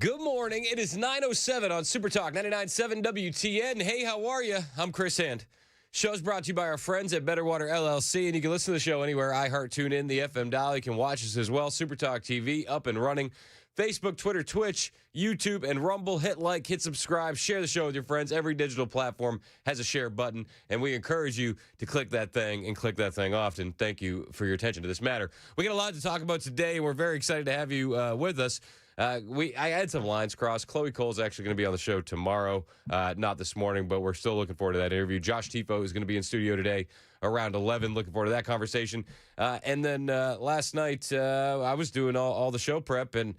Good morning. It is 9:07 on Super Talk 99.7 WTN. Hey, how are you? I'm Chris Hand. Show's brought to you by our friends at Better Water LLC, and you can listen to the show anywhere. iHeart, TuneIn, the FM dial. You can watch us as well. Super Talk TV, up and running. Facebook, Twitter, Twitch, YouTube, and Rumble. Hit like, hit subscribe, share the show with your friends. Every digital platform has a share button, and we encourage you to click that thing and click that thing often. Thank you for your attention to this matter. We got a lot to talk about today, and we're very excited to have you with us. I had some lines crossed. Chloe Cole's actually going to be on the show tomorrow, not this morning, but we're still looking forward to that interview. Josh Tifo is going to be in studio today around 11. Looking forward to that conversation. And then last night, I was doing all the show prep, and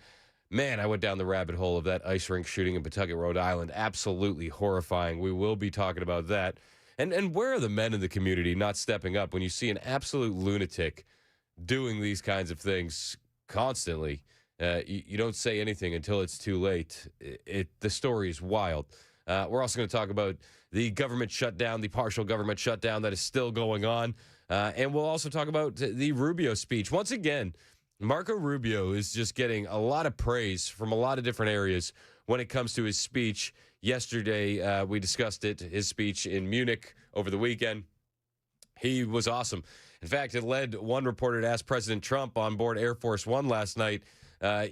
man, I went down the rabbit hole of that ice rink shooting in Pawtucket, Rhode Island. Absolutely horrifying. We will be talking about that. And where are the men in the community not stepping up when you see an absolute lunatic doing these kinds of things constantly? You don't say anything until it's too late. The story is wild. We're also going to talk about the government shutdown, the partial government shutdown that is still going on. And we'll also talk about the Rubio speech. Once again, Marco Rubio is just getting a lot of praise from a lot of different areas when it comes to his speech. Yesterday, we discussed it, his speech in Munich over the weekend. He was awesome. In fact, it led one reporter to ask President Trump on board Air Force One last night,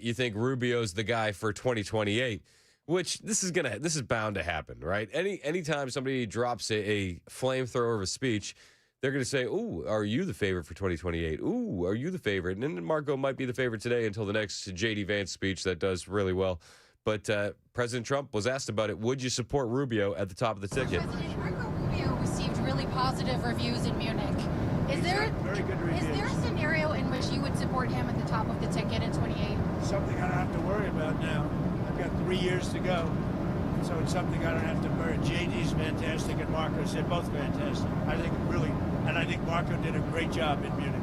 you think Rubio's the guy for 2028? Which this is bound to happen, right? Anytime somebody drops a flamethrower of a speech, they're going to say, "Ooh, are you the favorite for 2028? Ooh, are you the favorite?" And then Marco might be the favorite today until the next J.D. Vance speech that does really well. But President Trump was asked about it. Would you support Rubio at the top of the ticket? President Marco Rubio received really positive reviews in Munich. Is there a scenario in which you would support him at the top of the ticket in 28? Something I don't have to worry about now. I've got 3 years to go. So it's something I don't have to worry. JD's fantastic and Marco's, they're both fantastic. I think Marco did a great job in Munich.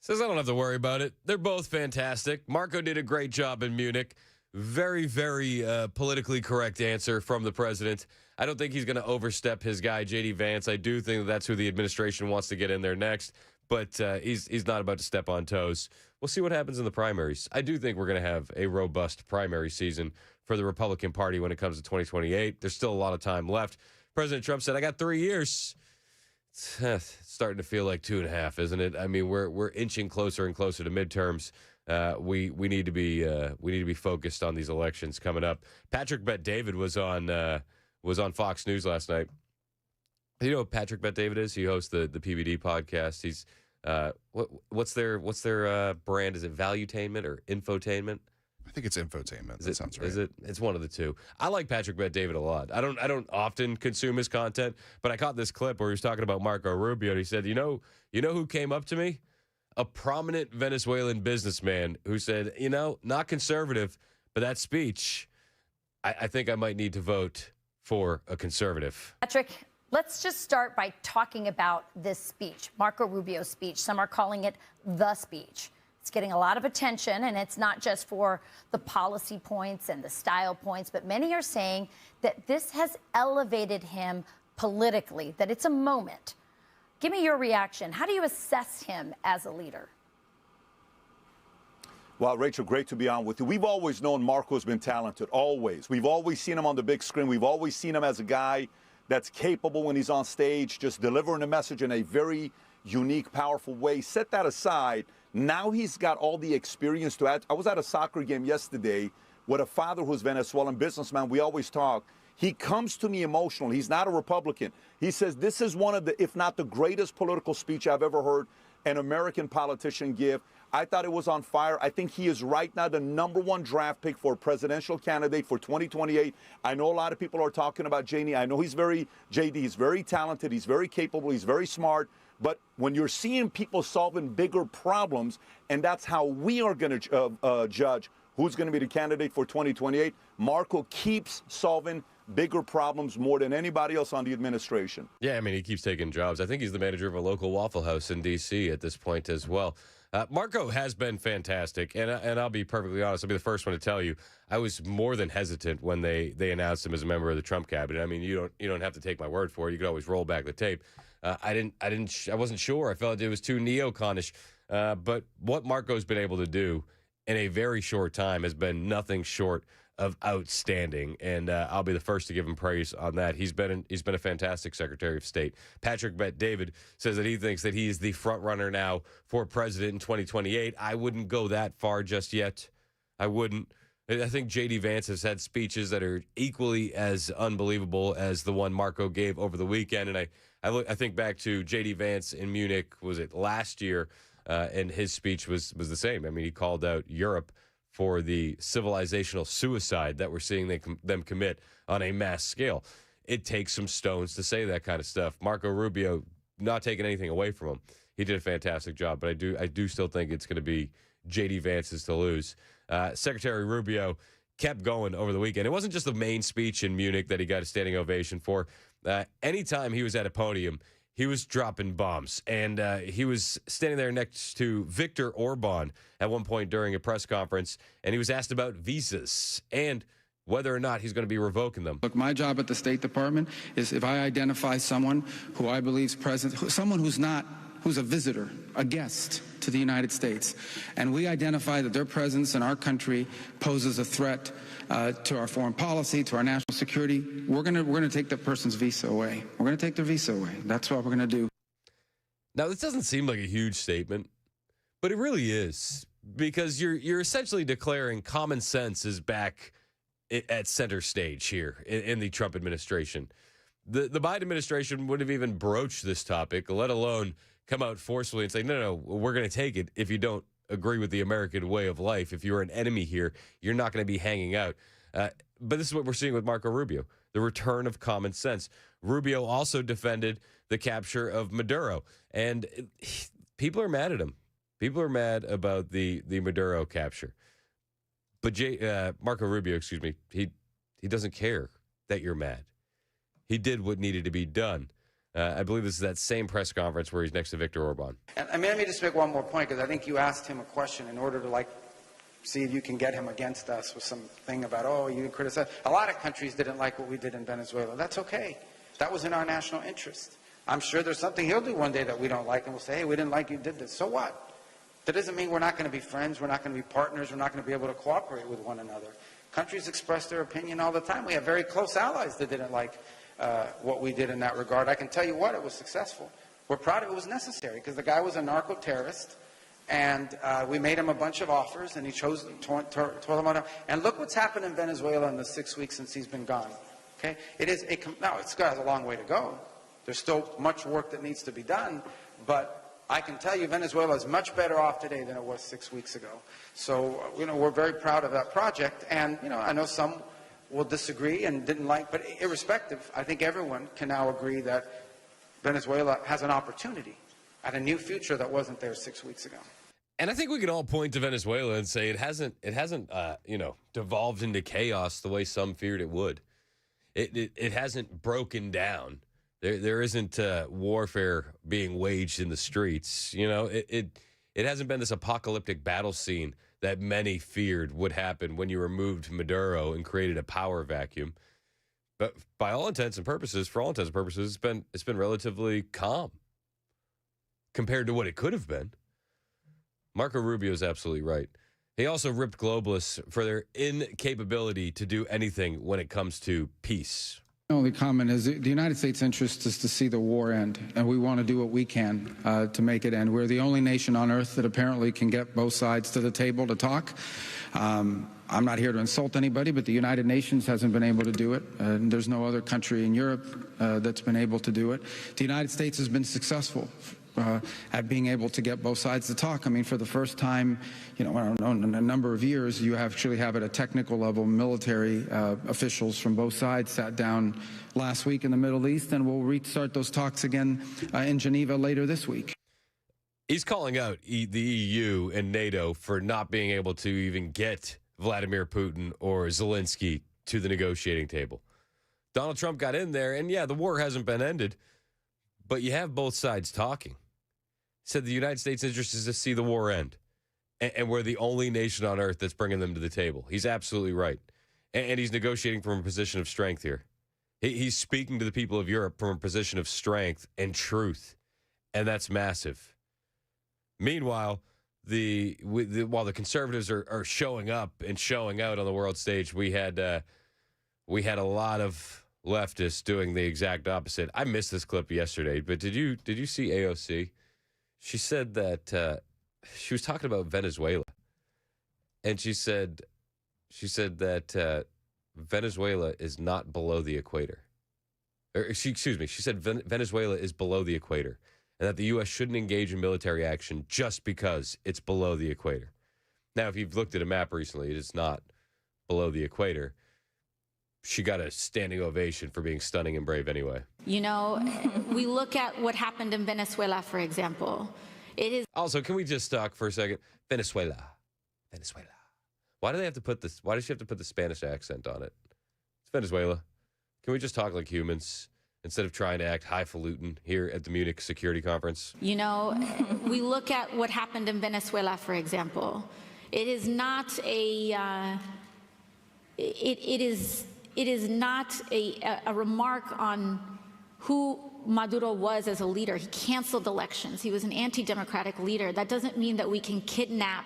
Says I don't have to worry about it. They're both fantastic. Marco did a great job in Munich. Very, very politically correct answer from the president. I don't think he's going to overstep his guy, J.D. Vance. I do think that's who the administration wants to get in there next, but he's not about to step on toes. We'll see what happens in the primaries. I do think we're going to have a robust primary season for the Republican Party when it comes to 2028. There's still a lot of time left. President Trump said, "I got 3 years." It's starting to feel like 2.5, isn't it? I mean, we're inching closer and closer to midterms. We need to be focused on these elections coming up. Patrick Bet-David was on Fox News last night. You know what Patrick Bet-David is? He hosts the PBD podcast. He's what's their brand? Is it Valuetainment or Infotainment? I think it's infotainment. That sounds right. Is it? It's one of the two. I like Patrick Bet-David a lot. I don't often consume his content, but I caught this clip where he was talking about Marco Rubio, and he said, you know who came up to me? A prominent Venezuelan businessman who said, not conservative, but that speech, I think I might need to vote for a conservative. Patrick, let's just start by talking about this speech, Marco Rubio's speech. Some are calling it the speech. It's getting a lot of attention, and it's not just for the policy points and the style points, but many are saying that this has elevated him politically, that it's a moment. Give me your reaction. How do you assess him as a leader? Well, Rachel, great to be on with you. We've always known Marco's been talented, always. We've always seen him on the big screen. We've always seen him as a guy that's capable when he's on stage, just delivering a message in a very unique, powerful way. Set that aside. Now he's got all the experience to add. I was at a soccer game yesterday with a father who's Venezuelan businessman. We always talk. He comes to me emotional. He's not a Republican. He says, this is one of the, if not the greatest political speech I've ever heard an American politician give. I thought it was on fire. I think he is right now the #1 draft pick for a presidential candidate for 2028. I know a lot of people are talking about JD. I know he's very talented. He's very capable. He's very smart. But when you're seeing people solving bigger problems, and that's how we are going to judge who's going to be the candidate for 2028, Marco keeps solving bigger problems more than anybody else on the administration. Yeah, I mean, he keeps taking jobs. I think he's the manager of a local Waffle House in D.C. at this point as well. Marco has been fantastic, and I'll be perfectly honest. I'll be the first one to tell you, I was more than hesitant when they announced him as a member of the Trump cabinet. I mean, you don't have to take my word for it. You could always roll back the tape. I wasn't sure. I felt it was too neoconish. But what Marco's been able to do in a very short time has been nothing short of outstanding, and I'll be the first to give him praise on that. He's been a fantastic Secretary of State. Patrick Bet-David says that he thinks that he is the front runner now for president in 2028. I wouldn't go that far just yet. I wouldn't. I think J.D. Vance has had speeches that are equally as unbelievable as the one Marco gave over the weekend, and I think back to J.D. Vance in Munich, was it last year, and his speech was the same. I mean, he called out Europe for the civilizational suicide that we're seeing them commit on a mass scale. It takes some stones to say that kind of stuff. Marco Rubio, not taking anything away from him, he did a fantastic job, but I do still think it's going to be J.D. Vance's to lose. Secretary Rubio kept going over the weekend. It wasn't just the main speech in Munich that he got a standing ovation for. Anytime he was at a podium, he was dropping bombs, and he was standing there next to Viktor Orban at one point during a press conference, and he was asked about visas and whether or not he's going to be revoking them. Look, my job at the State Department is if I identify someone who I believe is present, someone who's a visitor, a guest to the United States, and we identify that their presence in our country poses a threat to our foreign policy, to our national security, we're gonna take that person's visa away. We're gonna take their visa away. That's what we're gonna do. Now, this doesn't seem like a huge statement, but it really is, because you're essentially declaring common sense is back at center stage here in the Trump administration. The Biden administration wouldn't have even broached this topic, let alone come out forcefully and say, no, we're going to take it if you don't agree with the American way of life. If you're an enemy here, you're not going to be hanging out. But this is what we're seeing with Marco Rubio, the return of common sense. Rubio also defended the capture of Maduro, and people are mad at him. People are mad about the Maduro capture. But Marco Rubio, he doesn't care that you're mad. He did what needed to be done. I believe this is that same press conference where he's next to Viktor Orban. And let me just make one more point, because I think you asked him a question in order to see if you can get him against us with something about, you criticize. A lot of countries didn't like what we did in Venezuela. That's okay. That was in our national interest. I'm sure there's something he'll do one day that we don't like, and we'll say, hey, we didn't like you did this. So what? That doesn't mean we're not going to be friends, we're not going to be partners, we're not going to be able to cooperate with one another. Countries express their opinion all the time. We have very close allies that didn't like what we did in that regard. I can tell you what, it was successful. We're proud of it. It was necessary, because the guy was a narco-terrorist, and we made him a bunch of offers, and he chose to tore them out. And look what's happened in Venezuela in the 6 weeks since he's been gone. Okay, now it's got a long way to go. There's still much work that needs to be done, but I can tell you Venezuela is much better off today than it was 6 weeks ago. So, we're very proud of that project, and, I know some will disagree and didn't like, but irrespective, I think everyone can now agree that Venezuela has an opportunity at a new future that wasn't there 6 weeks ago. And I think we can all point to Venezuela and say it hasn't devolved into chaos the way some feared it would. It hasn't broken down. There isn't warfare being waged in the streets. It hasn't been this apocalyptic battle scene that many feared would happen when you removed Maduro and created a power vacuum. But for all intents and purposes, it's been relatively calm compared to what it could have been. Marco Rubio is absolutely right. He also ripped globalists for their incapability to do anything when it comes to peace. The only comment is the United States' interest is to see the war end, and we want to do what we can to make it end. We're the only nation on earth that apparently can get both sides to the table to talk. I'm not here to insult anybody, but the United Nations hasn't been able to do it. And there's no other country in Europe that's been able to do it. The United States has been successful at being able to get both sides to talk. I mean, for the first time, in a number of years, you actually have at a technical level military officials from both sides sat down last week in the Middle East, and we'll restart those talks again in Geneva later this week. He's calling out the EU and NATO for not being able to even get Vladimir Putin or Zelensky to the negotiating table. Donald Trump got in there, and the war hasn't been ended, but you have both sides talking. Said the United States' interest is to see the war end, and we're the only nation on earth that's bringing them to the table. He's absolutely right, and he's negotiating from a position of strength here. He's speaking to the people of Europe from a position of strength and truth, and that's massive. Meanwhile, while the conservatives are showing up and showing out on the world stage, we had a lot of leftists doing the exact opposite. I missed this clip yesterday, but did you see AOC? She said that she was talking about Venezuela, and she said that Venezuela is not below the equator. She said Venezuela is below the equator, and that the U.S. shouldn't engage in military action just because it's below the equator. Now, if you've looked at a map recently, it is not below the equator. She got a standing ovation for being stunning and brave anyway. You know, we look at what happened in Venezuela, for example. It is Also, can we just talk for a second? Venezuela. Why do they have to put this? Why does she have to put the Spanish accent on it? It's Venezuela. Can we just talk like humans instead of trying to act highfalutin here at the Munich Security Conference? You know, we look at what happened in Venezuela, for example. It is not a it is not a remark on who Maduro was as a leader. He canceled elections. He was an anti-democratic leader. That doesn't mean that we can kidnap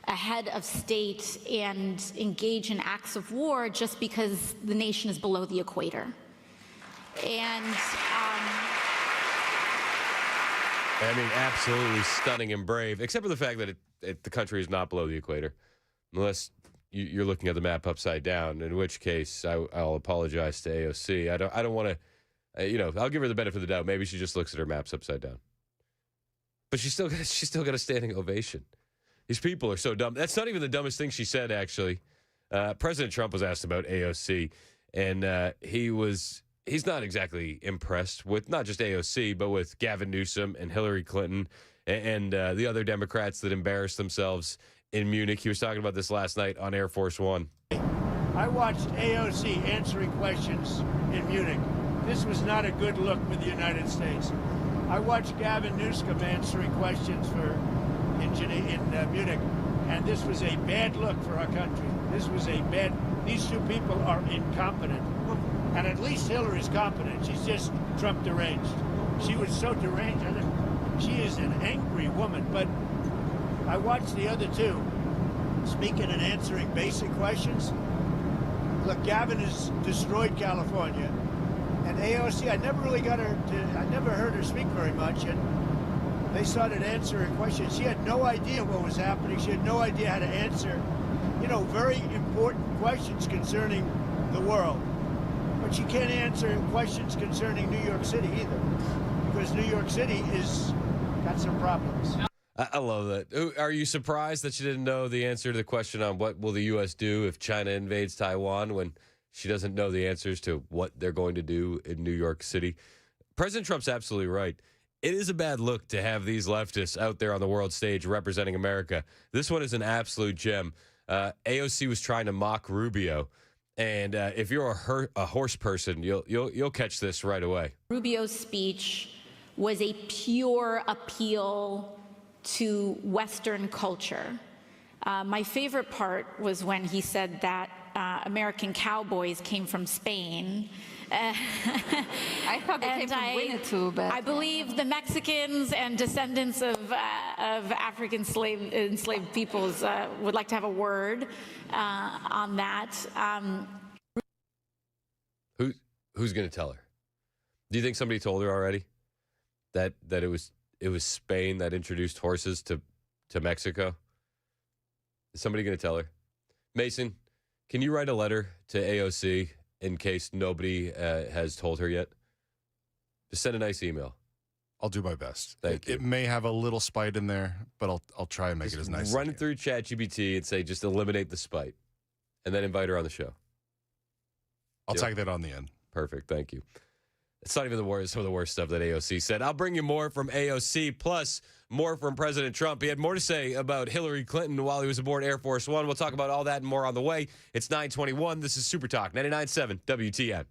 a head of state and engage in acts of war just because the nation is below the equator. And I mean, absolutely stunning and brave, except for the fact that the country is not below the equator, unless you're looking at the map upside down, in which case I'll apologize to AOC. I don't want to, I'll give her the benefit of the doubt. Maybe she just looks at her maps upside down. But she's still got a standing ovation. These people are so dumb. That's not even the dumbest thing she said, actually. President Trump was asked about AOC, and he's not exactly impressed with not just AOC, but with Gavin Newsom and Hillary Clinton and the other Democrats that embarrassed themselves in Munich. He was talking about this last night on Air Force One. I watched AOC answering questions in Munich. This was not a good look for the United States. I watched Gavin Newsom answering questions in Munich, and this was a bad look for our country. These two people are incompetent. And at least Hillary's competent. She's just Trump deranged. She was so deranged. She is an angry woman. But I watched the other two speaking and answering basic questions. Look, Gavin has destroyed California. And AOC, I never heard her speak very much. And they started answering questions. She had no idea what was happening. She had no idea how to answer, very important questions concerning the world. But she can't answer questions concerning New York City either, because New York City is got some problems. I love that. Are you surprised that she didn't know the answer to the question on what will the U.S. do if China invades Taiwan, when she doesn't know the answers to what they're going to do in New York City? President Trump's absolutely right. It is a bad look to have these leftists out there on the world stage representing America. This one is an absolute gem. AOC was trying to mock Rubio. And if you're a horse person, you'll catch this right away. Rubio's speech was a pure appeal to Western culture. My favorite part was when he said that American cowboys came from Spain. I thought they came from Winnetou, but I believe the Mexicans and descendants of African enslaved peoples would like to have a word on that. Who's going to tell her? Do you think somebody told her already that it was Spain that introduced horses to Mexico? Is somebody going to tell her? Mason, can you write a letter to AOC in case nobody has told her yet? Just send a nice email. I'll do my best. Thank you. It may have a little spite in there, but I'll try and make it as nice as I Run can. it through ChatGPT and say just eliminate the spite, and then invite her on the show. I'll tag that on the end. Perfect. Thank you. It's not even some of the worst stuff that AOC said. I'll bring you more from AOC, plus more from President Trump. He had more to say about Hillary Clinton while he was aboard Air Force One. We'll talk about all that and more on the way. It's 9:21. This is Super Talk 99.7 WTN.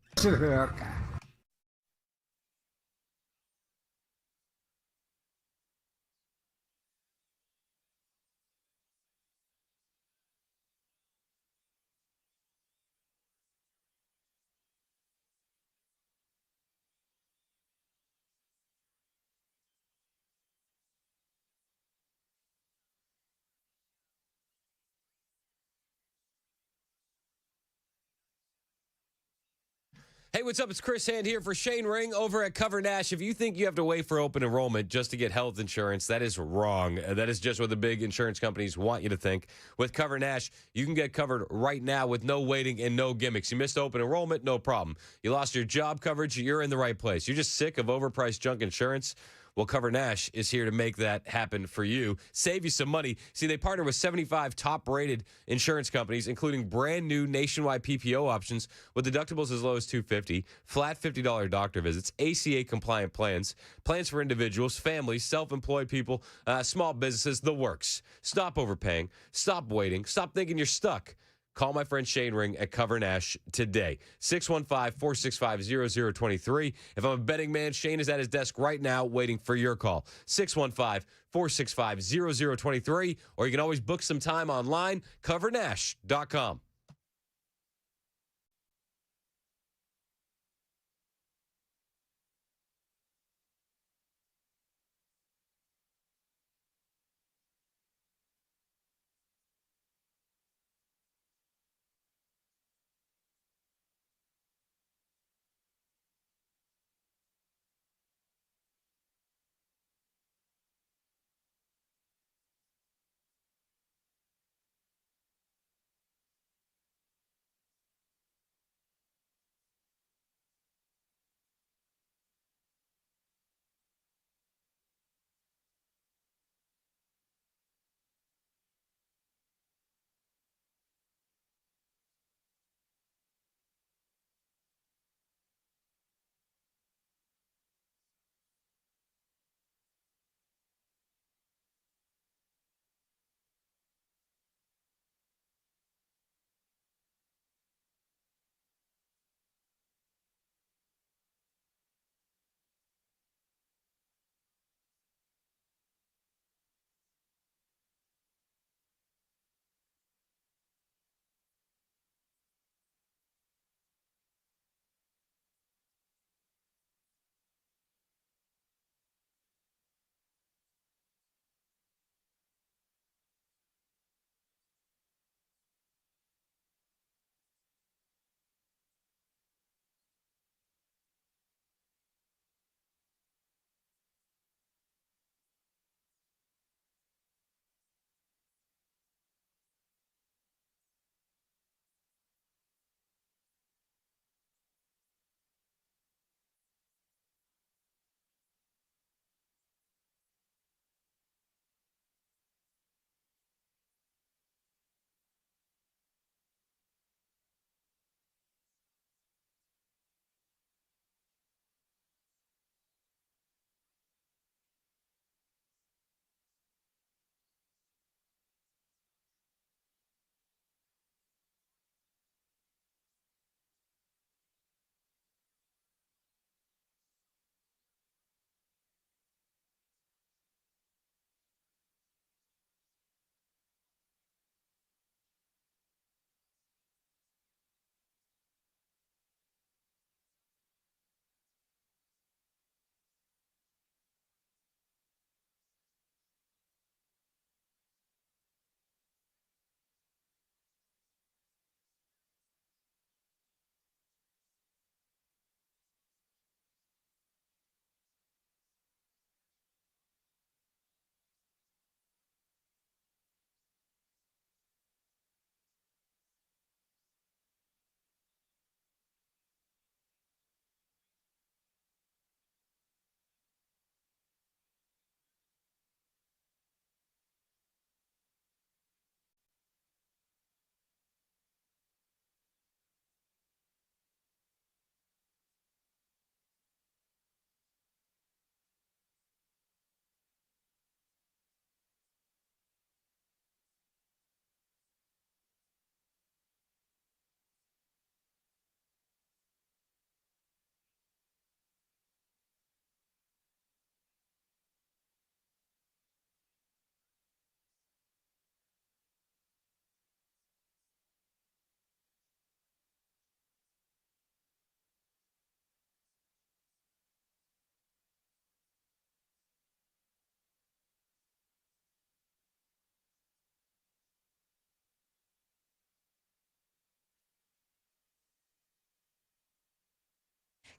Hey, what's up? It's Chris Hand here for Shane Ring over at Cover Nash. If you think you have to wait for open enrollment just to get health insurance, that is wrong. That is just what the big insurance companies want you to think. With Cover Nash, you can get covered right now with no waiting and no gimmicks. You missed open enrollment, no problem. You lost your job coverage, you're in the right place. You're just sick of overpriced junk insurance. Well, Cover Nash is here to make that happen for you. Save you some money. See, they partner with 75 top-rated insurance companies, including brand new nationwide PPO options with deductibles as low as $250, flat $50 doctor visits, ACA-compliant plans, plans for individuals, families, self-employed people, small businesses, the works. Stop overpaying. Stop waiting. Stop thinking you're stuck. Call my friend Shane Ring at Cover Nash today. 615-465-0023. If I'm a betting man, Shane is at his desk right now waiting for your call. 615-465-0023. Or you can always book some time online, covernash.com.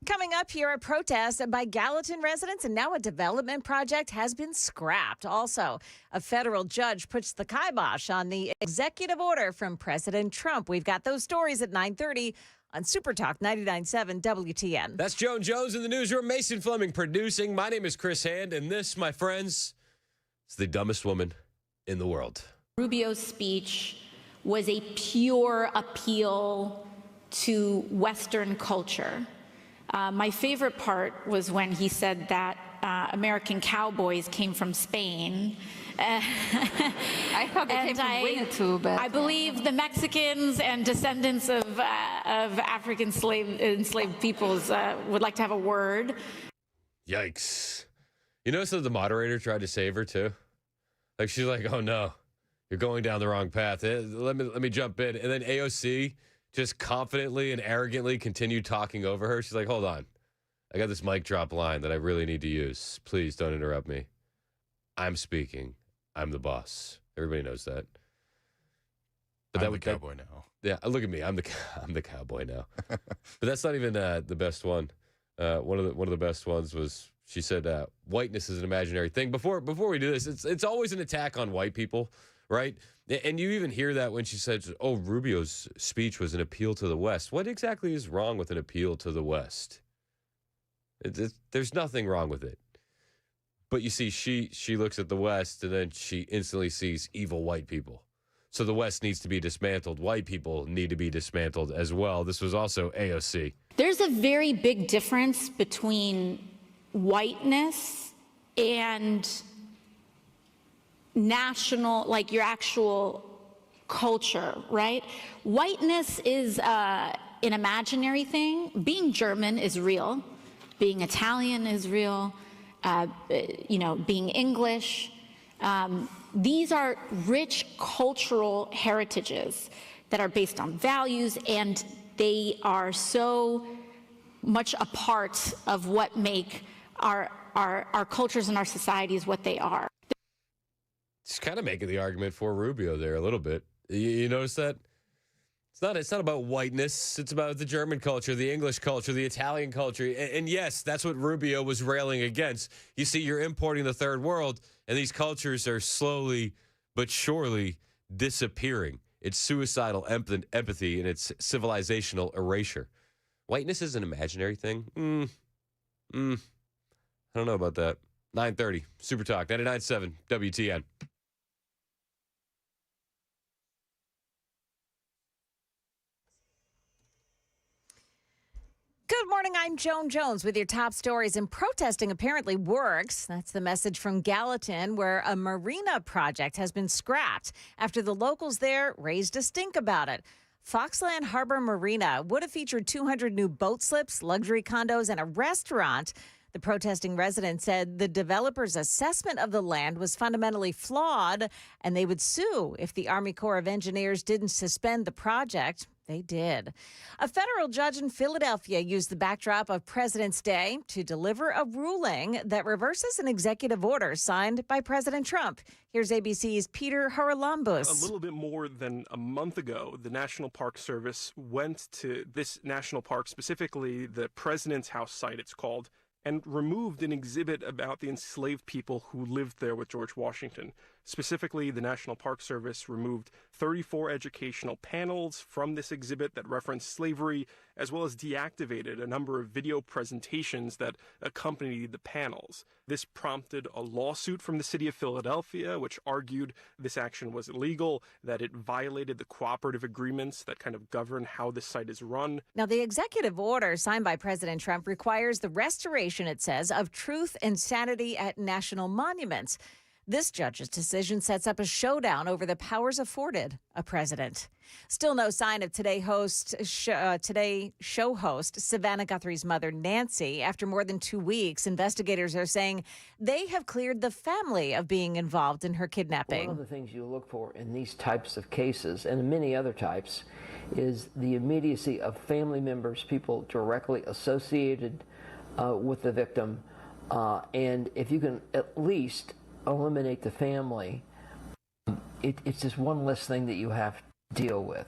Coming up here, a protest by Gallatin residents, and now a development project has been scrapped. Also, a federal judge puts the kibosh on the executive order from President Trump. We've got those stories at 9:30 on Super Talk 99.7 WTN. That's Joan Jones in the newsroom. Mason Fleming producing. My name is Chris Hand, and this, my friends, is the dumbest woman in the world. Rubio's speech was a pure appeal to Western culture. My favorite part was when he said that American cowboys came from Spain. I thought they came from Winnetou, but I believe the Mexicans and descendants of African enslaved peoples would like to have a word. Yikes. You notice that the moderator tried to save her, too? Like, she's like, oh, no, you're going down the wrong path. Let me jump in. And then AOC just confidently and arrogantly continued talking over her. She's like, hold on. I got this mic drop line that I really need to use. Please don't interrupt me. I'm speaking. I'm the boss. Everybody knows that. But I'm the cowboy now. Yeah, look at me. I'm the cowboy now. But that's not even the best one. One of the best ones was she said whiteness is an imaginary thing. Before we do this, it's always an attack on white people, right? And you even hear that when she says, "Oh, Rubio's speech was an appeal to the West." What exactly is wrong with an appeal to the West? There's nothing wrong with it. But you see, she looks at the West and then she instantly sees evil white people. So the West needs to be dismantled. White people need to be dismantled as well. This was also AOC. There's a very big difference between whiteness and national, like your actual culture, right? Whiteness is an imaginary thing. Being German is real. Being Italian is real. Being English. These are rich cultural heritages that are based on values, and they are so much a part of what make our cultures and our societies what they are. She's kind of making the argument for Rubio there a little bit. You notice that? It's not about whiteness. It's about the German culture, the English culture, the Italian culture. And yes, that's what Rubio was railing against. You see, you're importing the third world, and these cultures are slowly but surely disappearing. It's suicidal empathy, and it's civilizational erasure. Whiteness is an imaginary thing? I don't know about that. 9:30, Super Talk, 99.7 WTN. Good morning, I'm Joan Jones with your top stories. And protesting apparently works. That's the message from Gallatin, where a marina project has been scrapped after the locals there raised a stink about it. Foxland Harbor Marina would have featured 200 new boat slips, luxury condos, and a restaurant. The protesting residents said the developer's assessment of the land was fundamentally flawed, and they would sue if the Army Corps of Engineers didn't suspend the project. They did. A federal judge in Philadelphia used the backdrop of President's Day to deliver a ruling that reverses an executive order signed by President Trump. Here's ABC's Peter Haralambous. A little bit more than a month ago, the National Park Service went to this national park, specifically the President's House site, it's called, and removed an exhibit about the enslaved people who lived there with George Washington. Specifically, the National Park Service removed 34 educational panels from this exhibit that referenced slavery, as well as deactivated a number of video presentations that accompanied the panels. This prompted a lawsuit from the city of Philadelphia, which argued this action was illegal, that it violated the cooperative agreements that kind of govern how this site is run. Now, the executive order signed by President Trump requires the restoration, it says, of truth and sanity at national monuments. This judge's decision sets up a showdown over the powers afforded a president. Still no sign of Today show host Savannah Guthrie's mother, Nancy. After more than 2 weeks, investigators are saying they have cleared the family of being involved in her kidnapping. One of the things you look for in these types of cases, and many other types, is the immediacy of family members, people directly associated with the victim. And if you can at least eliminate the family, it's just one less thing that you have to deal with.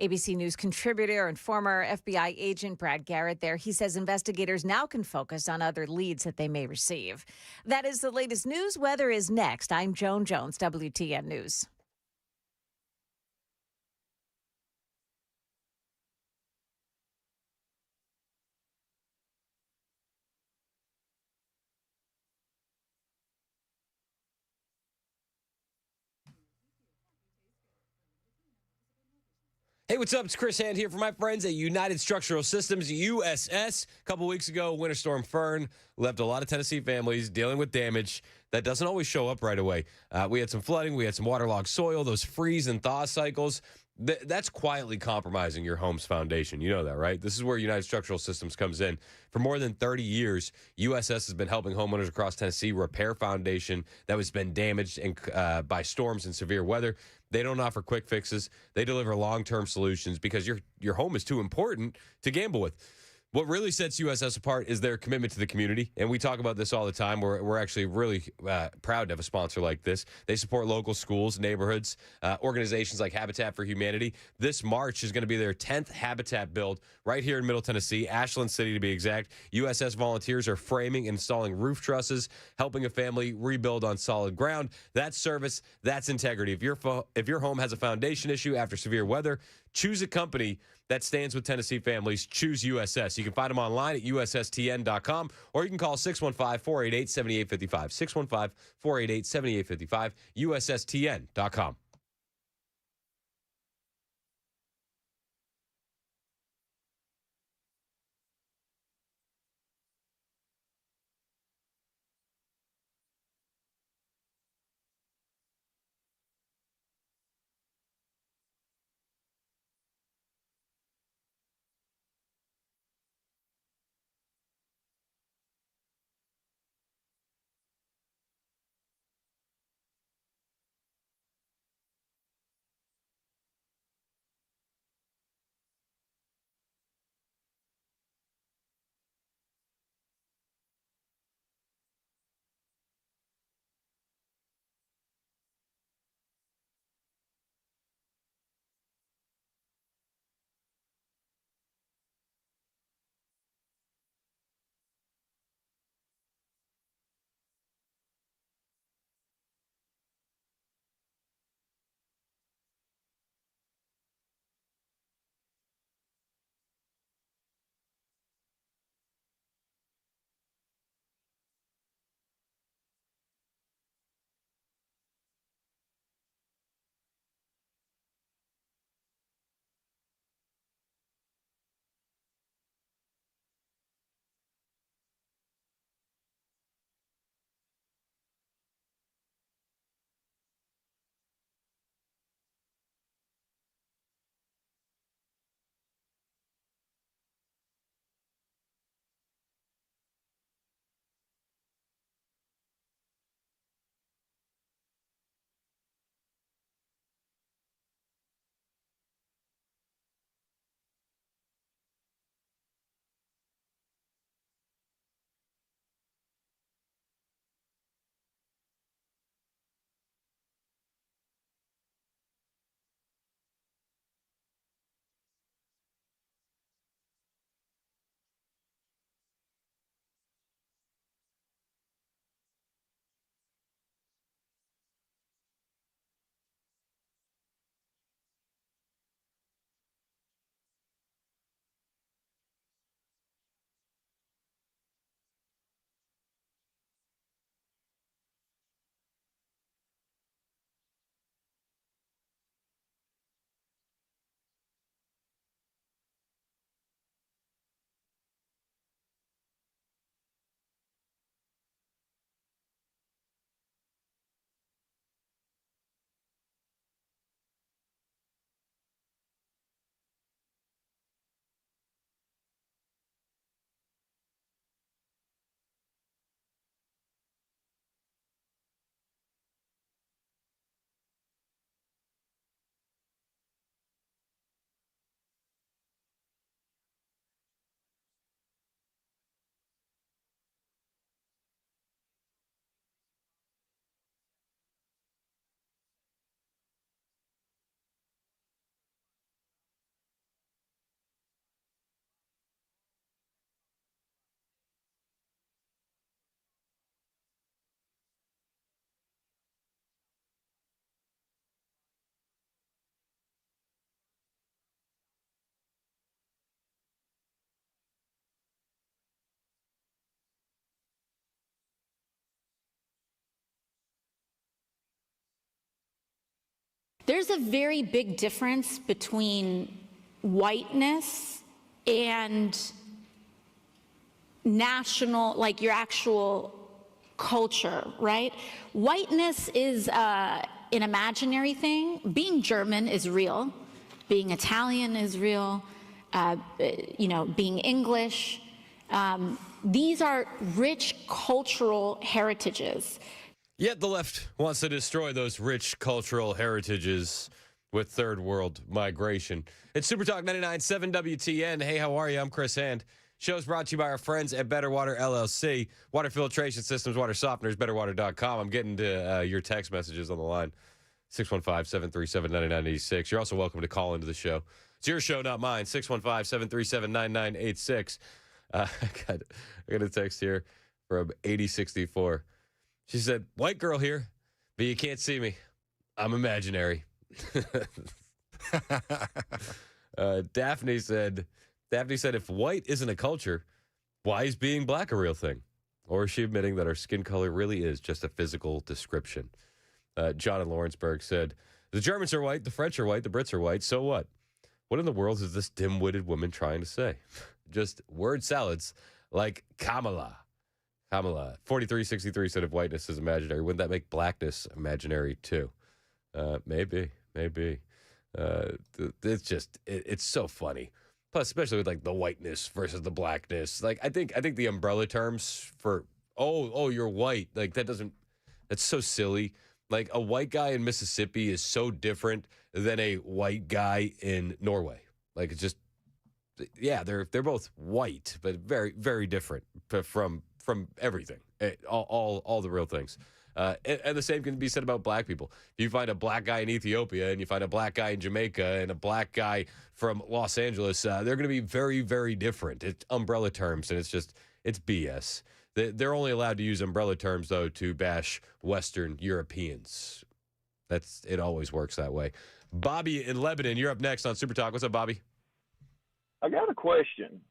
ABC News contributor and former FBI agent Brad Garrett there. He says investigators now can focus on other leads that they may receive. That is the latest news. Weather is next. I'm Joan Jones, WTN News. Hey, what's up? It's Chris Hand here for my friends at United Structural Systems, USS. A couple weeks ago, Winter Storm Fern left a lot of Tennessee families dealing with damage that doesn't always show up right away. We had some flooding. We had some waterlogged soil, those freeze and thaw cycles. That's quietly compromising your home's foundation. You know that, right? This is where United Structural Systems comes in. For more than 30 years, USS has been helping homeowners across Tennessee repair foundation that has been damaged by storms and severe weather. They don't offer quick fixes. They deliver long-term solutions because your home is too important to gamble with. What really sets USS apart is their commitment to the community, and we talk about this all the time. We're actually really proud to have a sponsor like this. They support local schools, neighborhoods, organizations like Habitat for Humanity. This March is going to be their 10th Habitat build right here in Middle Tennessee, Ashland City to be exact. USS volunteers are framing and installing roof trusses, helping a family rebuild on solid ground. That's service, that's integrity. If your home has a foundation issue after severe weather, choose a company that stands with Tennessee families. Choose USS. You can find them online at USSTN.com, or you can call 615-488-7855. 615-488-7855, USSTN.com. There's a very big difference between whiteness and national, like your actual culture, right? Whiteness is an imaginary thing. Being German is real. Being Italian is real. Being English. These are rich cultural heritages. Yet the left wants to destroy those rich cultural heritages with third world migration. It's Super Talk 99.7 WTN. Hey, how are you? I'm Chris Hand. Show's brought to you by our friends at Better Water LLC. Water filtration systems, water softeners, betterwater.com. I'm getting to your text messages on the line. 615-737-9986. You're also welcome to call into the show. It's your show, not mine. 615-737-9986. I got a text here from 8064. She said, white girl here, but you can't see me. I'm imaginary. Daphne said, if white isn't a culture, why is being black a real thing? Or is she admitting that our skin color really is just a physical description? John in Lawrenceburg said, the Germans are white, the French are white, the Brits are white, so what? What in the world is this dim-witted woman trying to say? Just word salads like Kamala. 4363 said if whiteness is imaginary, wouldn't that make blackness imaginary too? Maybe. It's so funny. Plus, especially with like the whiteness versus the blackness. Like I think the umbrella terms for you're white, like that's so silly. Like a white guy in Mississippi is so different than a white guy in Norway. Like it's just, yeah, they're both white, but very, very different from everything, all the real things. And the same can be said about black people. If you find a black guy in Ethiopia and you find a black guy in Jamaica and a black guy from Los Angeles, they're going to be very, very different. It's umbrella terms, and it's BS. They're only allowed to use umbrella terms, though, to bash Western Europeans. It always works that way. Bobby in Lebanon, you're up next on Super Talk. What's up, Bobby? I got a question.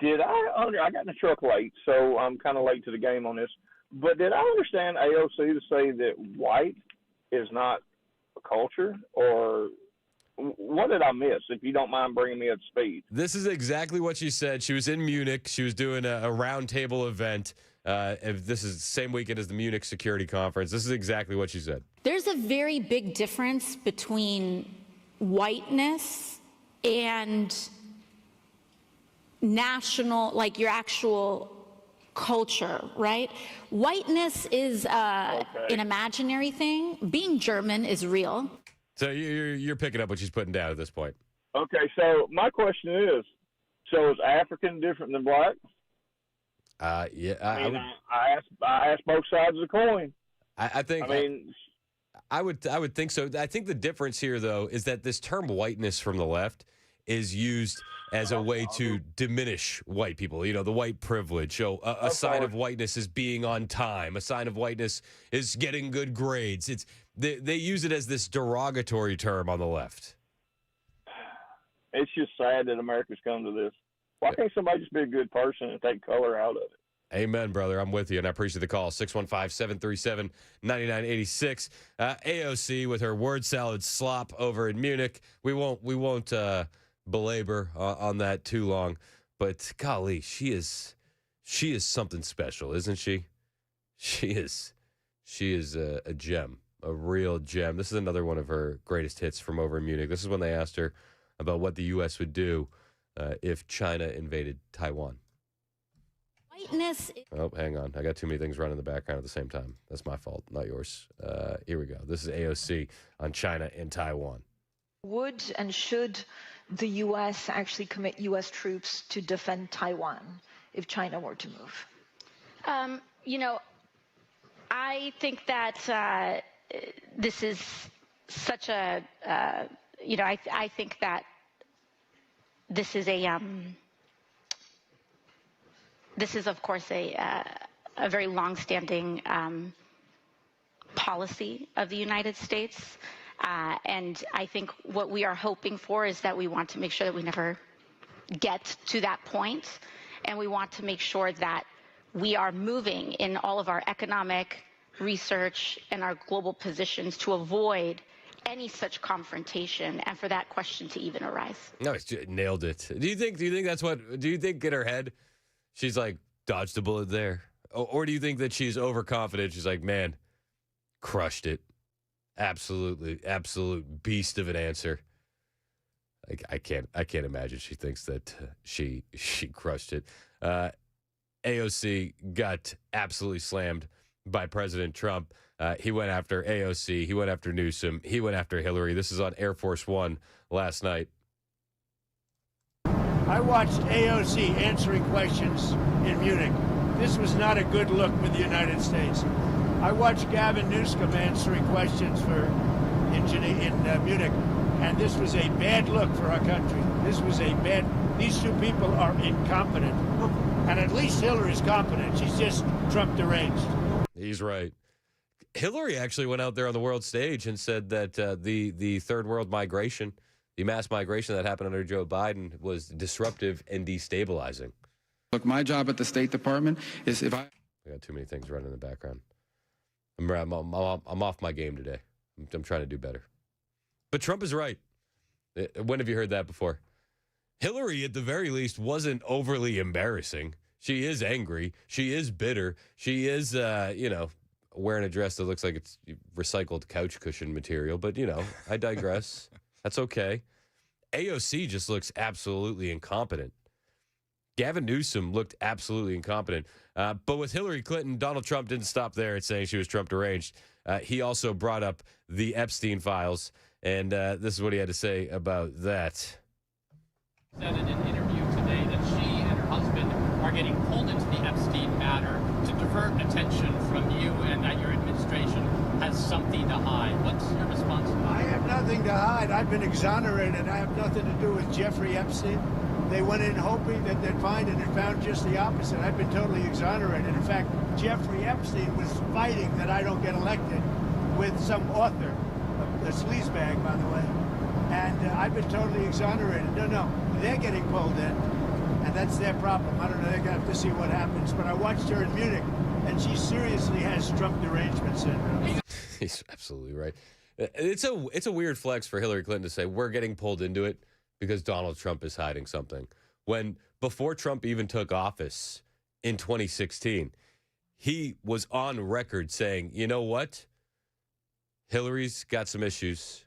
I got in the truck late, so I'm kind of late to the game on this. But did I understand AOC to say that white is not a culture, or what did I miss? If you don't mind bringing me up to speed. This is exactly what she said. She was in Munich. She was doing a roundtable event. This is the same weekend as the Munich Security Conference. This is exactly what she said. There's a very big difference between whiteness and national, like your actual culture, right? Whiteness is an imaginary thing. Being German is real. So you're picking up what she's putting down at this point. Okay, so my question is, so is African different than black? Yeah. I asked both sides of the coin. I would think so. I think the difference here, though, is that this term whiteness from the left is used as a way to diminish white people. You know, the white privilege. So a sign of whiteness is being on time. A sign of whiteness is getting good grades. They use it as this derogatory term on the left. It's just sad that America's come to this. Why can't somebody just be a good person and take color out of it? Amen, brother. I'm with you, and I appreciate the call. 615-737-9986. AOC with her word salad slop over in Munich. We won't belabor on that too long, but golly, she is something special, isn't she? She is a gem, a real gem. This is another one of her greatest hits from over in Munich. This is when they asked her about what the U.S. would do if China invaded Taiwan. Whiteness. Oh, hang on. I got too many things running in the background at the same time. That's my fault, not yours. Here we go. This is AOC on China and Taiwan. Would and should the U.S. actually commit U.S. troops to defend Taiwan if China were to move? I think that this is such a, I think that this is of course a very longstanding policy of the United States. And I think what we are hoping for is that we want to make sure that we never get to that point. And we want to make sure that we are moving in all of our economic research and our global positions to avoid any such confrontation and for that question to even arise. No, nailed it. Do you think do you think in her head she's like, dodged a bullet there? Or do you think that she's overconfident? She's like, man, crushed it. Absolute beast of an answer. Like, I can't imagine she thinks that she crushed it. AOC got absolutely slammed by President Trump. He went after AOC. He went after Newsom. He went after Hillary. This is on Air Force One last night. I watched AOC answering questions in Munich. This was not a good look for the United States. I watched Gavin Newsom answering questions in Munich, and this was a bad look for our country. These two people are incompetent. And at least Hillary's competent. She's just Trump deranged. He's right. Hillary actually went out there on the world stage and said that the third world migration, the mass migration that happened under Joe Biden was disruptive and destabilizing. Look, my job at the State Department is I got too many things running in the background. I'm off my game today. I'm trying to do better. But Trump is right. When have you heard that before? Hillary, at the very least, wasn't overly embarrassing. She is angry. She is bitter. She is, wearing a dress that looks like it's recycled couch cushion material. But, I digress. That's okay. AOC just looks absolutely incompetent. Gavin Newsom looked absolutely incompetent. But with Hillary Clinton, Donald Trump didn't stop there at saying she was Trump deranged. He also brought up the Epstein files. And this is what he had to say about that. Said in an interview today that she and her husband are getting pulled into the Epstein matter to divert attention from you and that your administration has something to hide. What's your response to that? I have nothing to hide. I've been exonerated. I have nothing to do with Jeffrey Epstein. They went in hoping that they'd find it and found just the opposite. I've been totally exonerated. In fact, Jeffrey Epstein was fighting that I don't get elected with some author, a sleazebag, by the way. And I've been totally exonerated. No, they're getting pulled in, and that's their problem. I don't know, they're going to have to see what happens. But I watched her in Munich, and she seriously has Trump derangement syndrome. He's absolutely right. It's a weird flex for Hillary Clinton to say, we're getting pulled into it because Donald Trump is hiding something. When, before Trump even took office in 2016, he was on record saying, you know what? Hillary's got some issues.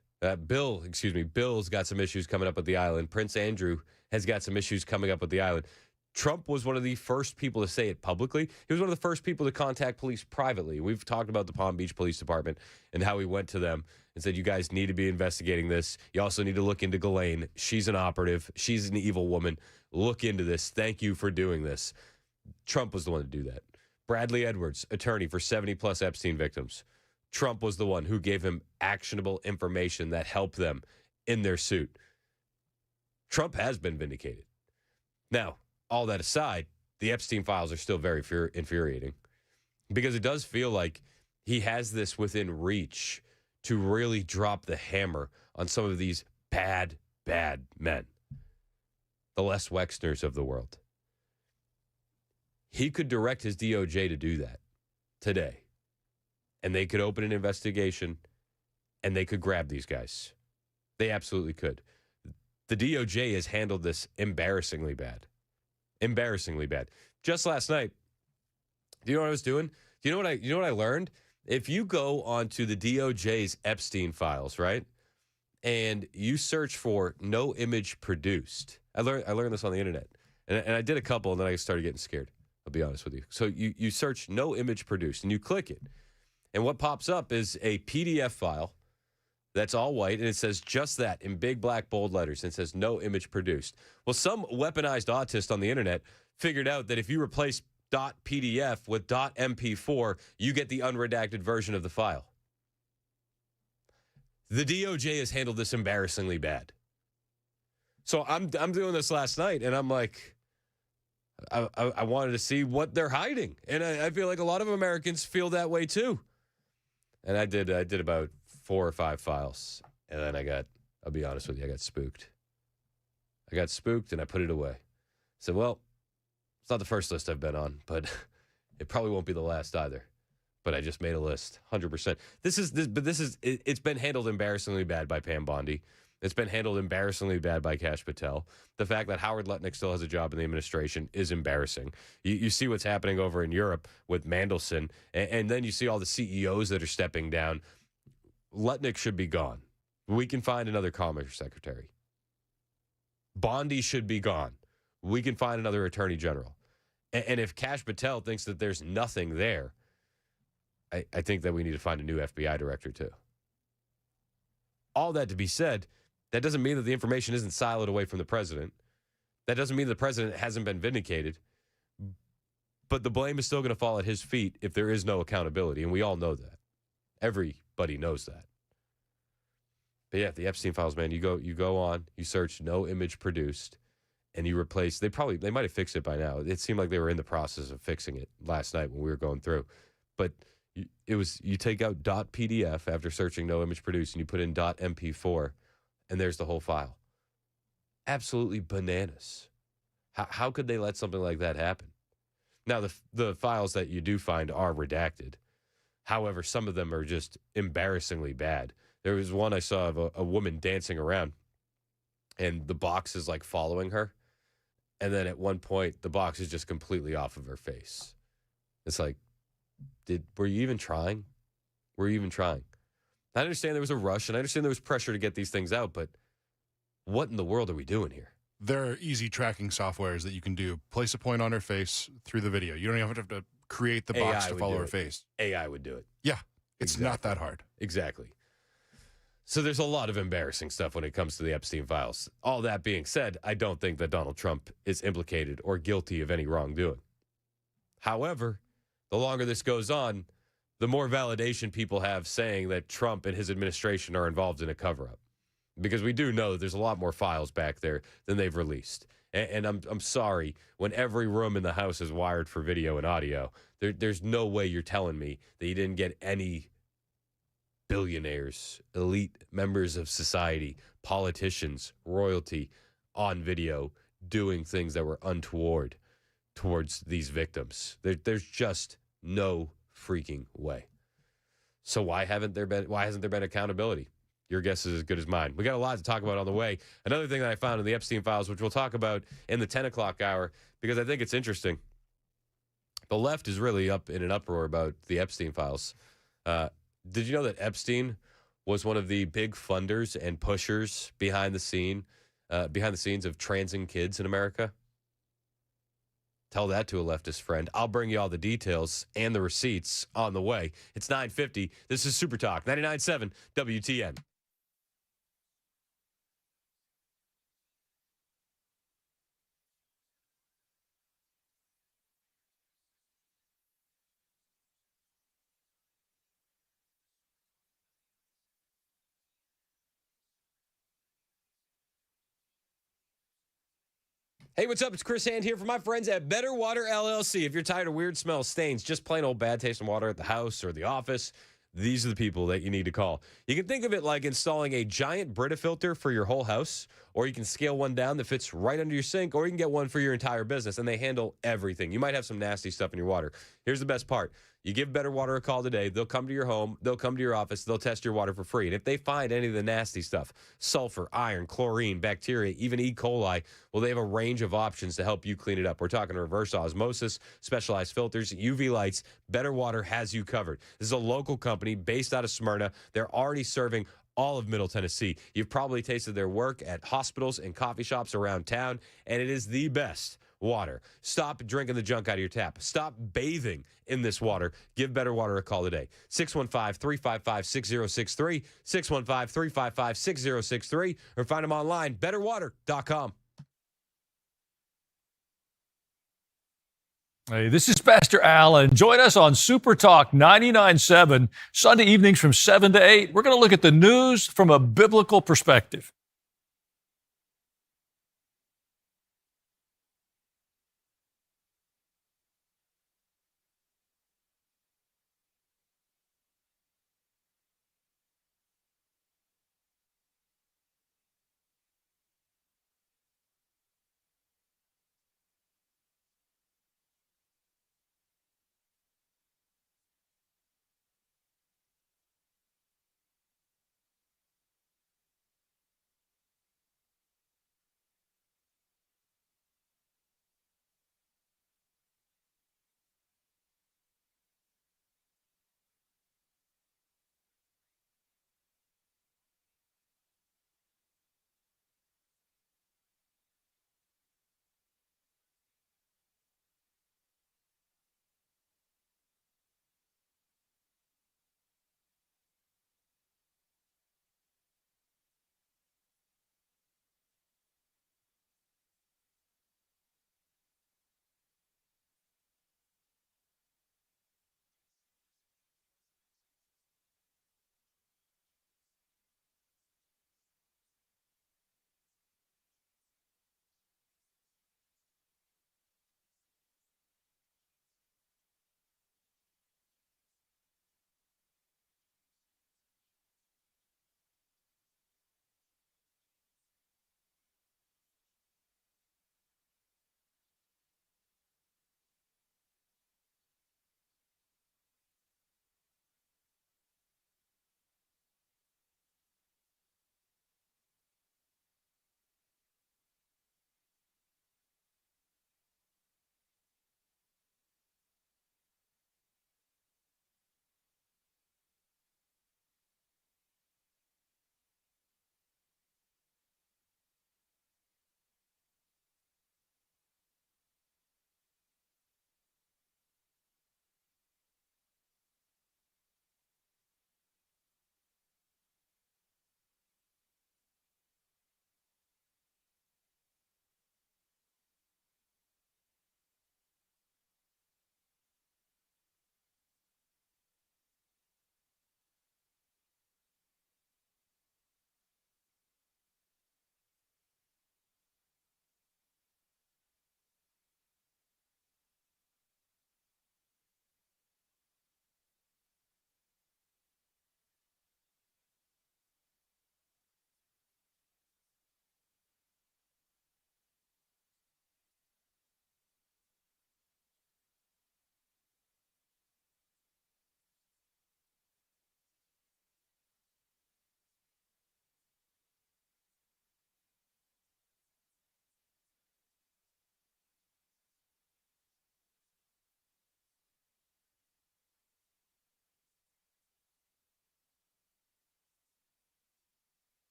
Bill's got some issues coming up with the island. Prince Andrew has got some issues coming up with the island. Trump was one of the first people to say it publicly. He was one of the first people to contact police privately. We've talked about the Palm Beach Police Department and how he went to them and said, you guys need to be investigating this. You also need to look into Ghislaine. She's an operative. She's an evil woman. Look into this. Thank you for doing this. Trump was the one to do that. Bradley Edwards, attorney for 70-plus Epstein victims. Trump was the one who gave him actionable information that helped them in their suit. Trump has been vindicated. Now, all that aside, the Epstein files are still very infuriating because it does feel like he has this within reach to really drop the hammer on some of these bad men, the Les Wexners of the world. He could direct his DOJ to do that today. And they could open an investigation, and they could grab these guys. They absolutely could. The DOJ has handled this embarrassingly bad. Embarrassingly bad. Just last night, do you know what I was doing? Do you know what I learned? If you go onto the DOJ's Epstein files, right, and you search for no image produced, I learned this on the internet, and I did a couple, and then I started getting scared. I'll be honest with you. So you search no image produced, and you click it. And what pops up is a PDF file that's all white, and it says just that in big black bold letters, and it says no image produced. Well, some weaponized autist on the internet figured out that if you replace .pdf with .mp4, you get the unredacted version of the file. The DOJ has handled this embarrassingly bad. So I'm doing this last night, and I'm like, I wanted to see what they're hiding. And I feel like a lot of Americans feel that way too. And I did about 4 or 5 files. And then I'll be honest with you, I got spooked. And I put it away. I said, well, it's not the first list I've been on, but it probably won't be the last either. but I just made a list. 100%. It's been handled embarrassingly bad by Pam Bondi. It's been handled embarrassingly bad by Kash Patel. The fact that Howard Lutnick still has a job in the administration is embarrassing. You see what's happening over in Europe with Mandelson, and then you see all the CEOs that are stepping down. Lutnick should be gone. We can find another Commerce Secretary. Bondi should be gone. We can find another Attorney General. And if Kash Patel thinks that there's nothing there, I think that we need to find a new FBI director too. All that to be said, that doesn't mean that the information isn't siloed away from the president. That doesn't mean the president hasn't been vindicated. But the blame is still going to fall at his feet if there is no accountability, and we all know that. Everybody knows that. But yeah, the Epstein files, man, you go on, you search no image produced, and you replace, they might have fixed it by now. It seemed like they were in the process of fixing it last night when we were going through. But you take out .pdf after searching no image produced, and you put in .mp4, and there's the whole file. Absolutely bananas. How could they let something like that happen? Now, the files that you do find are redacted. However, some of them are just embarrassingly bad. There was one I saw of a woman dancing around, and the box is like following her. And then at one point, the box is just completely off of her face. It's like, were you even trying? Were you even trying? I understand there was a rush, and I understand there was pressure to get these things out, but what in the world are we doing here? There are easy tracking softwares that you can do. Place a point on her face through the video. You don't even have to create the box to follow her face. AI would do it. Yeah, it's not that hard. Exactly. So there's a lot of embarrassing stuff when it comes to the Epstein files. All that being said, I don't think that Donald Trump is implicated or guilty of any wrongdoing. However, the longer this goes on, the more validation people have saying that Trump and his administration are involved in a cover-up. Because we do know that there's a lot more files back there than they've released. And I'm sorry, when every room in the house is wired for video and audio, there's no way you're telling me that you didn't get any billionaires, elite members of society, politicians, royalty on video doing things that were untoward towards these victims. There's just no freaking way. So why hasn't there been accountability? Your guess is as good as mine. We got a lot to talk about on the way. Another thing that I found in the Epstein files, which we'll talk about in the 10 o'clock hour, because I think it's interesting. The left is really up in an uproar about the Epstein files. Did you know that Epstein was one of the big funders and pushers behind the scenes of transing kids in America? Tell that to a leftist friend. I'll bring you all the details and the receipts on the way. It's 9:50. This is Super Talk 99.7 WTN. Hey, what's up? It's Chris Hand here for my friends at Better Water LLC. If you're tired of weird smell, stains, just plain old bad tasting water at the house or the office, these are the people that you need to call. You can think of it like installing a giant Brita filter for your whole house, or you can scale one down that fits right under your sink, or you can get one for your entire business, and they handle everything. You might have some nasty stuff in your water. Here's the best part. You give Better Water a call today. They'll come to your home. They'll come to your office. They'll test your water for free. And if they find any of the nasty stuff, sulfur, iron, chlorine, bacteria, even E. coli, well, they have a range of options to help you clean it up. We're talking reverse osmosis, specialized filters, UV lights. Better Water has you covered. This is a local company based out of Smyrna. They're already serving all of Middle Tennessee. You've probably tasted their work at hospitals and coffee shops around town, and it is the best water. Stop drinking the junk out of your tap. Stop bathing in this water. Give Better Water a call today. 615-355-6063, 615-355-6063, or find them online, betterwater.com. Hey, this is Pastor Al, and join us on Super Talk 99.7, Sunday evenings from 7 to 8. We're going to look at the news from a biblical perspective.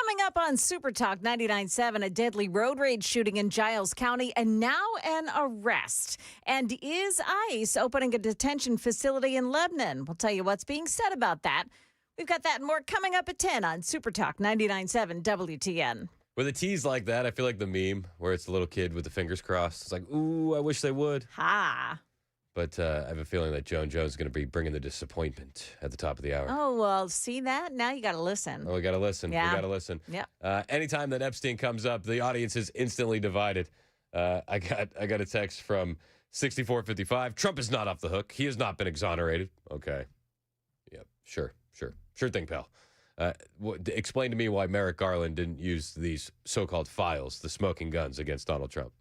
Coming up on Super Talk 99.7, a deadly road rage shooting in Giles County and now an arrest. And is ICE opening a detention facility in Lebanon? We'll tell you what's being said about that. We've got that and more coming up at 10 on Super Talk 99.7 WTN. With a tease like that, I feel like the meme where it's the little kid with the fingers crossed. It's like, ooh, I wish they would. Ha. But I have a feeling that Joan Jones is going to be bringing the disappointment at the top of the hour. Oh, well, see that? Now you got to listen. Oh, we got to listen. Yeah. We got to listen. Yep. Anytime that Epstein comes up, the audience is instantly divided. I got a text from 6455. Trump is not off the hook. He has not been exonerated. Okay. Yep. Sure thing, pal. Explain to me why Merrick Garland didn't use these so-called files, the smoking guns, against Donald Trump.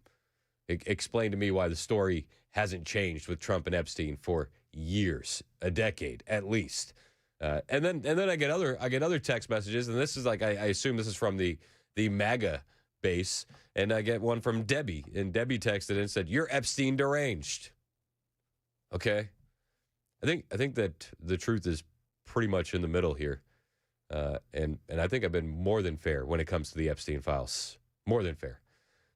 Explain to me why the story hasn't changed with Trump and Epstein for years, a decade at least. And then I get other text messages, and this is like I assume this is from the MAGA base, and I get one from Debbie, and Debbie texted and said, "You're Epstein deranged." Okay, I think that the truth is pretty much in the middle here, and I think I've been more than fair when it comes to the Epstein files, more than fair.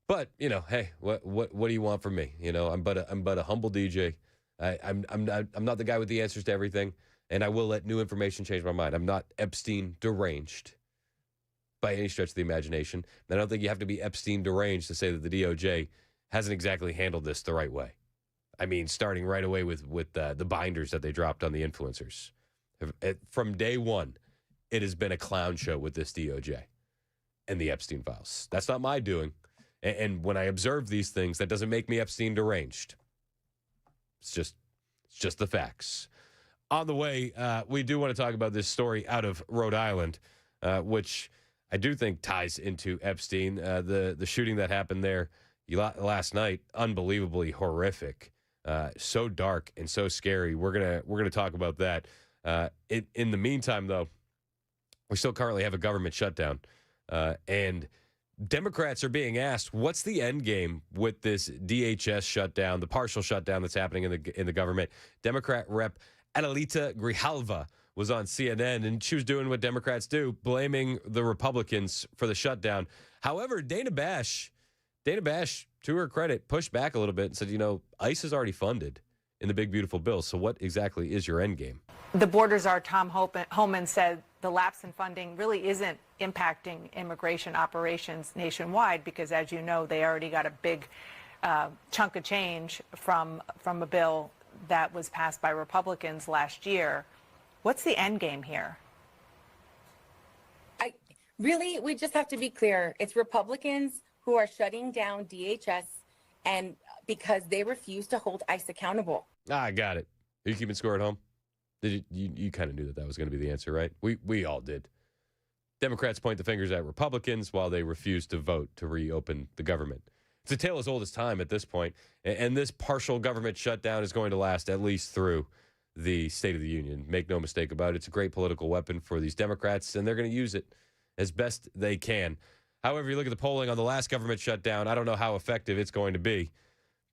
But hey, what do you want from me? I'm but a humble DJ. I'm not the guy with the answers to everything, and I will let new information change my mind. I'm not Epstein deranged by any stretch of the imagination. And I don't think you have to be Epstein deranged to say that the DOJ hasn't exactly handled this the right way. I mean, starting right away with the binders that they dropped on the influencers. From day one, it has been a clown show with this DOJ and the Epstein files. That's not my doing. And when I observe these things, that doesn't make me Epstein deranged. It's just the facts. On the way, we do want to talk about this story out of Rhode Island, which I do think ties into Epstein. The shooting that happened there last night, unbelievably horrific, so dark and so scary. We're gonna talk about that. In the meantime, though, we still currently have a government shutdown, and Democrats are being asked, what's the end game with this DHS shutdown, the partial shutdown that's happening in the government? Democrat Rep. Adelita Grijalva was on CNN, and she was doing what Democrats do, blaming the Republicans for the shutdown. However, Dana Bash, to her credit, pushed back a little bit and said, ICE is already funded in the big, beautiful bill. So what exactly is your end game? The border czar Tom Homan said the lapse in funding really isn't impacting immigration operations nationwide because, as you know, they already got a big chunk of change from a bill that was passed by Republicans last year. What's the end game here? Really, we just have to be clear. It's Republicans who are shutting down DHS and because they refuse to hold ICE accountable. I got it. Are you keeping score at home? You kind of knew that was going to be the answer, right? We all did. Democrats point the fingers at Republicans while they refuse to vote to reopen the government. It's a tale as old as time at this point, and this partial government shutdown is going to last at least through the State of the Union. Make no mistake about it. It's a great political weapon for these Democrats, and they're going to use it as best they can. However, you look at the polling on the last government shutdown, I don't know how effective it's going to be,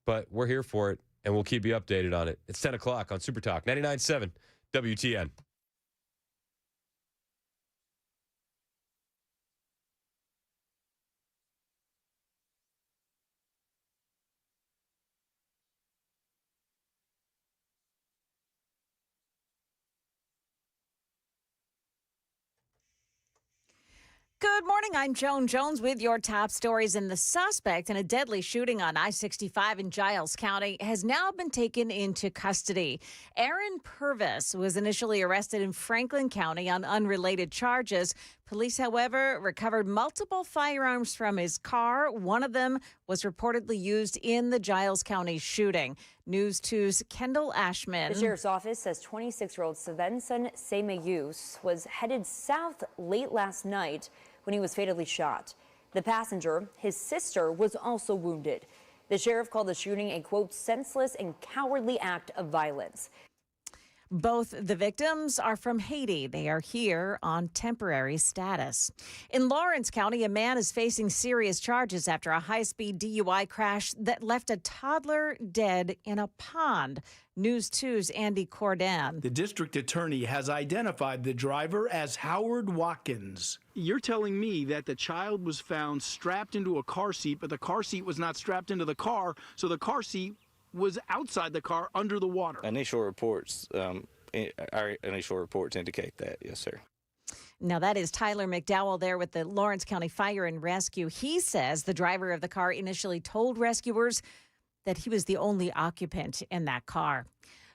but we're here for it, and we'll keep you updated on it. It's 10 o'clock on Super Talk 99.7 WTN. Good morning. I'm Joan Jones with your top stories. And the suspect in a deadly shooting on I-65 in Giles County has now been taken into custody. Aaron Purvis was initially arrested in Franklin County on unrelated charges. Police, however, recovered multiple firearms from his car. One of them was reportedly used in the Giles County shooting. News 2's Kendall Ashman. The sheriff's office says 26-year-old Svensson Semayus was headed south late last night when he was fatally shot. The passenger, his sister, was also wounded. The sheriff called the shooting a, quote, senseless and cowardly act of violence. Both the victims are from Haiti. They are here on temporary status. In Lawrence County, a man is facing serious charges after a high-speed DUI crash that left a toddler dead in a pond. News 2's Andy Cordan. The district attorney has identified the driver as Howard Watkins. You're telling me that the child was found strapped into a car seat, but the car seat was not strapped into the car, so the car seat was outside the car under the water. Initial reports, our initial reports indicate that, yes, sir. Now, that is Tyler McDowell there with the Lawrence County Fire and Rescue. He says the driver of the car initially told rescuers that he was the only occupant in that car.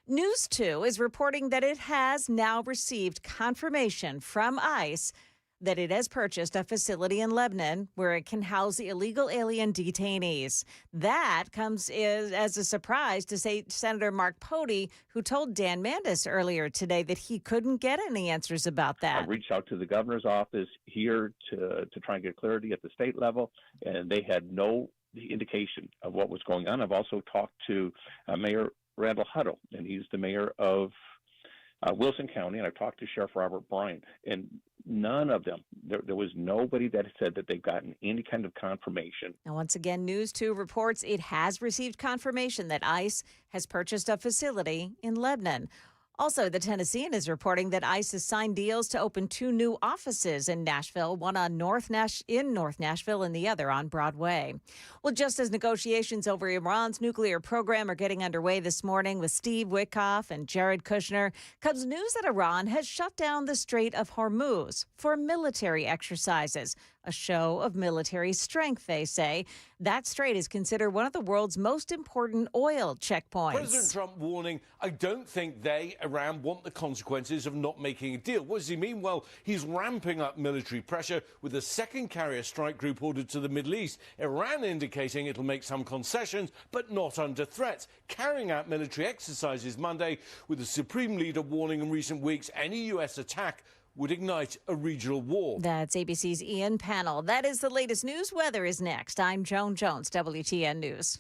News 2 is reporting that it has now received confirmation from ICE that it has purchased a facility in Lebanon where it can house illegal alien detainees. That comes as a surprise to Senator Mark Pody, who told Dan Mandis earlier today that he couldn't get any answers about that. I reached out to the governor's office here to try and get clarity at the state level, and they had no indication of what was going on. I've also talked to Mayor Randall Huddle, and he's the mayor of Wilson County, and I've talked to Sheriff Robert Bryant, and none of them, there was nobody that said that they've gotten any kind of confirmation. Now, once again, News 2 reports it has received confirmation that ICE has purchased a facility in Lebanon. Also, the Tennessean is reporting that ICE has signed deals to open 2 new offices in Nashville, one on North Nashville and the other on Broadway. Well, just as negotiations over Iran's nuclear program are getting underway this morning with Steve Witkoff and Jared Kushner, comes news that Iran has shut down the Strait of Hormuz for military exercises, a show of military strength, they say. That strait is considered one of the world's most important oil checkpoints. President Trump warning, I don't think Iran, want the consequences of not making a deal. What does he mean? Well, he's ramping up military pressure with a second carrier strike group ordered to the Middle East. Iran indicating it'll make some concessions, but not under threat. Carrying out military exercises Monday, with the Supreme Leader warning in recent weeks any U.S. attack would ignite a regional war. That's ABC's Ian Pannell. That is the latest news. Weather is next. I'm Joan Jones, WTN News.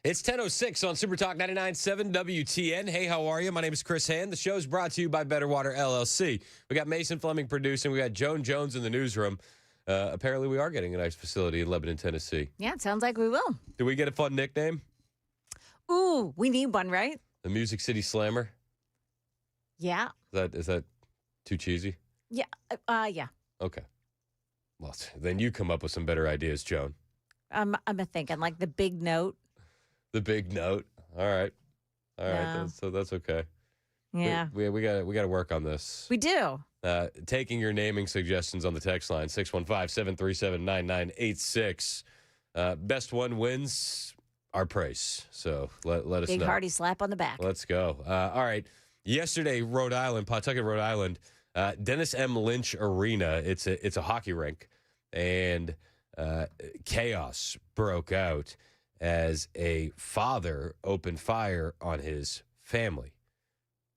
It's 10:06 on Super Talk 99.7 WTN. Hey, how are you? My name is Chris Hand. The show is brought to you by Better Water LLC. We got Mason Fleming producing. We got Joan Jones in the newsroom. Apparently, we are getting a nice facility in Lebanon, Tennessee. Yeah, it sounds like we will. Do we get a fun nickname? Ooh, we need one, right? The Music City Slammer? Yeah. Is that too cheesy? Yeah. Yeah. Okay. Well, then you come up with some better ideas, Joan. I'm thinking like the big note. The big note. All right. Yeah. That's okay. Yeah. We got to work on this. We do. Taking your naming suggestions on the text line 615-737-9986. Best one wins our praise. So let us know. Big hearty slap on the back. Let's go. All right. Yesterday, Pawtucket, Rhode Island, Dennis M. Lynch Arena. It's a hockey rink, and chaos broke out as a father opened fire on his family,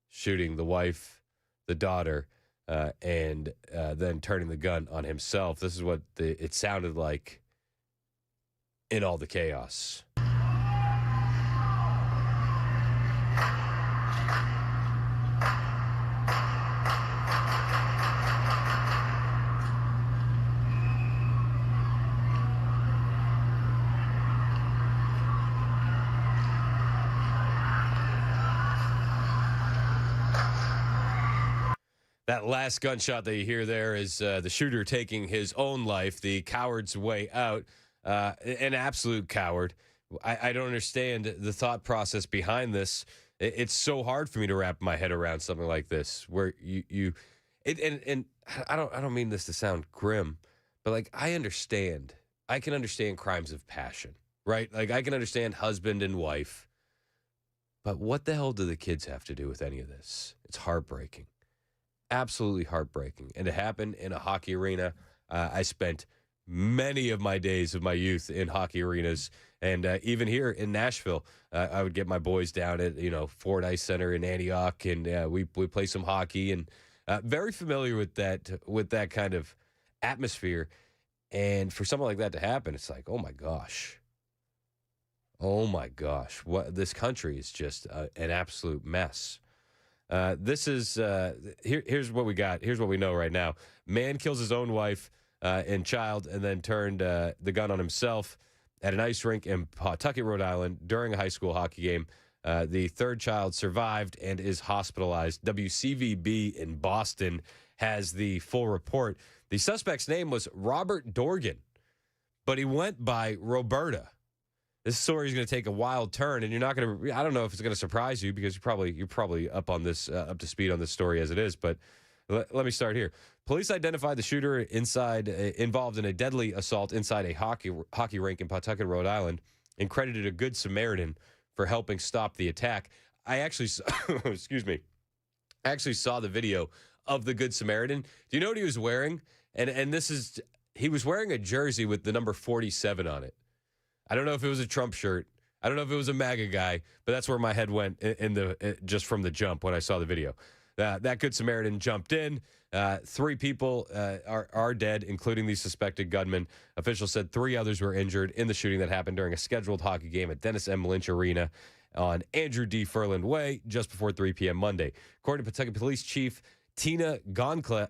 shooting the wife, the daughter, and then turning the gun on himself. This is what it sounded like in all the chaos. That last gunshot that you hear there is the shooter taking his own life, the coward's way out, an absolute coward. I don't understand the thought process behind this. It's so hard for me to wrap my head around something like this, where and I don't mean this to sound grim, but like I can understand crimes of passion, right? Like I can understand husband and wife, but what the hell do the kids have to do with any of this? It's heartbreaking. Absolutely heartbreaking. And it happened in a hockey arena. I spent many of my days of my youth in hockey arenas. And even here in Nashville, I would get my boys down at, Ford Ice Center in Antioch. And we play some hockey, and very familiar with that kind of atmosphere. And for something like that to happen, it's like, oh my gosh. What this country is just an absolute mess. This is here's what we got. Here's what we know right now. Man kills his own wife and child, and then turned the gun on himself at an ice rink in Pawtucket, Rhode Island, during a high school hockey game. The third child survived and is hospitalized. WCVB in Boston has the full report. The suspect's name was Robert Dorgan, but he went by Roberta. This story is going to take a wild turn, and you're not going to. I don't know if it's going to surprise you, because you're probably up on this, up to speed on this story as it is. But let me start here. Police identified the shooter involved in a deadly assault inside a hockey rink in Pawtucket, Rhode Island, and credited a Good Samaritan for helping stop the attack. I actually, excuse me, I actually saw the video of the Good Samaritan. Do you know what he was wearing? And he was wearing a jersey with the number 47 on it. I don't know if it was a Trump shirt. I don't know if it was a MAGA guy, but that's where my head went just from the jump when I saw the video. That Good Samaritan jumped in. 3 people are dead, including the suspected gunman. Officials said 3 others were injured in the shooting that happened during a scheduled hockey game at Dennis M. Lynch Arena on Andrew D. Furland Way just before 3 p.m. Monday. According to Pawtucket Police Chief Tina Goncalves,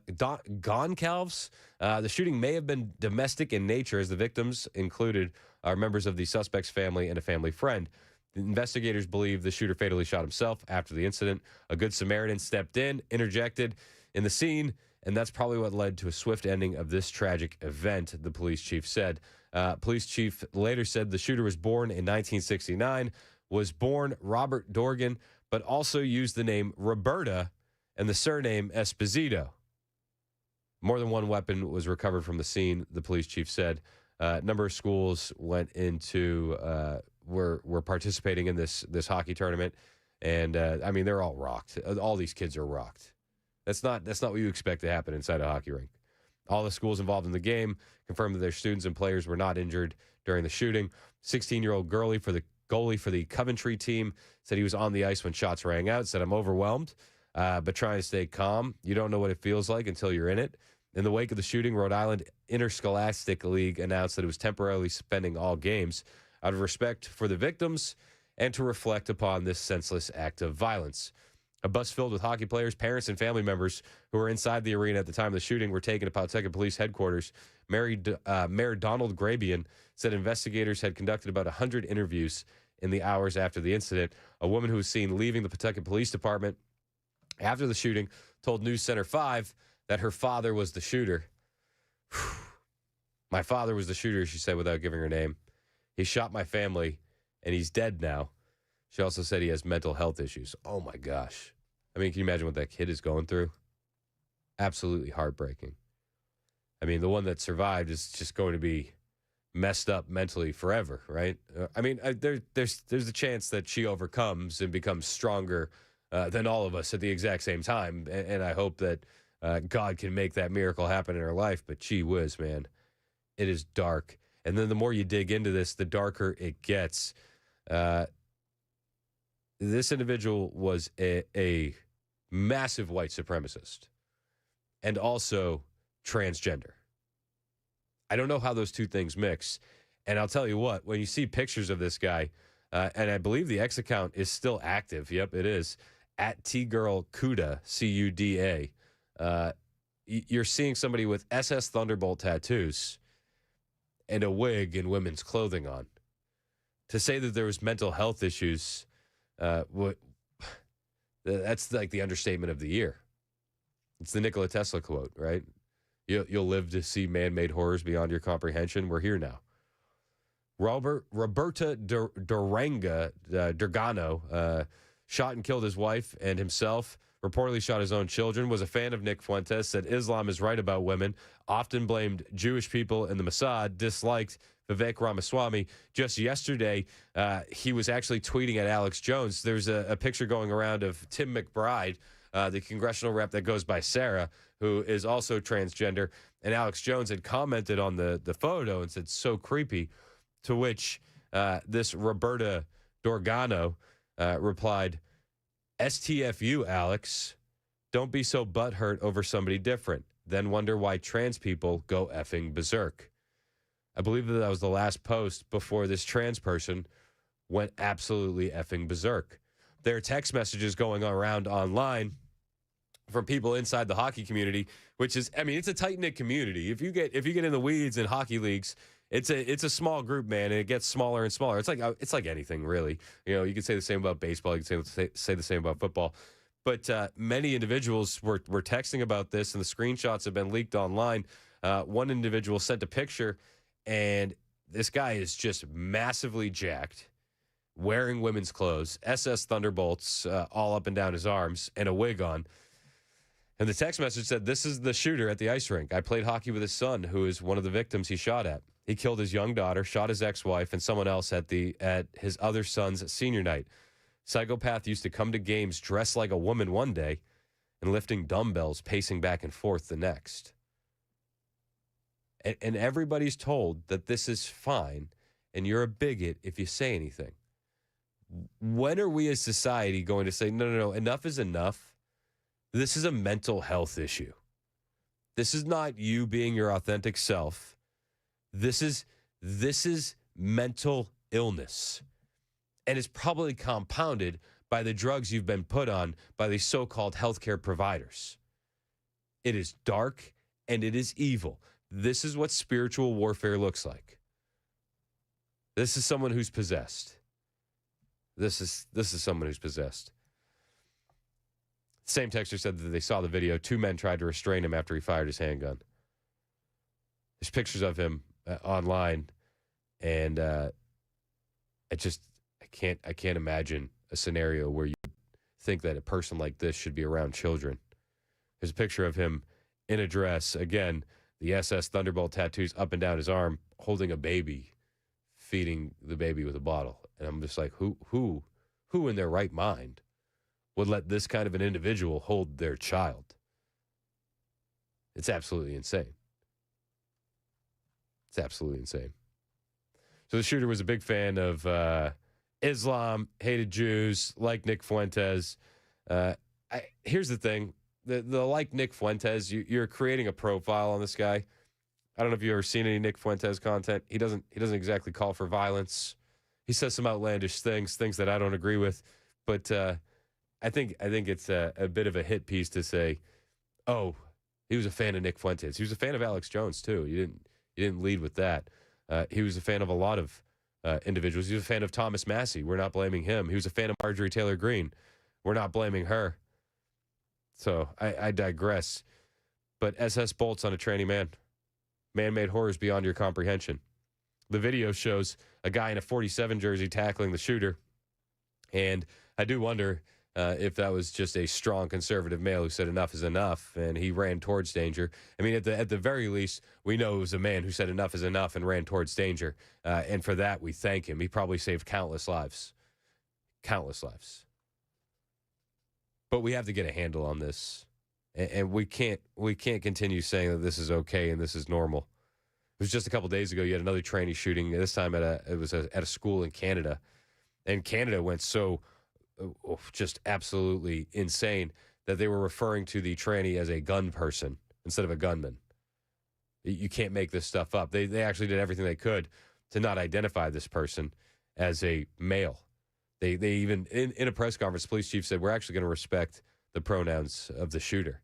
the shooting may have been domestic in nature, as the victims are members of the suspect's family and a family friend. The investigators believe the shooter fatally shot himself after the incident. A Good Samaritan stepped in, interjected in the scene, and that's probably what led to a swift ending of this tragic event, the police chief said. Police chief later said the shooter was born in 1969, was born Robert Dorgan, but also used the name Roberta and the surname Esposito. More than one weapon was recovered from the scene, the police chief said. A number of schools were participating in this hockey tournament, and they're all rocked. All these kids are rocked. That's not what you expect to happen inside a hockey rink. All the schools involved in the game confirmed that their students and players were not injured during the shooting. 16-year-old goalie for the Coventry team said he was on the ice when shots rang out. Said, "I'm overwhelmed, but trying to stay calm. You don't know what it feels like until you're in it." In the wake of the shooting, Rhode Island Interscholastic League announced that it was temporarily suspending all games. out of respect for the victims and to reflect upon this senseless act of violence. A bus filled with hockey players, parents, and family members who were inside the arena at the time of the shooting were taken to Pawtucket Police Headquarters. Mayor Donald Grabian said investigators had conducted about 100 interviews in the hours after the incident. A woman who was seen leaving the Pawtucket Police Department after the shooting told News Center 5 that her father was the shooter. My father was the shooter, she said without giving her name. He shot my family, and he's dead now. She also said he has mental health issues. Oh, my gosh. I mean, can you imagine what that kid is going through? Absolutely heartbreaking. I mean, the one that survived is just going to be messed up mentally forever, right? I mean, there's a chance that she overcomes and becomes stronger than all of us at the exact same time. And I hope that God can make that miracle happen in her life. But gee whiz, man, it is dark. And then the more you dig into this, the darker it gets. This individual was a massive white supremacist and also transgender. I don't know how those two things mix. And I'll tell you what, when you see pictures of this guy, and I believe the X account is still active. Yep, it is. At TGirlCuda, C-U-D-A. You're seeing somebody with SS Thunderbolt tattoos and a wig and women's clothing on. To say that there was mental health issues, that's like the understatement of the year. It's the Nikola Tesla quote, right? You'll live to see man-made horrors beyond your comprehension. We're here now. Roberta Durgano shot and killed his wife and himself, reportedly shot his own children, was a fan of Nick Fuentes, said Islam is right about women, often blamed Jewish people and the Mossad, disliked Vivek Ramaswamy. Just yesterday, he was actually tweeting at Alex Jones. There's a picture going around of Tim McBride, the congressional rep that goes by Sarah, who is also transgender. And Alex Jones had commented on the photo and said, so creepy, to which this Roberta Dorgano replied, STFU, Alex. Don't be so butthurt over somebody different. Then wonder why trans people go effing berserk. I believe that was the last post before this trans person went absolutely effing berserk. There are text messages going around online from people inside the hockey community, which is, I mean, it's a tight-knit community. If you get in the weeds in hockey leagues, it's a small group, man, and it gets smaller and smaller. It's like anything, really. You know, you can say the same about baseball. You can say the same about football. But many individuals were texting about this, and the screenshots have been leaked online. One individual sent a picture, and this guy is just massively jacked, wearing women's clothes, SS Thunderbolts all up and down his arms, and a wig on. And the text message said, this is the shooter at the ice rink. I played hockey with his son, who is one of the victims he shot at. He killed his young daughter, shot his ex-wife, and someone else at his other son's senior night. Psychopath used to come to games dressed like a woman one day and lifting dumbbells, pacing back and forth the next. And everybody's told that this is fine, and you're a bigot if you say anything. When are we as society going to say, no, enough is enough? This is a mental health issue. This is not you being your authentic self. This is mental illness. And it's probably compounded by the drugs you've been put on by these so-called healthcare providers. It is dark and it is evil. This is what spiritual warfare looks like. This is someone who's possessed. This is someone who's possessed. Same texter said that they saw the video. 2 men tried to restrain him after he fired his handgun. There's pictures of him online, and I can't imagine a scenario where you think that a person like this should be around children. There's a picture of him in a dress, again, the SS Thunderbolt tattoos up and down his arm, holding a baby, feeding the baby with a bottle. And I'm just like, who in their right mind would let this kind of an individual hold their child? It's absolutely insane. It's absolutely insane. So the shooter was a big fan of Islam, hated Jews, like Nick Fuentes. Here's the thing. The like Nick Fuentes, you're creating a profile on this guy. I don't know if you've ever seen any Nick Fuentes content. He doesn't exactly call for violence. He says some outlandish things that I don't agree with. But I think it's a bit of a hit piece to say, oh, he was a fan of Nick Fuentes. He was a fan of Alex Jones, too. You didn't lead with that. He was a fan of a lot of individuals. He was a fan of Thomas Massey. We're not blaming him. He was a fan of Marjorie Taylor Greene. We're not blaming her. So I digress. But SS bolts on a tranny man. Man-made horrors beyond your comprehension. The video shows a guy in a 47 jersey tackling the shooter. And I do wonder if that was just a strong conservative male who said enough is enough, and he ran towards danger. I mean, at the very least, we know it was a man who said enough is enough and ran towards danger. And for that, we thank him. He probably saved countless lives. Countless lives. But we have to get a handle on this. And we can't continue saying that this is okay and this is normal. It was just a couple days ago, you had another tranny shooting, this time at a school in Canada. And Canada went so just absolutely insane that they were referring to the tranny as a gun person instead of a gunman. You can't make this stuff up. They actually did everything they could to not identify this person as a male. They even, in a press conference, the police chief said, we're actually going to respect the pronouns of the shooter,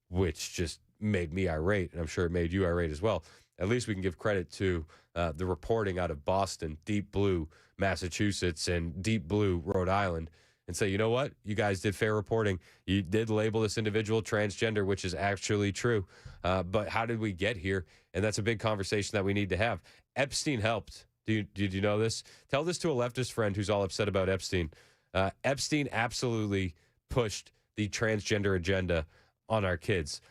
which just made me irate, and I'm sure it made you irate as well. At least we can give credit to the reporting out of Boston, Deep Blue, Massachusetts, and Deep Blue, Rhode Island, and say, you know what? You guys did fair reporting. You did label this individual transgender, which is actually true. But how did we get here? And that's a big conversation that we need to have. Epstein helped. Did you know this? Tell this to a leftist friend who's all upset about Epstein. Epstein absolutely pushed the transgender agenda on our kids.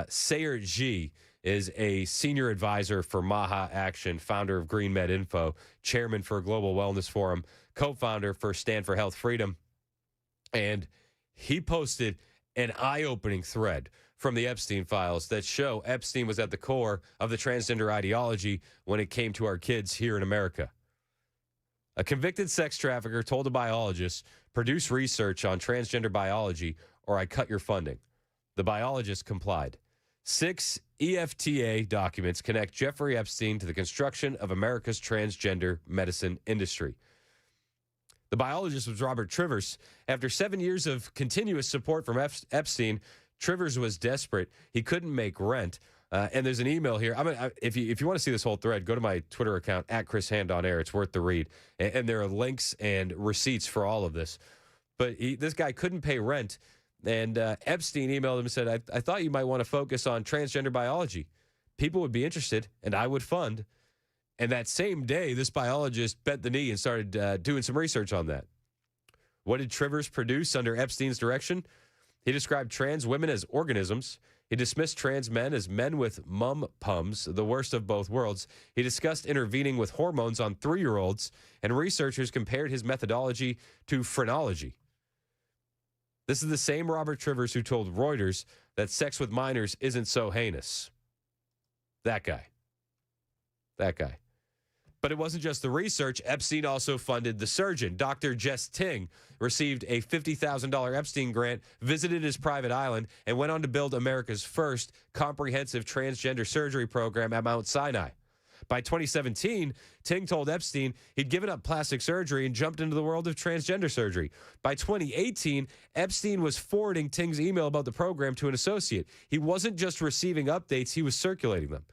Sayer G is a senior advisor for Maha Action, founder of Green Med Info, chairman for Global Wellness Forum, co-founder for Stand for Health Freedom. And he posted an eye-opening thread from the Epstein files that show Epstein was at the core of the transgender ideology when it came to our kids here in America. A convicted sex trafficker told a biologist, produce research on transgender biology or I cut your funding. The biologist complied. 6 EFTA documents connect Jeffrey Epstein to the construction of America's transgender medicine industry. The biologist was Robert Trivers. After 7 years of continuous support from Epstein, Trivers was desperate. He couldn't make rent. And there's an email here. If you want to see this whole thread, go to my Twitter account, @ChrisHand-on-Air. It's worth the read. And there are links and receipts for all of this. But this guy couldn't pay rent. And Epstein emailed him and said, I thought you might want to focus on transgender biology. People would be interested, and I would fund. And that same day, this biologist bent the knee and started doing some research on that. What did Trivers produce under Epstein's direction? He described trans women as organisms. He dismissed trans men as men with mum-pums, the worst of both worlds. He discussed intervening with hormones on 3-year-olds, and researchers compared his methodology to phrenology. This is the same Robert Trivers who told Reuters that sex with minors isn't so heinous. That guy. But it wasn't just the research. Epstein also funded the surgeon. Dr. Jess Ting received a $50,000 Epstein grant, visited his private island, and went on to build America's first comprehensive transgender surgery program at Mount Sinai. By 2017, Ting told Epstein he'd given up plastic surgery and jumped into the world of transgender surgery. By 2018, Epstein was forwarding Ting's email about the program to an associate. He wasn't just receiving updates, he was circulating them.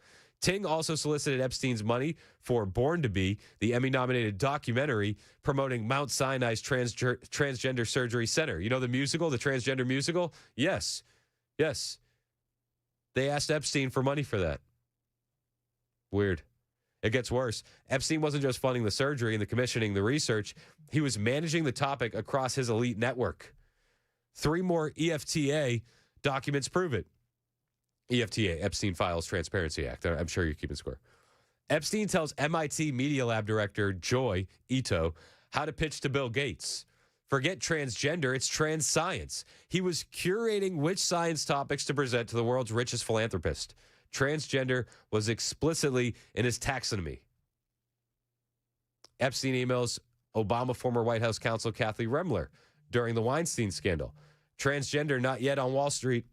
Ting also solicited Epstein's money for Born to Be, the Emmy-nominated documentary promoting Mount Sinai's Transgender Surgery Center. You know the musical, the transgender musical? Yes. They asked Epstein for money for that. Weird. It gets worse. Epstein wasn't just funding the surgery and the commissioning the research. He was managing the topic across his elite network. 3 more EFTA documents prove it. EFTA, Epstein Files Transparency Act. I'm sure you're keeping score. Epstein tells MIT Media Lab director Joy Ito how to pitch to Bill Gates. Forget transgender, it's trans science. He was curating which science topics to present to the world's richest philanthropist. Transgender was explicitly in his taxonomy. Epstein emails Obama former White House counsel Kathy Remler during the Weinstein scandal. Transgender not yet on Wall Street.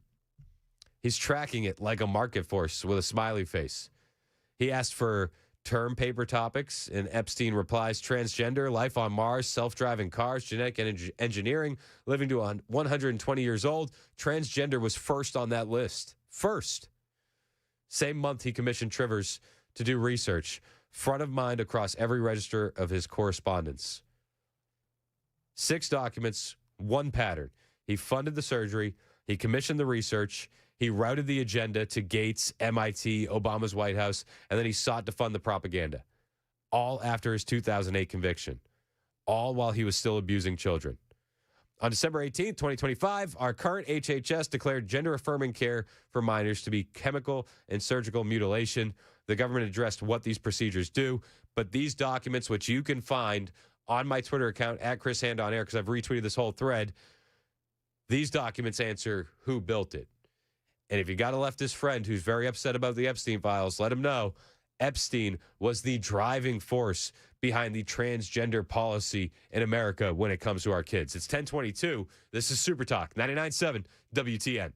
He's tracking it like a market force with a smiley face. He asked for Term paper topics in Epstein replies: transgender, life on Mars, self-driving cars, genetic engineering, living to 120 years old. Transgender was first on that list. First. Same month, he commissioned Trivers to do research, front of mind across every register of his correspondence. 6 documents, 1 pattern. He funded the surgery. He commissioned the research. He routed the agenda to Gates, MIT, Obama's White House, and then he sought to fund the propaganda. All after his 2008 conviction. All while he was still abusing children. On December 18th, 2025, our current HHS declared gender-affirming care for minors to be chemical and surgical mutilation. The government addressed what these procedures do, but these documents, which you can find on my Twitter account, at Chris Hand on Air, because I've retweeted this whole thread, these documents answer who built it. And if you got a leftist friend who's very upset about the Epstein files, let him know Epstein was the driving force behind the transgender policy in America when it comes to our kids. It's 1022. This is Super Talk, 99.7 WTN.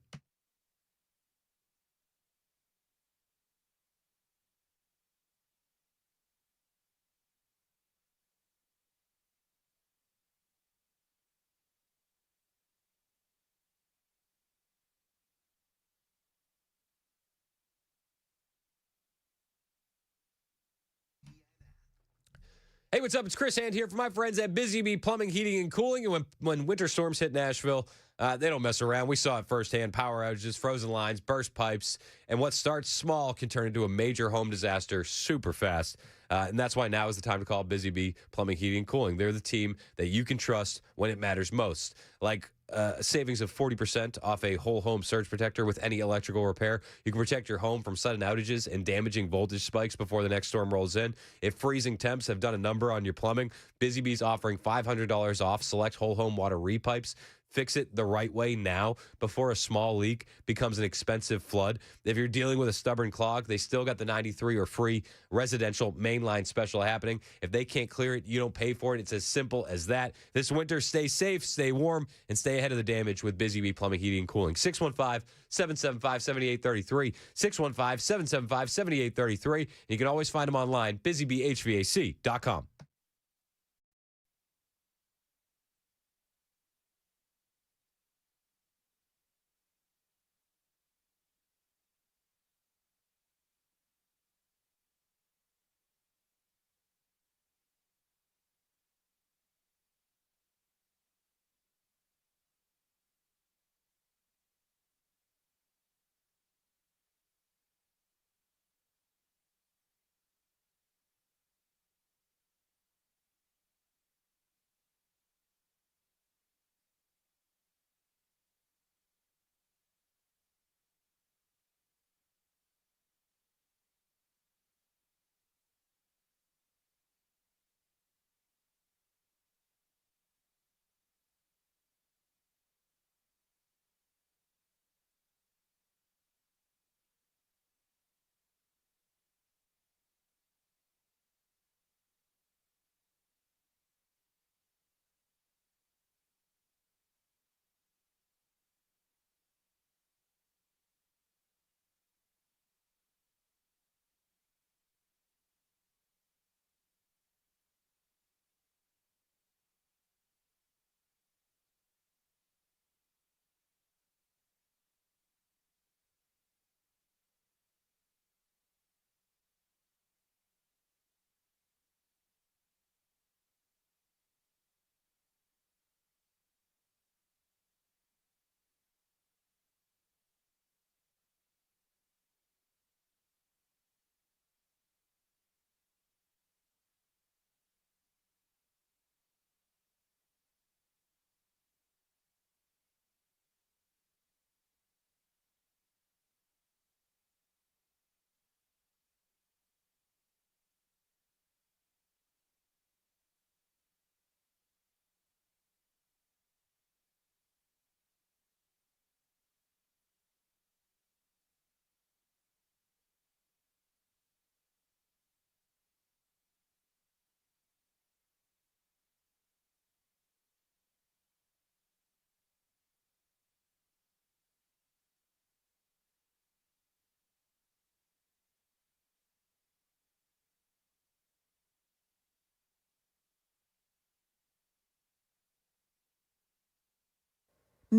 Hey, what's up? It's Chris Hand here for my friends at Busy Bee Plumbing, Heating, and Cooling. And when winter storms hit Nashville, they don't mess around. We saw it firsthand: power outages, frozen lines, burst pipes, and what starts small can turn into a major home disaster super fast. And that's why now is the time to call Busy Bee Plumbing, Heating, and Cooling. They're the team that you can trust when it matters most. Like a savings of 40% off a whole home surge protector with any electrical repair. You can protect your home from sudden outages and damaging voltage spikes before the next storm rolls in. If freezing temps have done a number on your plumbing, Busy Bee's offering $500 off select whole home water repipes. Fix it the right way now before a small leak becomes an expensive flood. If you're dealing with a stubborn clog, they still got the 93 or free residential mainline special happening. If they can't clear it, you don't pay for it. It's as simple as that. This winter, stay safe, stay warm, and stay ahead of the damage with Busy Bee Plumbing, Heating, and Cooling. 615-775-7833. 615-775-7833. You can always find them online, busybeehvac.com.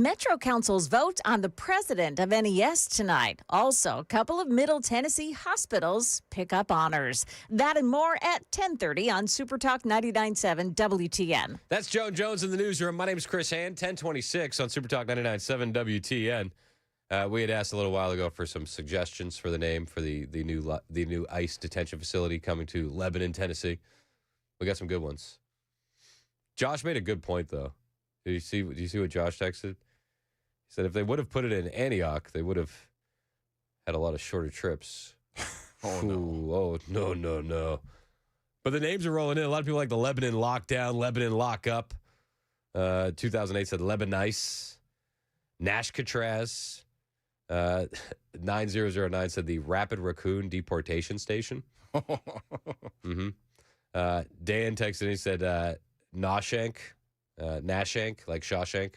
Metro Council's vote on the president of NES tonight. Also, a couple of Middle Tennessee hospitals pick up honors. That and more at 10:30 on Super Talk 99.7 WTN. That's Joan Jones in the newsroom. My name is Chris Hand, 1026 on Super Talk 99.7 WTN. We had asked a little while ago for some suggestions for the name for the new ICE detention facility coming to Lebanon, Tennessee. We got some good ones. Josh made a good point, though. Do you see what Josh texted? He said if they would have put it in Antioch, they would have had a lot of shorter trips. Oh, no. But the names are rolling in. A lot of people like the Lebanon Lockdown, Lebanon Lockup. 2008 said Lebanice. Nashcatraz. 9009 said the Rapid Raccoon Deportation Station. Dan texted and he said Nashank. Nashank, like Shawshank.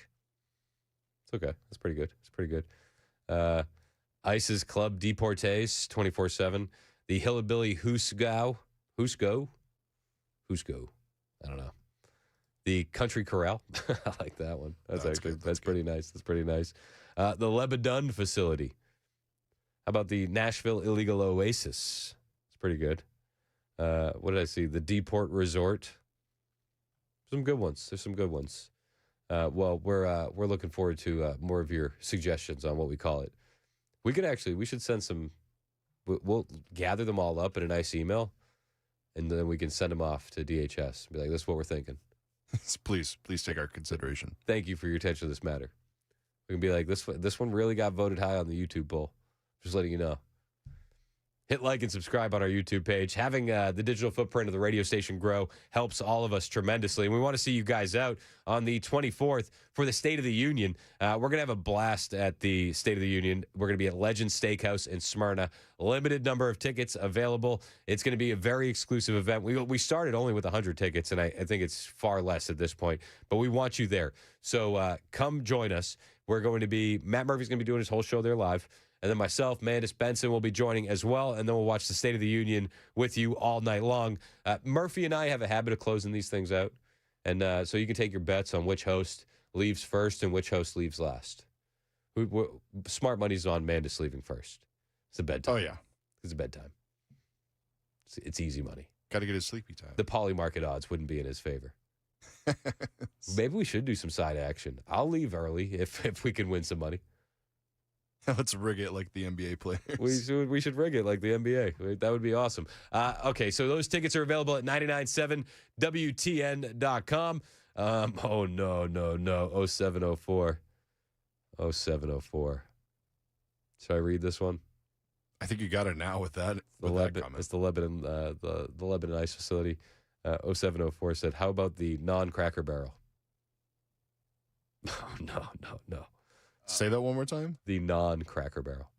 It's okay. That's pretty good. It's pretty good. ICE's Club Deportes 24/7. The Hillbilly Husko. I don't know. The Country Corral. I like that one. That's pretty nice. That's pretty nice. The Lebanon facility. How about the Nashville Illegal Oasis? It's pretty good. What did I see? The Deport Resort. Some good ones. There's some good ones. Well, we're looking forward to more of your suggestions on what we call it. We should send some. We'll gather them all up in a nice email, and then we can send them off to DHS. Be like, this is what we're thinking. Please take our consideration. Thank you for your attention to this matter. We can be like, this one really got voted high on the YouTube poll. Just letting you know. Hit like and subscribe on our YouTube page. Having the digital footprint of the radio station grow helps all of us tremendously. And we want to see you guys out on the 24th for the State of the Union. We're going to have a blast at the State of the Union. We're going to be at Legend Steakhouse in Smyrna. Limited number of tickets available. It's going to be a very exclusive event. We started only with 100 tickets, and I think it's far less at this point. But we want you there. So come join us. We're going to be, Matt Murphy's going to be doing his whole show there live. And then myself, Mandis Benson, will be joining as well. And then we'll watch the State of the Union with you all night long. Murphy and I have a habit of closing these things out. And so you can take your bets on which host leaves first and which host leaves last. Smart money's on Mandis leaving first. It's a bedtime. Oh, yeah. It's a bedtime. It's easy money. Got to get his sleepy time. The poly market odds wouldn't be in his favor. Maybe we should do some side action. I'll leave early if we can win some money. Let's rig it like the NBA players. We should rig it like the NBA. That would be awesome. Okay, so those tickets are available at 997WTN.com. Oh, no. 0704. 0704. Should I read this one? I think you got it now with that. It's the Lebanon, the Lebanon ICE facility. 0704 said, how about the non-Cracker Barrel? Oh, no. Say that one more time. The non-Cracker Barrel.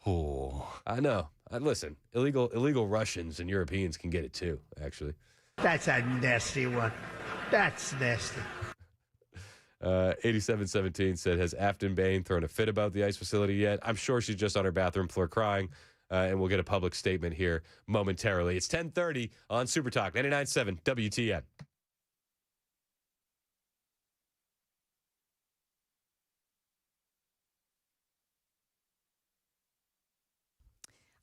Oh, I know. Listen, illegal Russians and Europeans can get it too, actually. That's a nasty one. That's nasty. 8717 said, has Afton Bain thrown a fit about the ICE facility yet? I'm sure she's just on her bathroom floor crying, and we'll get a public statement here momentarily. It's 10:30 on Super Talk 99.7 WTN.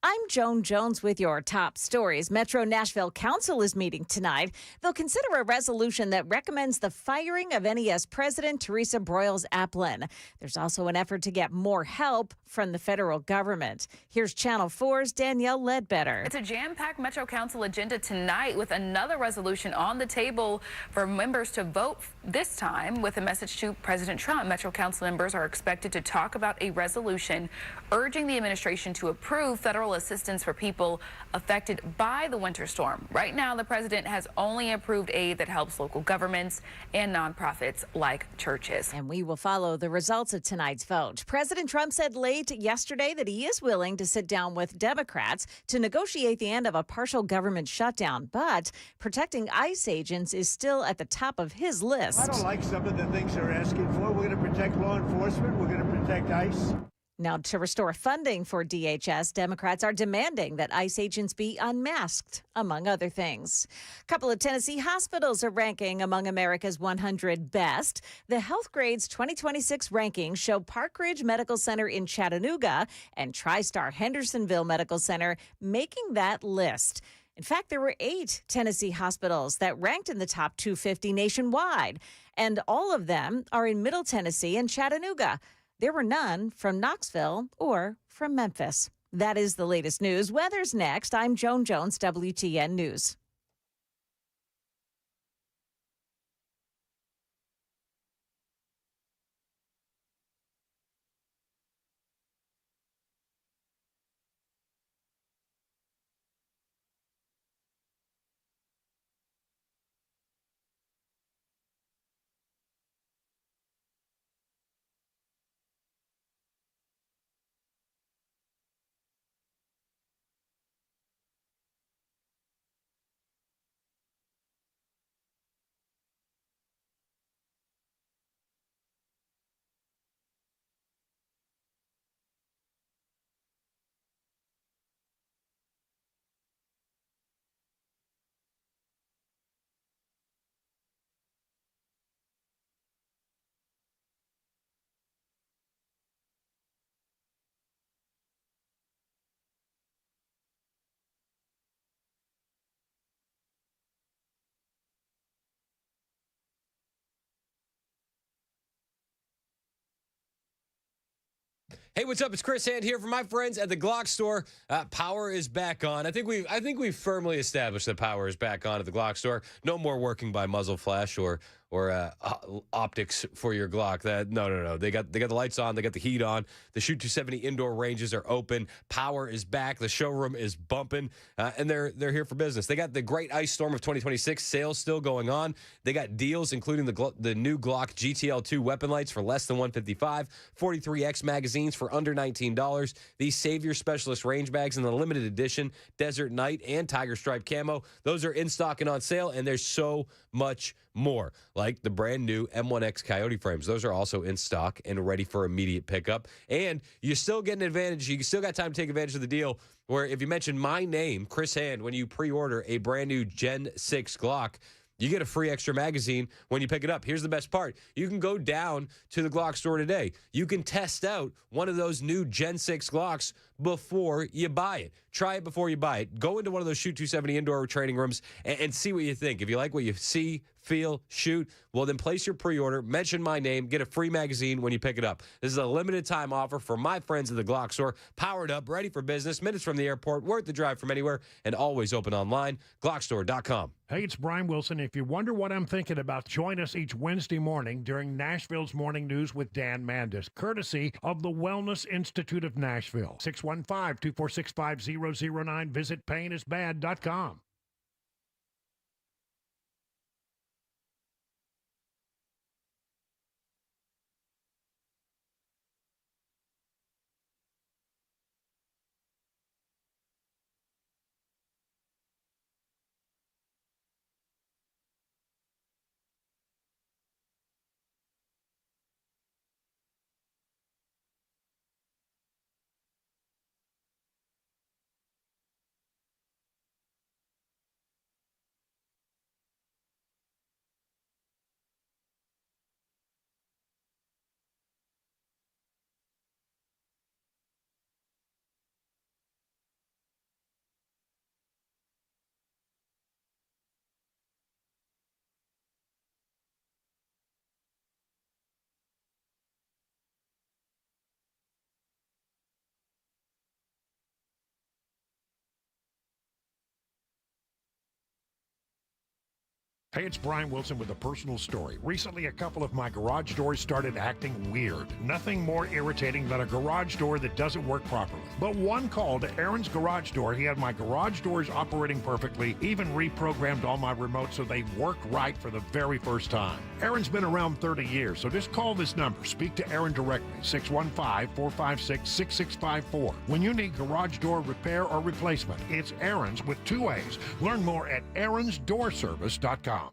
I'm Joan Jones with your top stories. Metro Nashville Council is meeting tonight. They'll consider a resolution that recommends the firing of NES President Teresa Broyles-Applin. There's also an effort to get more help from the federal government. Here's Channel 4's Danielle Ledbetter. It's a jam-packed Metro Council agenda tonight with another resolution on the table for members to vote, this time with a message to President Trump. Metro Council members are expected to talk about a resolution urging the administration to approve federal assistance for people affected by the winter storm. Right now, the president has only approved aid that helps local governments and nonprofits like churches. And we will follow the results of tonight's vote. President Trump said late yesterday that he is willing to sit down with Democrats to negotiate the end of a partial government shutdown, but protecting ICE agents is still at the top of his list. I don't like some of the things they're asking for. We're going to protect law enforcement. We're going to protect ICE. Now, to restore funding for DHS, Democrats are demanding that ICE agents be unmasked, among other things. A couple of Tennessee hospitals are ranking among America's 100 best. The Healthgrade's 2026 rankings show Park Ridge Medical Center in Chattanooga and TriStar Hendersonville Medical Center making that list. In fact, there were 8 Tennessee hospitals that ranked in the top 250 nationwide, and all of them are in Middle Tennessee and Chattanooga. There were none from Knoxville or from Memphis. That is the latest news. Weather's next. I'm Joan Jones, WTN News. Hey, what's up? It's Chris Hand here from my friends at the Glock store. Power is back on. I think we've firmly established that power is back on at the Glock store. No more working by muzzle flash or optics for your Glock. No. They got the lights on. They got the heat on. The Shoot 270 indoor ranges are open. Power is back. The showroom is bumping, and they're here for business. They got the Great Ice Storm of 2026 sales still going on. They got deals including the new Glock GTL2 weapon lights for less than $155, 43X magazines for under $19. These Savior Specialist range bags in the limited edition Desert Night and Tiger Stripe camo. Those are in stock and on sale, and there's so much more, like the brand new M1X Coyote frames. Those are also in stock and ready for immediate pickup. And you still get an advantage. You still got time to take advantage of the deal where if you mention my name, Chris Hand, when you pre-order a brand new Gen 6 Glock, you get a free extra magazine when you pick it up. Here's the best part. You can go down to the Glock store today. You can test out one of those new Gen 6 Glocks before you buy it. Try it before you buy it. Go into one of those Shoot 270 indoor training rooms and see what you think. If you like what you see, feel, shoot, well, then place your pre-order, mention my name, get a free magazine when you pick it up. This is a limited time offer for my friends at the Glock store. Powered up, ready for business, minutes from the airport, worth the drive from anywhere, and always open online. Glockstore.com. Hey, it's Brian Wilson. If you wonder what I'm thinking about, join us each Wednesday morning during Nashville's Morning News with Dan Mandis, courtesy of the Wellness Institute of Nashville. 615-246-5009. Visit painisbad.com. Hey, it's Brian Wilson with a personal story. Recently, a couple of my garage doors started acting weird. Nothing more irritating than a garage door that doesn't work properly. But one call to Aaron's Garage Door, he had my garage doors operating perfectly, even reprogrammed all my remotes so they worked right for the very first time. Aaron's been around 30 years, so just call this number. Speak to Aaron directly, 615-456-6654. When you need garage door repair or replacement, it's Aaron's with 2 A's. Learn more at aaronsdoorservice.com.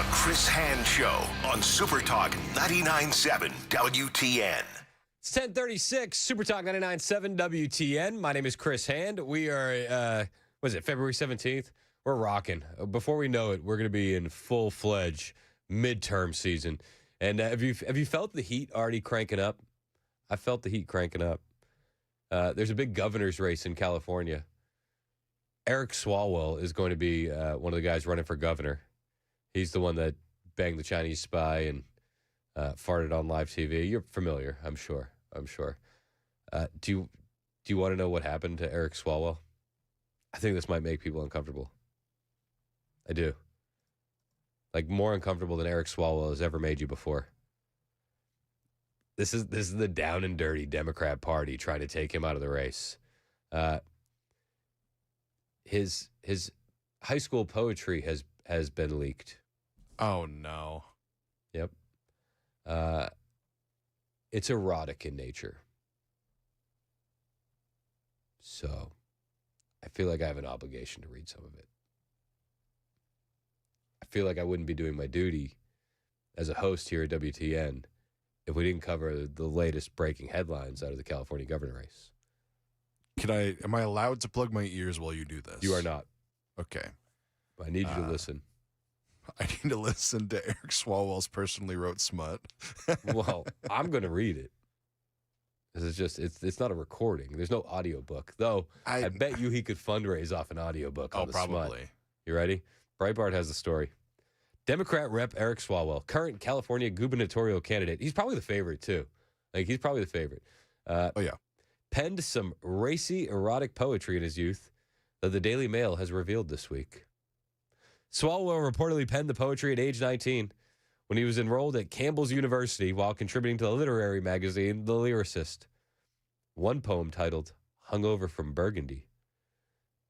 The Chris Hand Show on Super Talk 99.7 WTN. It's 10:36, Super Talk 99.7 WTN. My name is Chris Hand. We are, February 17th? We're rocking. Before we know it, we're going to be in full-fledged midterm season. And have you felt the heat already cranking up? I felt the heat cranking up. There's a big governor's race in California. Eric Swalwell is going to be one of the guys running for governor. He's the one that banged the Chinese spy and farted on live TV. You're familiar, I'm sure. Do you want to know what happened to Eric Swalwell? I think this might make people uncomfortable. I do. Like, more uncomfortable than Eric Swalwell has ever made you before. This is the down and dirty Democrat Party trying to take him out of the race. His high school poetry has been leaked. Oh no. Yep. It's erotic in nature. So I feel like I have an obligation to read some of it. I feel like I wouldn't be doing my duty as a host here at WTN if we didn't cover the latest breaking headlines out of the California governor race. Am I allowed to plug my ears while you do this? You are not. Okay. I need you to listen. I need to listen to Eric Swalwell's personally wrote smut. Well, I'm going to read it. This is it's not a recording. There's no audiobook. Though, I bet you he could fundraise off an audiobook. Oh, probably. Smut. You ready? Breitbart has the story. Democrat Rep. Eric Swalwell, current California gubernatorial candidate. He's probably the favorite, too. He's probably the favorite. Penned some racy, erotic poetry in his youth that the Daily Mail has revealed this week. Swalwell reportedly penned the poetry at age 19 when he was enrolled at Campbell's University while contributing to the literary magazine The Lyricist. One poem titled Hungover from Burgundy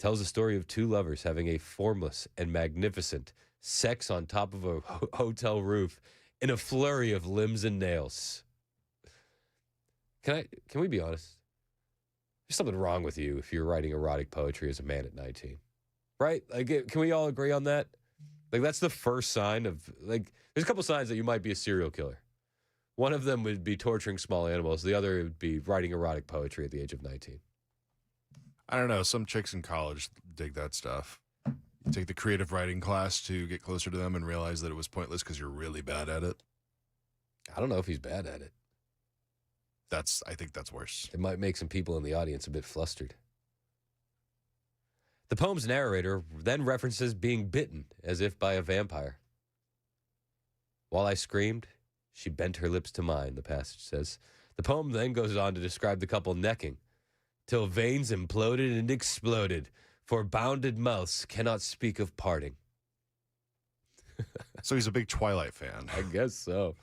tells the story of two lovers having a formless and magnificent sex on top of a hotel roof in a flurry of limbs and nails. Can we be honest? There's something wrong with you if you're writing erotic poetry as a man at 19. Right? Like, can we all agree on that? Like, that's the first sign of, like, there's a couple signs that you might be a serial killer. One of them would be torturing small animals. The other would be writing erotic poetry at the age of 19. I don't know. Some chicks in college dig that stuff. You take the creative writing class to get closer to them and realize that it was pointless because you're really bad at it. I don't know if he's bad at it. I think that's worse. It might make some people in the audience a bit flustered. The poem's narrator then references being bitten as if by a vampire. While I screamed, she bent her lips to mine, the passage says. The poem then goes on to describe the couple necking, till veins imploded and exploded, for bounded mouths cannot speak of parting. So he's a big Twilight fan. I guess so.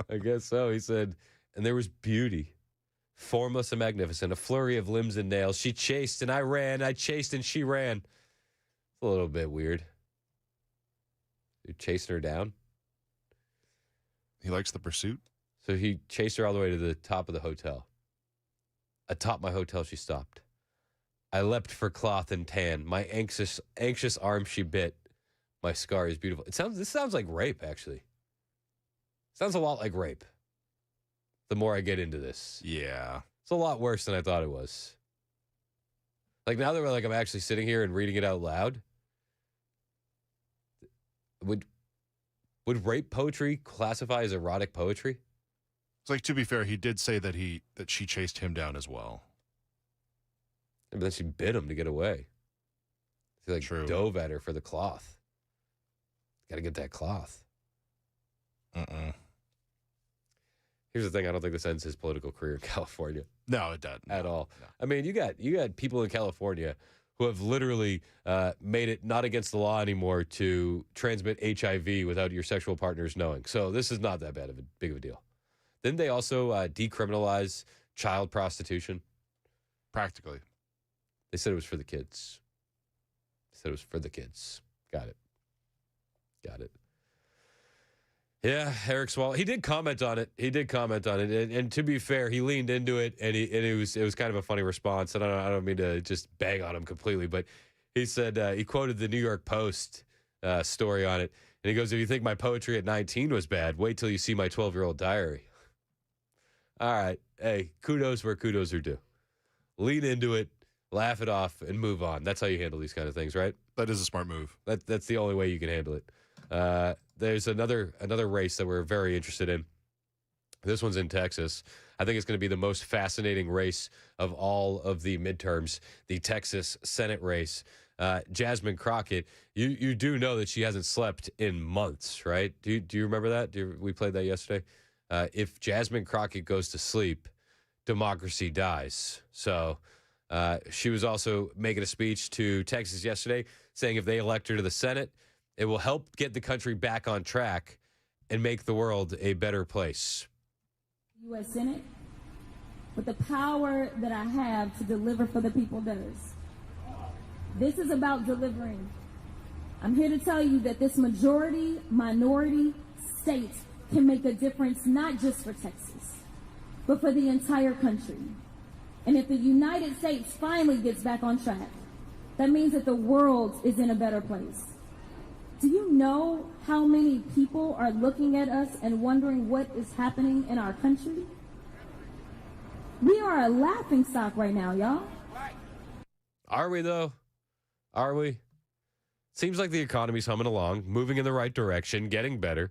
He said, and there was beauty. Formless and magnificent, a flurry of limbs and nails. She chased and I ran. I chased and she ran. It's a little bit weird. You're chasing her down. He likes the pursuit. So he chased her all the way to the top of the hotel. Atop my hotel, she stopped. I leapt for cloth and tan. My anxious arm she bit. My scar is beautiful. This sounds like rape, actually. Sounds a lot like rape. The more I get into this. Yeah. It's a lot worse than I thought it was. Like, now that I'm actually sitting here and reading it out loud, would rape poetry classify as erotic poetry? It's like, to be fair, he did say that she chased him down as well. But then she bit him to get away. He dove at her for the cloth. Got to get that cloth. Here's the thing. I don't think this ends his political career in California. No, it doesn't. At all. No. I mean, you got people in California who have literally made it not against the law anymore to transmit HIV without your sexual partners knowing. So this is not that big of a deal. Didn't they also decriminalize child prostitution? Practically. They said it was for the kids. Got it. Yeah, Eric Swalwell. He did comment on it. And to be fair, he leaned into it, and it was kind of a funny response. And I don't mean to just bang on him completely, but he said he quoted the New York Post story on it, And he goes, if you think my poetry at 19 was bad, wait till you see my 12-year-old diary. All right. Hey, kudos where kudos are due. Lean into it, laugh it off, and move on. That's how you handle these kind of things, right? That is a smart move. That's the only way you can handle it. There's another race that we're very interested in. This one's in Texas. I think it's going to be the most fascinating race of all of the midterms, the Texas Senate race. Jasmine Crockett, you do know that she hasn't slept in months, right? Do you remember that? We played that yesterday. If Jasmine Crockett goes to sleep, democracy dies. So she was also making a speech to Texas yesterday saying if they elect her to the Senate, it will help get the country back on track and make the world a better place. U.S. Senate, with the power that I have to deliver for the people does. This is about delivering. I'm here to tell you that this minority state can make a difference not just for Texas, but for the entire country. And if the United States finally gets back on track, that means that the world is in a better place. Do you know how many people are looking at us and wondering what is happening in our country? We are a laughingstock right now, y'all. Are we, though? Are we? Seems like the economy's humming along, moving in the right direction, getting better.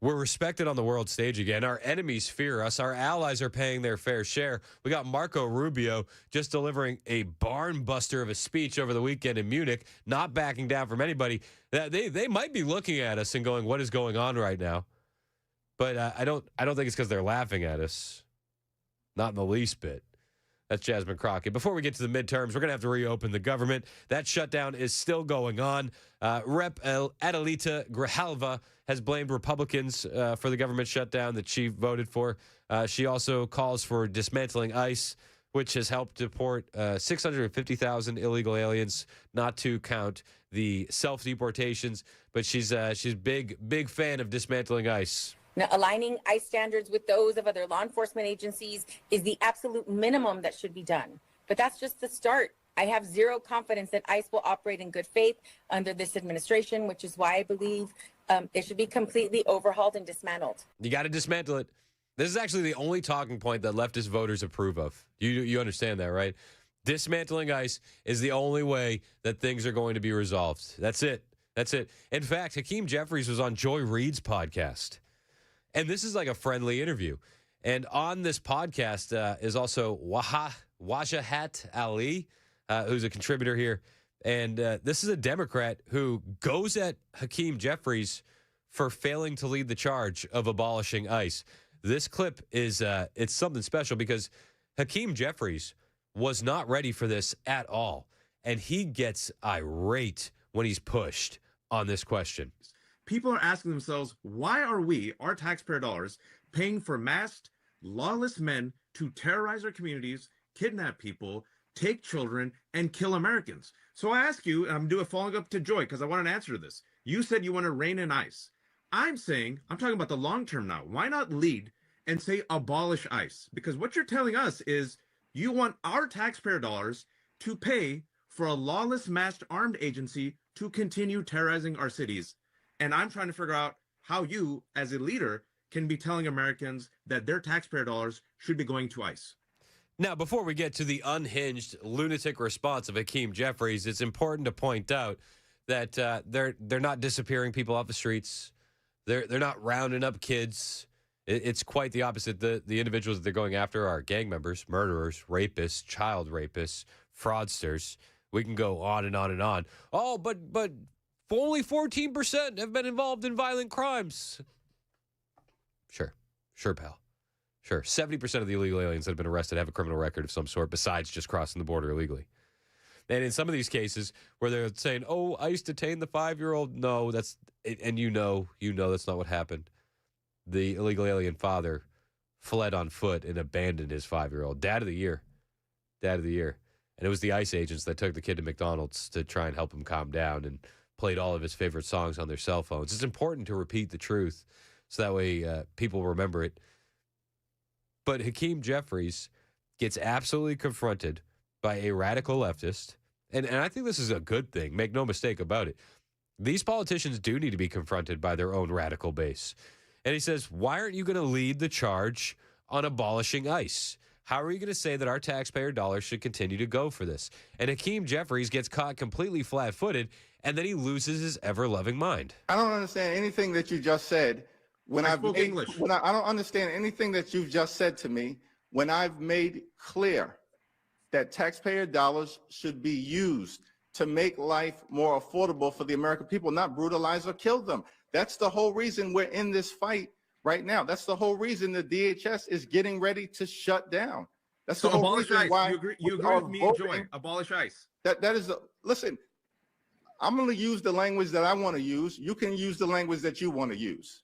We're respected on the world stage again. Our enemies fear us. Our allies are paying their fair share. We got Marco Rubio just delivering a barn buster of a speech over the weekend in Munich, not backing down from anybody. They might be looking at us and going, what is going on right now? But I don't think it's because they're laughing at us. Not in the least bit. That's Jasmine Crockett. Before we get to the midterms, we're going to have to reopen the government. That shutdown is still going on. Rep. Adelita Grijalva has blamed Republicans for the government shutdown that she voted for. She also calls for dismantling ICE, which has helped deport 650,000 illegal aliens, not to count the self-deportations. But she's big fan of dismantling ICE. Now, aligning ICE standards with those of other law enforcement agencies is the absolute minimum that should be done. But that's just the start. I have zero confidence that ICE will operate in good faith under this administration, which is why I believe it should be completely overhauled and dismantled. You got to dismantle it. This is actually the only talking point that leftist voters approve of. You understand that, right? Dismantling ICE is the only way that things are going to be resolved. That's it. That's it. In fact, Hakeem Jeffries was on Joy Reid's podcast. And this is like a friendly interview. And on this podcast is also Wajahat Ali, who's a contributor here. And this is a Democrat who goes at Hakeem Jeffries for failing to lead the charge of abolishing ICE. This clip is it's something special because Hakeem Jeffries was not ready for this at all. And he gets irate when he's pushed on this question. People are asking themselves, why are we, our taxpayer dollars, paying for masked, lawless men to terrorize our communities, kidnap people, take children, and kill Americans? So I ask you, and I'm doing following up to Joy, because I want an answer to this. You said you want to rein in ICE. I'm talking about the long term now. Why not lead and say abolish ICE? Because what you're telling us is you want our taxpayer dollars to pay for a lawless, masked, armed agency to continue terrorizing our cities. And I'm trying to figure out how you, as a leader, can be telling Americans that their taxpayer dollars should be going to ICE. Now, before we get to the unhinged lunatic response of Hakeem Jeffries, it's important to point out that they're not disappearing people off the streets. They're not rounding up kids. It's quite the opposite. The individuals that they're going after are gang members, murderers, rapists, child rapists, fraudsters. We can go on and on and on. Oh, but only 14% have been involved in violent crimes. Sure, pal. Sure. 70% of the illegal aliens that have been arrested have a criminal record of some sort besides just crossing the border illegally. And in some of these cases where they're saying, oh, ICE detained the 5-year-old. No, and you know that's not what happened. The illegal alien father fled on foot and abandoned his 5-year-old. Dad of the year. And it was the ICE agents that took the kid to McDonald's to try and help him calm down and played all of his favorite songs on their cell phones. It's important to repeat the truth so that way people remember it. But Hakeem Jeffries gets absolutely confronted by a radical leftist, and I think this is a good thing. Make no mistake about it. These politicians do need to be confronted by their own radical base. And he says, why aren't you going to lead the charge on abolishing ICE? How are you going to say that our taxpayer dollars should continue to go for this? And Hakeem Jeffries gets caught completely flat-footed, and then he loses his ever-loving mind. I don't understand anything that you just said. I don't understand anything that you've just said to me when I've made clear that taxpayer dollars should be used to make life more affordable for the American people, not brutalize or kill them. That's the whole reason we're in this fight right now. That's the whole reason the DHS is getting ready to shut down. That's So the whole abolish reason ICE. why You agree with me and Joy. Abolish ICE. Listen, I'm going to use the language that I want to use. You can use the language that you want to use.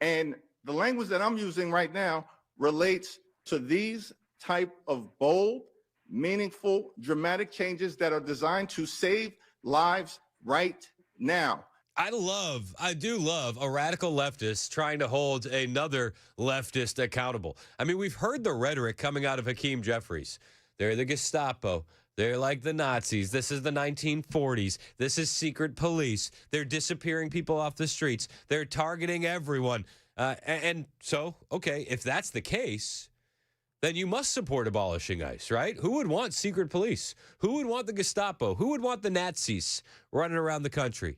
And the language that I'm using right now relates to these type of bold, meaningful, dramatic changes that are designed to save lives right now. I do love a radical leftist trying to hold another leftist accountable. I mean, we've heard the rhetoric coming out of Hakeem Jeffries. They're the Gestapo. They're like the Nazis. This is the 1940s. This is secret police. They're disappearing people off the streets. They're targeting everyone. And so, okay, if that's the case, then you must support abolishing ICE, right? Who would want secret police? Who would want the Gestapo? Who would want the Nazis running around the country?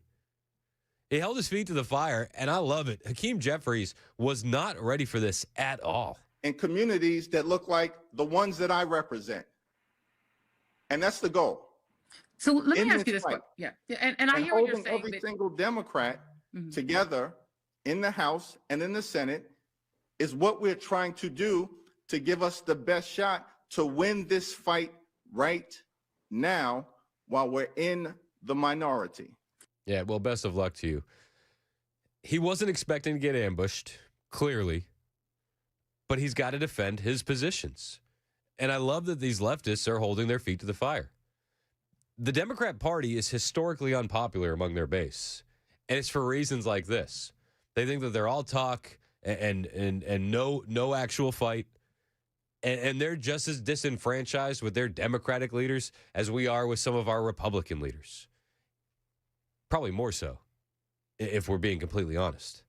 He held his feet to the fire, and I love it. Hakeem Jeffries was not ready for this at all. In communities that look like the ones that I represent. And that's the goal. So let me ask you this. Yeah. And I hear what you're saying. Every single Democrat together in the House and in the Senate is what we're trying to do to give us the best shot to win this fight right now while we're in the minority. Yeah, well, best of luck to you. He wasn't expecting to get ambushed, clearly, but he's got to defend his positions. And I love that these leftists are holding their feet to the fire. The Democrat Party is historically unpopular among their base, and it's for reasons like this. They think that they're all talk and no actual fight. And they're just as disenfranchised with their Democratic leaders as we are with some of our Republican leaders. Probably more so, if we're being completely honest.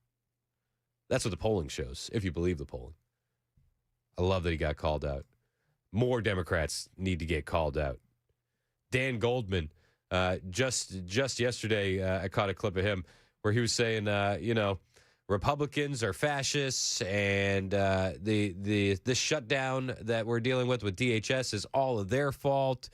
That's what the polling shows, if you believe the polling. I love that he got called out. More Democrats need to get called out. Dan Goldman, just yesterday, I caught a clip of him where he was saying, Republicans are fascists, and the shutdown that we're dealing with DHS is all of their fault.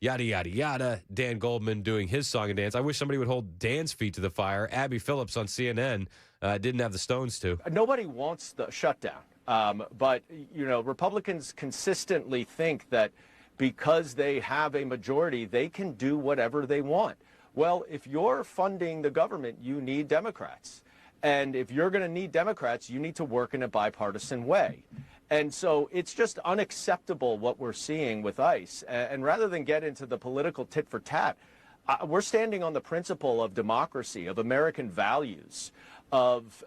Yada, yada, yada. Dan Goldman doing his song and dance. I wish somebody would hold Dan's feet to the fire. Abby Phillips on CNN didn't have the stones to. Nobody wants the shutdown. But, Republicans consistently think that because they have a majority, they can do whatever they want. Well, if you're funding the government, you need Democrats. And if you're going to need Democrats, you need to work in a bipartisan way. And so it's just unacceptable what we're seeing with ICE. And rather than get into the political tit for tat, we're standing on the principle of democracy, of American values, of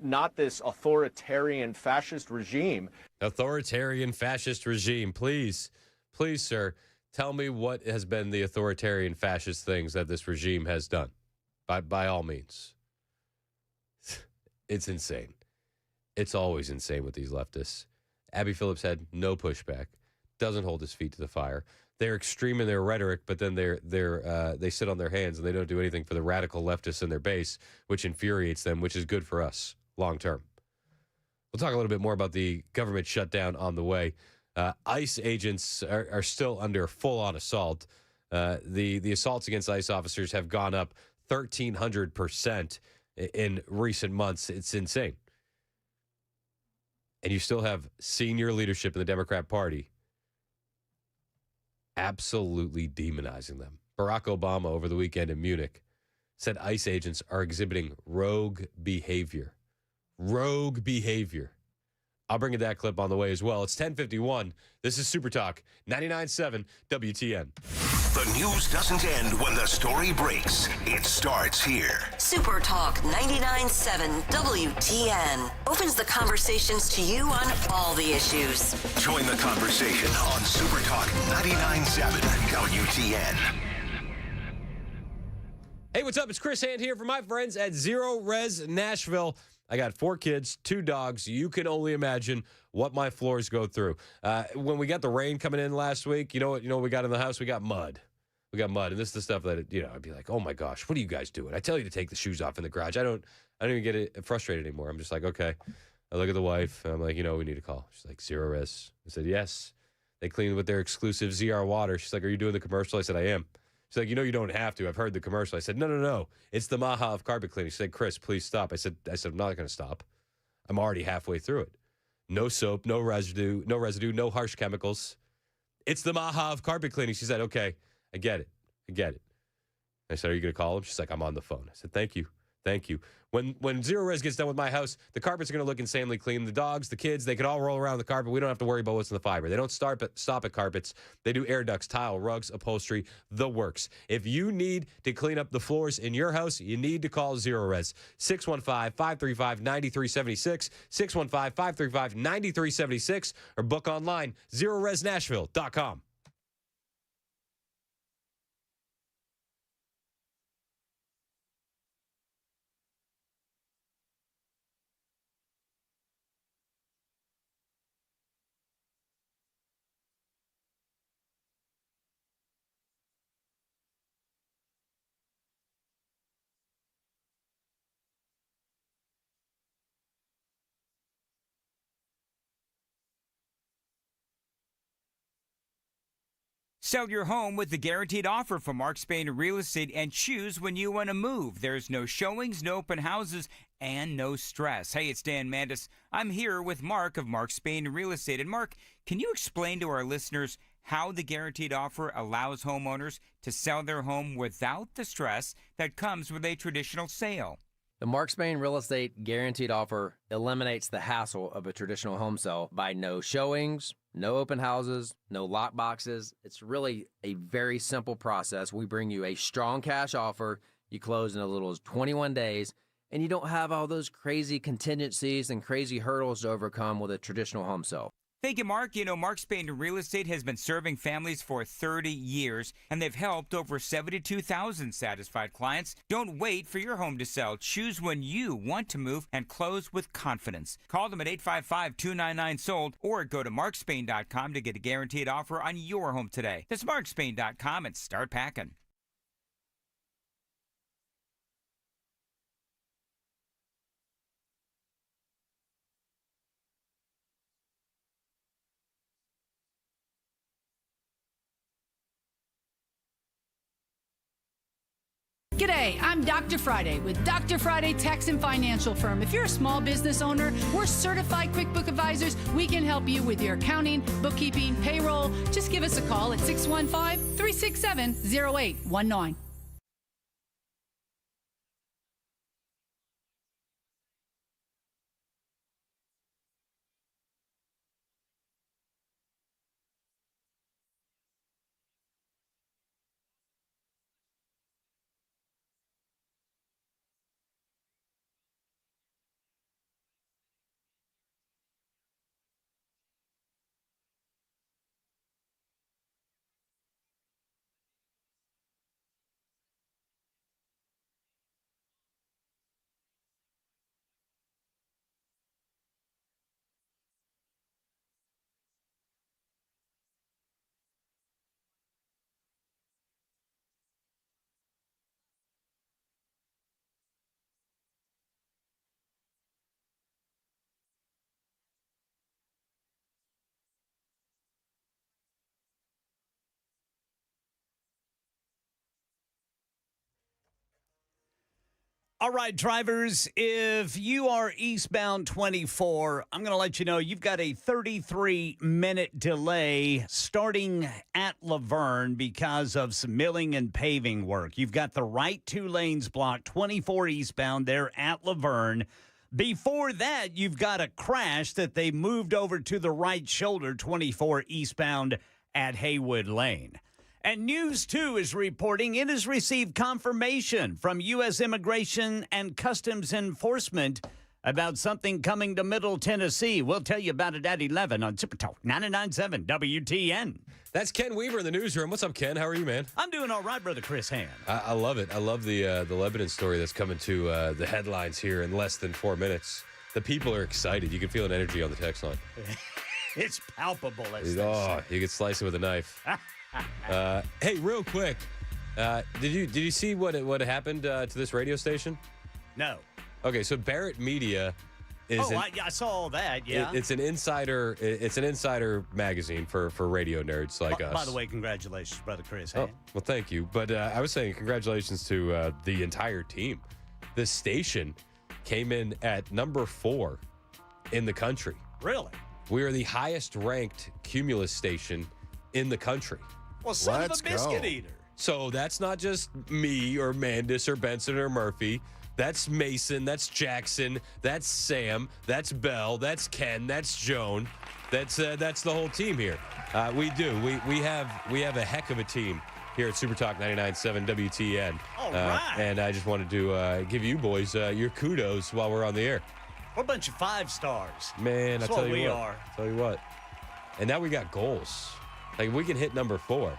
not this authoritarian fascist regime. Authoritarian fascist regime. Please, sir, tell me what has been the authoritarian fascist things that this regime has done. By all means. It's insane. It's always insane with these leftists. Abby Phillips had no pushback, doesn't hold his feet to the fire. They're extreme in their rhetoric, but then they sit on their hands and they don't do anything for the radical leftists in their base, which infuriates them, which is good for us long term. We'll talk a little bit more about the government shutdown on the way. ICE agents are still under full-on assault. The assaults against ICE officers have gone up 1,300% in recent months. It's insane. And you still have senior leadership in the Democrat Party absolutely demonizing them. Barack Obama over the weekend in Munich said ICE agents are exhibiting rogue behavior. Rogue behavior. I'll bring you that clip on the way as well. It's 10:51. This is Super Talk 99.7 WTN. The news doesn't end when the story breaks. It starts here. Super Talk 99.7 WTN opens the conversations to you on all the issues. Join the conversation on Super Talk 99.7 WTN. Hey, what's up? It's Chris Hand here for my friends at Zero Res Nashville. I got 4 kids, 2 dogs. You can only imagine what my floors go through. When we got the rain coming in last week, you know what we got in the house? We got mud. And this is the stuff that, I'd be like, oh my gosh, what are you guys doing? I tell you to take the shoes off in the garage. I don't even get frustrated anymore. I'm just like, okay. I look at the wife, and I'm like, we need to call. She's like, Zero Res. I said, yes. They clean with their exclusive ZR water. She's like, are you doing the commercial? I said, I am. She's like, you don't have to. I've heard the commercial. I said, no. It's the Maha of carpet cleaning. She said, Chris, please stop. I said, I'm not going to stop. I'm already halfway through it. No soap, no residue, no harsh chemicals. It's the Maha of carpet cleaning. She said, okay, I get it. I said, are you going to call him? She's like, I'm on the phone. I said, thank you. When Zero Res gets done with my house, the carpets are going to look insanely clean. The dogs, the kids, they can all roll around the carpet. We don't have to worry about what's in the fiber. They don't stop at carpets. They do air ducts, tile, rugs, upholstery, the works. If you need to clean up the floors in your house, you need to call Zero Res. 615-535-9376, 615-535-9376, or book online, ZeroResNashville.com. Sell your home with the guaranteed offer from Mark Spain Real Estate and choose when you want to move. There's no showings, no open houses, and no stress. Hey, it's Dan Mandis. I'm here with Mark of Mark Spain Real Estate. And Mark, can you explain to our listeners how the guaranteed offer allows homeowners to sell their home without the stress that comes with a traditional sale? The Mark Spain Real Estate Guaranteed Offer eliminates the hassle of a traditional home sale by no showings, no open houses, no lock boxes. It's really a very simple process. We bring you a strong cash offer. You close in as little as 21 days, and you don't have all those crazy contingencies and crazy hurdles to overcome with a traditional home sale. Thank you, Mark. Mark Spain Real Estate has been serving families for 30 years, and they've helped over 72,000 satisfied clients. Don't wait for your home to sell. Choose when you want to move and close with confidence. Call them at 855-299-SOLD or go to markspain.com to get a guaranteed offer on your home today. That's markspain.com and start packing. G'day, I'm Dr. Friday with Dr. Friday Tax and Financial Firm. If you're a small business owner, we're certified QuickBook advisors. We can help you with your accounting, bookkeeping, payroll. Just give us a call at 615-367-0819. All right, drivers, if you are eastbound 24, I'm going to let you know you've got a 33-minute delay starting at Laverne because of some milling and paving work. You've got the right 2 lanes blocked, 24 eastbound there at Laverne. Before that, you've got a crash that they moved over to the right shoulder, 24 eastbound at Haywood Lane. And News 2 is reporting it has received confirmation from U.S. Immigration and Customs Enforcement about something coming to Middle Tennessee. We'll tell you about it at 11 on Super Talk 99.7 WTN. That's Ken Weaver in the newsroom. What's up, Ken? How are you, man? I'm doing all right, brother Chris Hand. I love it. I love the Lebanon story that's coming to the headlines here in less than 4 minutes. The people are excited. You can feel an energy on the text line. It's palpable. You can slice it with a knife. Hey, real quick, did you see what happened to this radio station? No. Okay, so Barrett Media is. I saw all that. Yeah, it's an insider. It's an insider magazine for radio nerds like us. By the way, congratulations, brother Chris. Oh, well, thank you. But I was saying congratulations to the entire team. This station came in at number 4 in the country. Really? We are the highest ranked Cumulus station in the country. Well, son of a biscuit eater. So that's not just me or Mandis or Benson or Murphy. That's Mason. That's Jackson. That's Sam. That's Bell. That's Ken. That's Joan. That's the whole team here. We have a heck of a team here at Super Talk 99.7 WTN. All right. And I just wanted to give you boys your kudos while we're on the air. We're a bunch of 5 stars. Man, That's I tell what you we what. are. Tell you what. And now we got goals. Like, if we can hit number 4.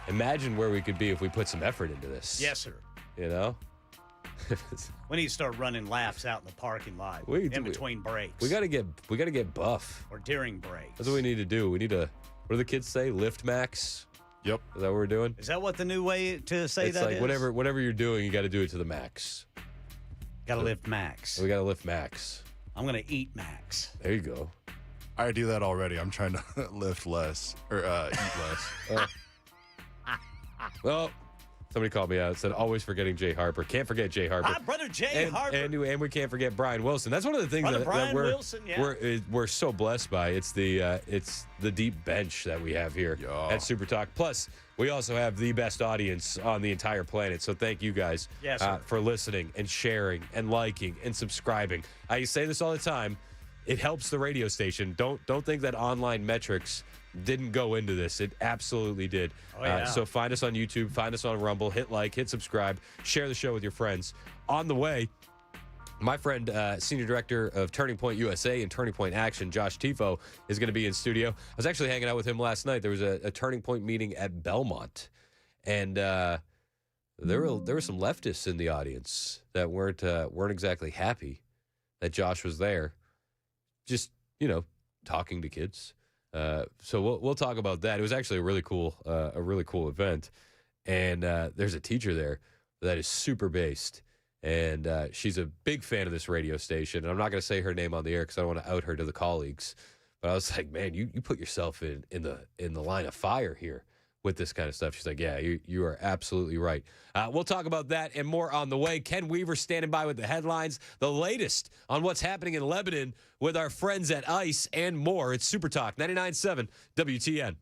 Imagine where we could be if we put some effort into this. Yes, sir. You know? We need to start running laps out in the parking lot in between breaks. We gotta get buff. Or during breaks. That's what we need to do. We need to, what do the kids say? Lift max? Yep. Is that what we're doing? Is that what the new way to say it's that like is? whatever you're doing, you got to do it to the max. Got to lift max. We got to lift max. I'm going to eat max. There you go. I do that already. I'm trying to lift less or eat less. Well, somebody called me out and said, always forgetting Jay Harper. Can't forget Jay Harper. Brother Jay Harper. And we can't forget Brian Wilson. That's one of the things that we're so blessed by. It's the deep bench that we have here at Super Talk. Plus, we also have the best audience on the entire planet. So thank you guys for listening and sharing and liking and subscribing. I say this all the time. It helps the radio station. Don't think that online metrics didn't go into this. It absolutely did. So find us on YouTube, find us on Rumble, hit like, hit subscribe, share the show with your friends. On the way, my friend, Senior Director of Turning Point USA and Turning Point Action, Josh Tifo, is going to be in studio. I was actually hanging out with him last night. There was a Turning Point meeting at Belmont, and there were some leftists in the audience that weren't exactly happy that Josh was there, just talking to kids. So we'll talk about that. It was actually a really cool event, and there's a teacher there that is super based, and she's a big fan of this radio station. And I'm not going to say her name on the air because I don't want to out her to the colleagues. But I was like, man, you put yourself in the line of fire here with this kind of stuff. She's like, yeah, you are absolutely right. We'll talk about that and more on the way. Ken Weaver standing by with the headlines, the latest on what's happening in Lebanon with our friends at ICE and more. It's Super Talk 99.7 WTN.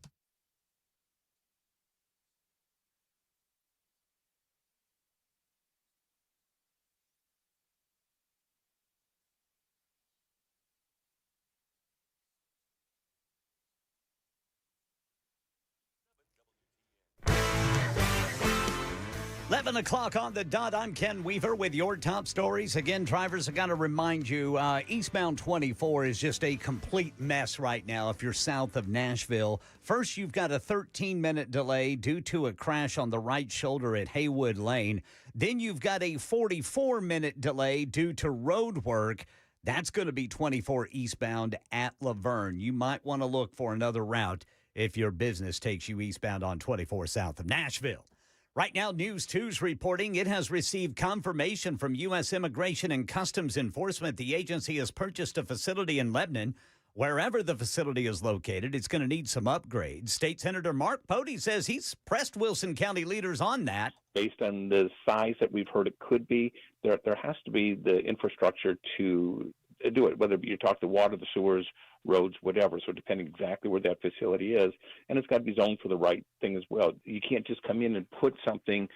O'clock on the dot. I'm Ken Weaver with your top stories. Again, drivers, I got to remind you, eastbound 24 is just a complete mess right now if you're south of Nashville. First, you've got a 13-minute delay due to a crash on the right shoulder at Haywood Lane. Then you've got a 44-minute delay due to road work. That's going to be 24 eastbound at Laverne. You might want to look for another route if your business takes you eastbound on 24 south of Nashville. Right now, News 2's reporting it has received confirmation from U.S. Immigration and Customs Enforcement. The agency has purchased a facility in Lebanon. Wherever the facility is located, it's going to need some upgrades. State Senator Mark Pody says he's pressed Wilson County leaders on that. Based on the size that we've heard it could be, there has to be the infrastructure to do it, whether you talk the water, the sewers, roads, whatever. So depending exactly where that facility is, and it's got to be zoned for the right thing as well. You can't just come in and put something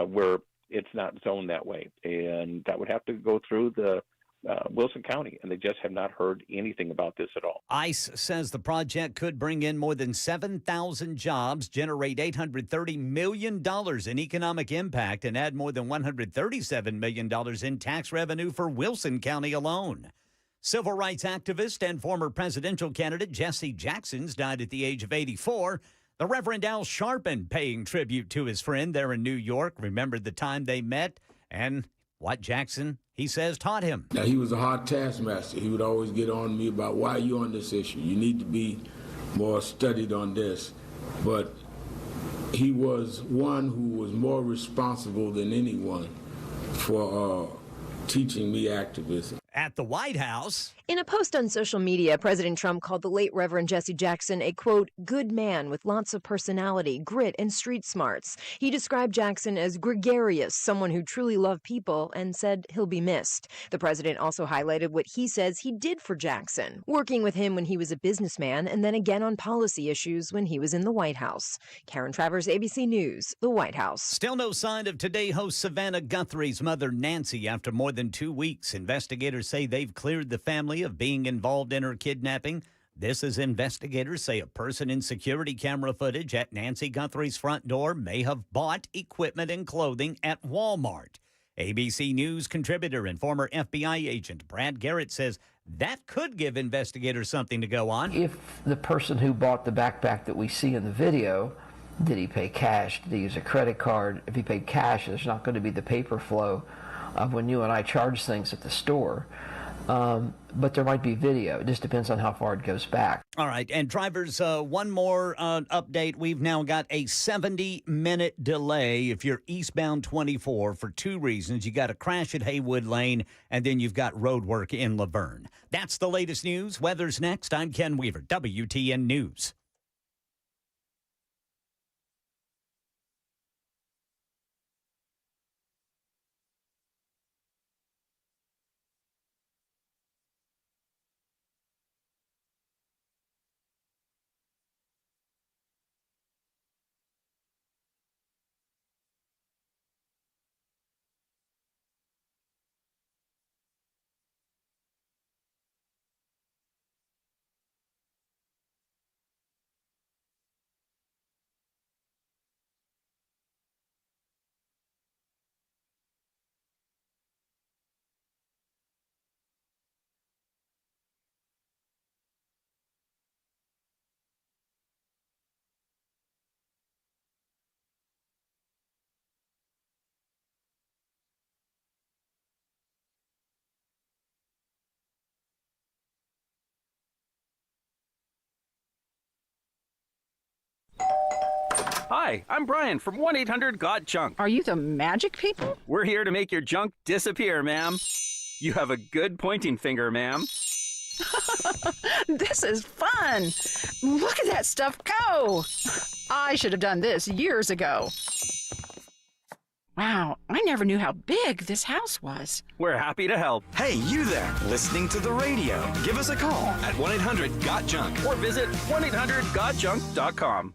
where it's not zoned that way, and that would have to go through the Wilson County, and they just have not heard anything about this at all. ICE says the project could bring in more than 7,000 jobs, generate $830 million in economic impact, and add more than $137 million in tax revenue for Wilson County alone. Civil rights activist and former presidential candidate Jesse Jackson's died at the age of 84. The Reverend Al Sharpton paying tribute to his friend there in New York, remembered the time they met and what Jackson, he says, taught him. Now, he was a hard taskmaster. He would always get on me about, why are you on this issue? You need to be more studied on this. But he was one who was more responsible than anyone for teaching me activism. At the White House. In a post on social media, President Trump called the late Reverend Jesse Jackson a, quote, good man with lots of personality, grit, and street smarts. He described Jackson as gregarious, someone who truly loved people, and said he'll be missed. The president also highlighted what he says he did for Jackson, working with him when he was a businessman and then again on policy issues when he was in the White House. Karen Travers, ABC News, the White House. Still no sign of Today host Savannah Guthrie's mother, Nancy, after more than 2 weeks. Investigators say they've cleared the family of being involved in her kidnapping. This as investigators say a person in security camera footage at Nancy Guthrie's front door may have bought equipment and clothing at Walmart. ABC News contributor and former FBI agent Brad Garrett says that could give investigators something to go on. If the person who bought the backpack that we see in the video, did he pay cash? Did he use a credit card? If he paid cash, there's not going to be the paper flow of when you and I charge things at the store. But there might be video. It just depends on how far it goes back. All right. And drivers, one more update. We've now got a 70-minute delay if you're eastbound 24 for two reasons. You got a crash at Haywood Lane, and then you've got road work in Laverne. That's the latest news. Weather's next. I'm Ken Weaver, WTN News. Hi, I'm Brian from 1-800-GOT-JUNK. Are you the magic people? We're here to make your junk disappear, ma'am. You have a good pointing finger, ma'am. This is fun. Look at that stuff go. I should have done this years ago. Wow, I never knew how big this house was. We're happy to help. Hey, you there, listening to the radio. Give us a call at 1-800-GOT-JUNK or visit 1-800-GOTJUNK.com.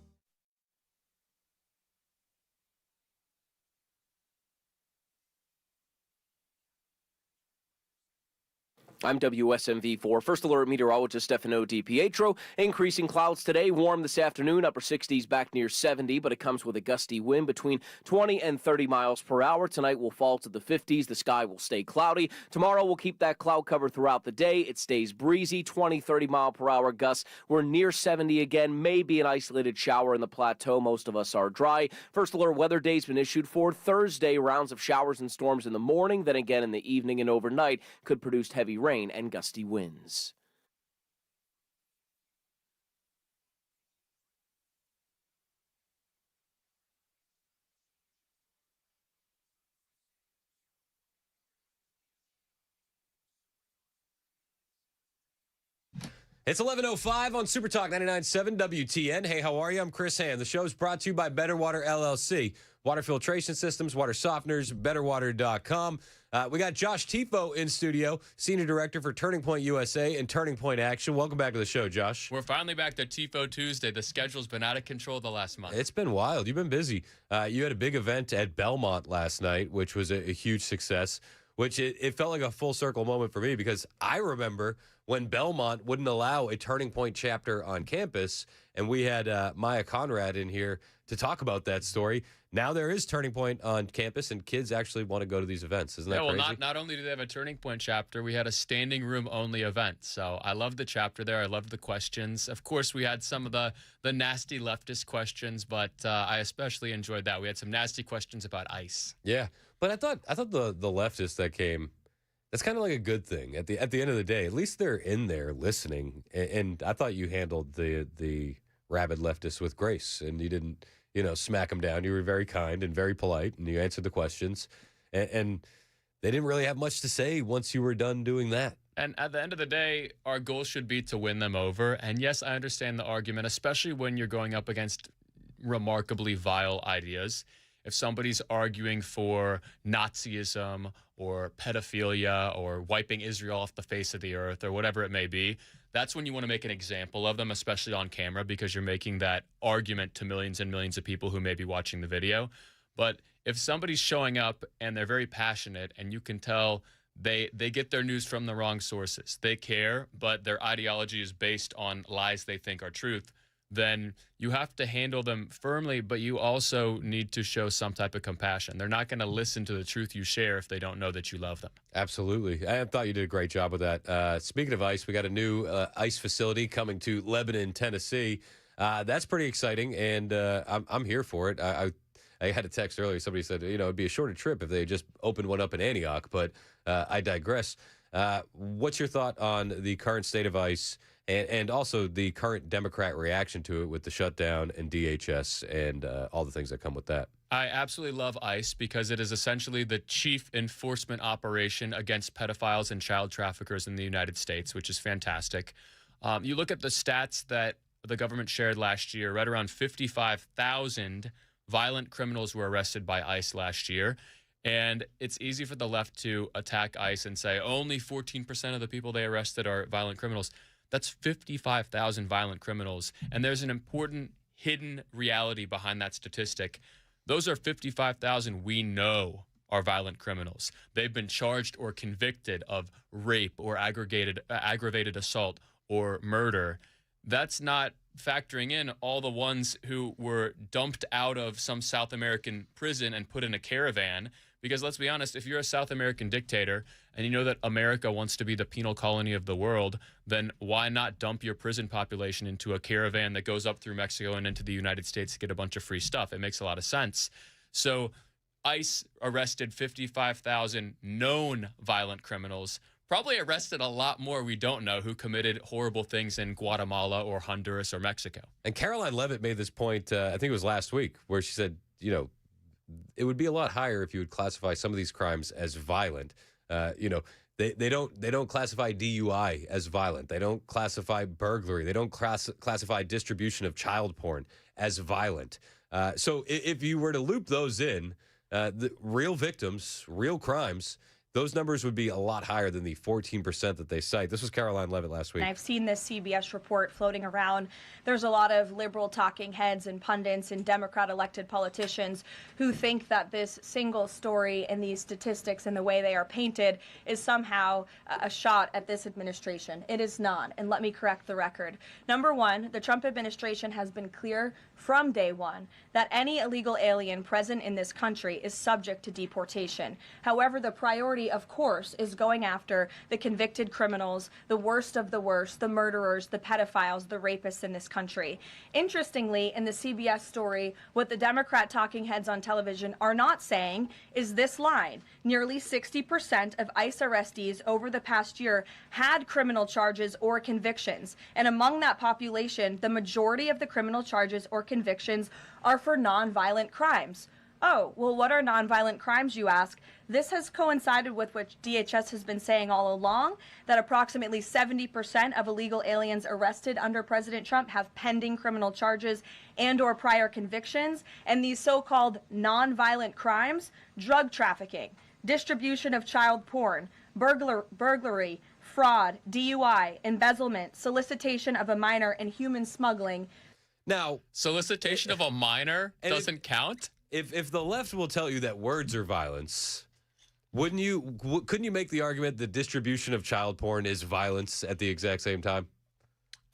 I'm WSMV4 First Alert meteorologist Stefano DiPietro. Increasing clouds today, warm this afternoon, upper 60s back near 70, but it comes with a gusty wind between 20 and 30 miles per hour. Tonight will fall to the 50s. The sky will stay cloudy. Tomorrow we'll keep that cloud cover throughout the day. It stays breezy, 20, 30 mile per hour gusts. We're near 70 again, maybe an isolated shower in the plateau. Most of us are dry. First Alert weather day's been issued for Thursday. Rounds of showers and storms in the morning, then again in the evening and overnight could produce heavy rain and gusty winds. It's 11:05 on Super Talk 99.7 WTN. Hey, how are you? I'm Chris Hand. The show is brought to you by Better Water LLC. Water filtration systems, water softeners, betterwater.com. We got Josh Tifo in studio, Senior Director for Turning Point USA and Turning Point Action. Welcome back to the show, Josh. We're finally back to Tifo Tuesday. The schedule's been out of control the last month. It's been wild. You've been busy. You had a big event at Belmont last night, which was a huge success. which it felt like a full circle moment for me because I remember when Belmont wouldn't allow a Turning Point chapter on campus, and we had Maya Conrad in here to talk about that story. Now there is Turning Point on campus, and kids actually want to go to these events. Isn't that crazy? Well, not only do they have a Turning Point chapter, we had a standing room only event. So I loved the chapter there. I loved the questions. Of course, we had some of the nasty leftist questions, but I especially enjoyed that. We had some nasty questions about ICE. Yeah, but I thought the leftists that came, that's kind of like a good thing. At the end of the day, at least they're in there listening. And I thought you handled the rabid leftists with grace, and you didn't, smack them down. You were very kind and very polite, and you answered the questions. And they didn't really have much to say once you were done doing that. And at the end of the day, our goal should be to win them over. And yes, I understand the argument, especially when you're going up against remarkably vile ideas. If somebody's arguing for Nazism or pedophilia or wiping Israel off the face of the earth or whatever it may be, that's when you want to make an example of them, especially on camera, because you're making that argument to millions and millions of people who may be watching the video. But if somebody's showing up and they're very passionate and you can tell they get their news from the wrong sources, they care, but their ideology is based on lies they think are truth, then you have to handle them firmly, but you also need to show some type of compassion. They're not going to listen to the truth you share if they don't know that you love them. Absolutely. I thought you did a great job with that. Speaking of ICE, we got a new ICE facility coming to Lebanon, Tennessee. That's pretty exciting, and I'm here for it. I had a text earlier. Somebody said, it'd be a shorter trip if they just opened one up in Antioch, but I digress. What's your thought on the current state of ICE and also the current Democrat reaction to it with the shutdown and DHS and all the things that come with that? I absolutely love ICE because it is essentially the chief enforcement operation against pedophiles and child traffickers in the United States, which is fantastic. You look at the stats that the government shared last year, right around 55,000 violent criminals were arrested by ICE last year. And it's easy for the left to attack ICE and say only 14% of the people they arrested are violent criminals. That's 55,000 violent criminals. And there's an important hidden reality behind that statistic. Those are 55,000 we know are violent criminals. They've been charged or convicted of rape or aggravated assault or murder. That's not factoring in all the ones who were dumped out of some South American prison and put in a caravan. Because let's be honest, if you're a South American dictator and you know that America wants to be the penal colony of the world, then why not dump your prison population into a caravan that goes up through Mexico and into the United States to get a bunch of free stuff? It makes a lot of sense. So ICE arrested 55,000 known violent criminals, probably arrested a lot more we don't know who committed horrible things in Guatemala or Honduras or Mexico. And Caroline Levitt made this point, I think it was last week, where she said, it would be a lot higher if you would classify some of these crimes as violent. They don't classify DUI as violent. They don't classify burglary. They don't classify distribution of child porn as violent. So if you were to loop those in, the real victims, real crimes, those numbers would be a lot higher than the 14% that they cite. This was Caroline Levitt last week. I've seen this CBS report floating around. There's a lot of liberal talking heads and pundits and Democrat elected politicians who think that this single story and these statistics and the way they are painted is somehow a shot at this administration. It is not. And let me correct the record. Number one, the Trump administration has been clear from day one that any illegal alien present in this country is subject to deportation. However, the priority, of course, is going after the convicted criminals, the worst of the worst, the murderers, the pedophiles, the rapists in this country. Interestingly, in the CBS story, what the Democrat talking heads on television are not saying is this line. Nearly 60% of ICE arrestees over the past year had criminal charges or convictions. And among that population, the majority of the criminal charges or convictions are for nonviolent crimes. Oh, well, what are nonviolent crimes, you ask? This has coincided with what DHS has been saying all along, that approximately 70% of illegal aliens arrested under President Trump have pending criminal charges and or prior convictions. And these so-called nonviolent crimes, drug trafficking, distribution of child porn, burglary, fraud, DUI, embezzlement, solicitation of a minor, and human smuggling. Now, solicitation of a minor doesn't count? If the left will tell you that words are violence, Couldn't you make the argument that distribution of child porn is violence at the exact same time?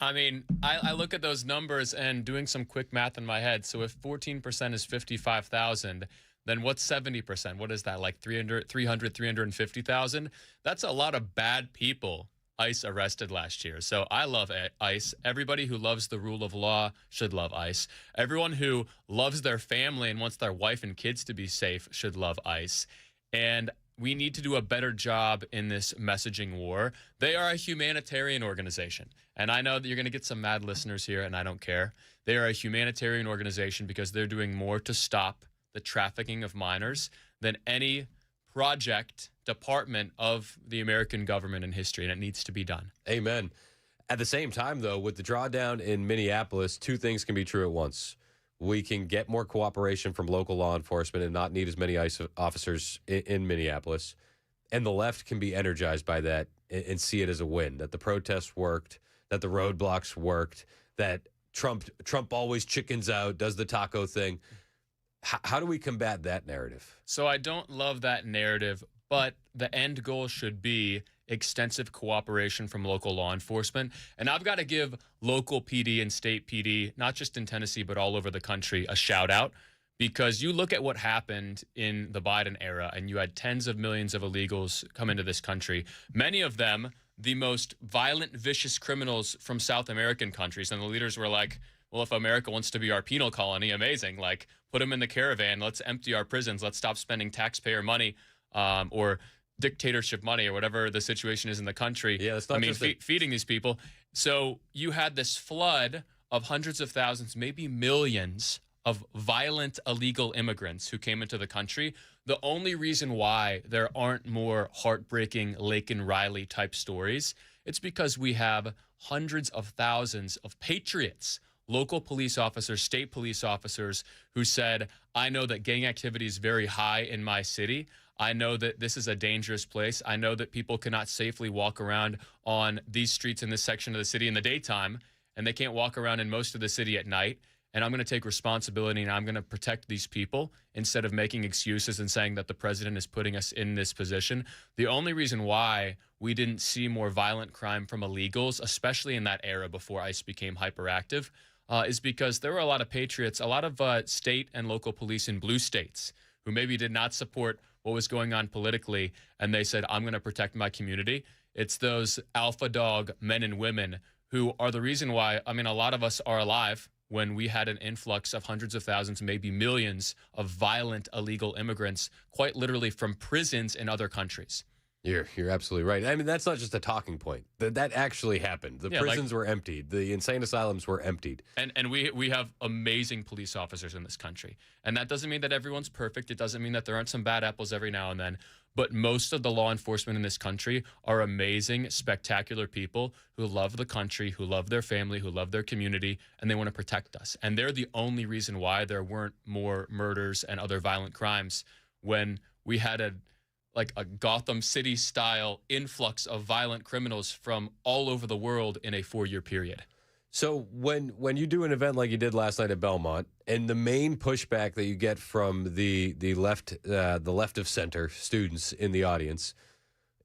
I mean, I look at those numbers and doing some quick math in my head. So if 14% is 55,000, then what's 70%? What is that, like 350,000? That's a lot of bad people ICE arrested last year. So I love ICE. Everybody who loves the rule of law should love ICE. Everyone who loves their family and wants their wife and kids to be safe should love ICE. And we need to do a better job in this messaging war. They are a humanitarian organization. And I know that you're going to get some mad listeners here, and I don't care. They are a humanitarian organization because they're doing more to stop the trafficking of minors than any project, department of the American government in history, and it needs to be done. Amen. At the same time, though, with the drawdown in Minneapolis, two things can be true at once. We can get more cooperation from local law enforcement and not need as many ICE officers in Minneapolis. And the left can be energized by that and see it as a win, that the protests worked, that the roadblocks worked, that Trump always chickens out, does the taco thing. How do we combat that narrative? So I don't love that narrative, but the end goal should be extensive cooperation from local law enforcement. And I've got to give local PD and state PD, not just in Tennessee, but all over the country, a shout out, because you look at what happened in the Biden era and you had tens of millions of illegals come into this country, many of them the most violent, vicious criminals from South American countries. And the leaders were like, well, if America wants to be our penal colony, amazing. Like, put them in the caravan. Let's empty our prisons. Let's stop spending taxpayer money or dictatorship money or whatever the situation is in the country. Yeah, that's not feeding these people. So you had this flood of hundreds of thousands, maybe millions of violent illegal immigrants who came into the country. The only reason why there aren't more heartbreaking Laken Riley type stories, it's because we have hundreds of thousands of patriots, local police officers, state police officers who said, I know that gang activity is very high in my city. I know that this is a dangerous place. I know that people cannot safely walk around on these streets in this section of the city in the daytime, and they can't walk around in most of the city at night. And I'm going to take responsibility and I'm going to protect these people instead of making excuses and saying that the president is putting us in this position. The only reason why we didn't see more violent crime from illegals, especially in that era before ICE became hyperactive, is because there were a lot of patriots, a lot of state and local police in blue states who maybe did not support what was going on politically, and they said, I'm going to protect my community. It's those alpha dog men and women who are the reason why, I mean, a lot of us are alive when we had an influx of hundreds of thousands, maybe millions of violent illegal immigrants, quite literally from prisons in other countries. You're absolutely right. I mean, that's not just a talking point. That actually happened. The prisons were emptied. The insane asylums were emptied. And we have amazing police officers in this country. And that doesn't mean that everyone's perfect. It doesn't mean that there aren't some bad apples every now and then. But most of the law enforcement in this country are amazing, spectacular people who love the country, who love their family, who love their community, and they want to protect us. And they're the only reason why there weren't more murders and other violent crimes when we had a Gotham City style influx of violent criminals from all over the world in a 4-year period. So when you do an event like you did last night at Belmont, and the main pushback that you get from the left of center students in the audience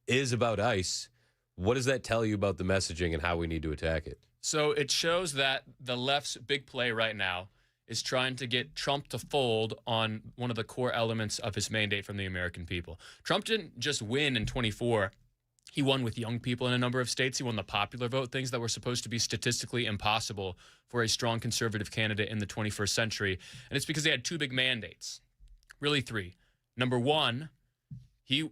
is about ICE, what does that tell you about the messaging and how we need to attack it? So it shows that the left's big play right now is trying to get Trump to fold on one of the core elements of his mandate from the American people. Trump didn't just win in 24. He won with young people in a number of states. He won the popular vote, things that were supposed to be statistically impossible for a strong conservative candidate in the 21st century. And it's because he had two big mandates, really three. Number one, he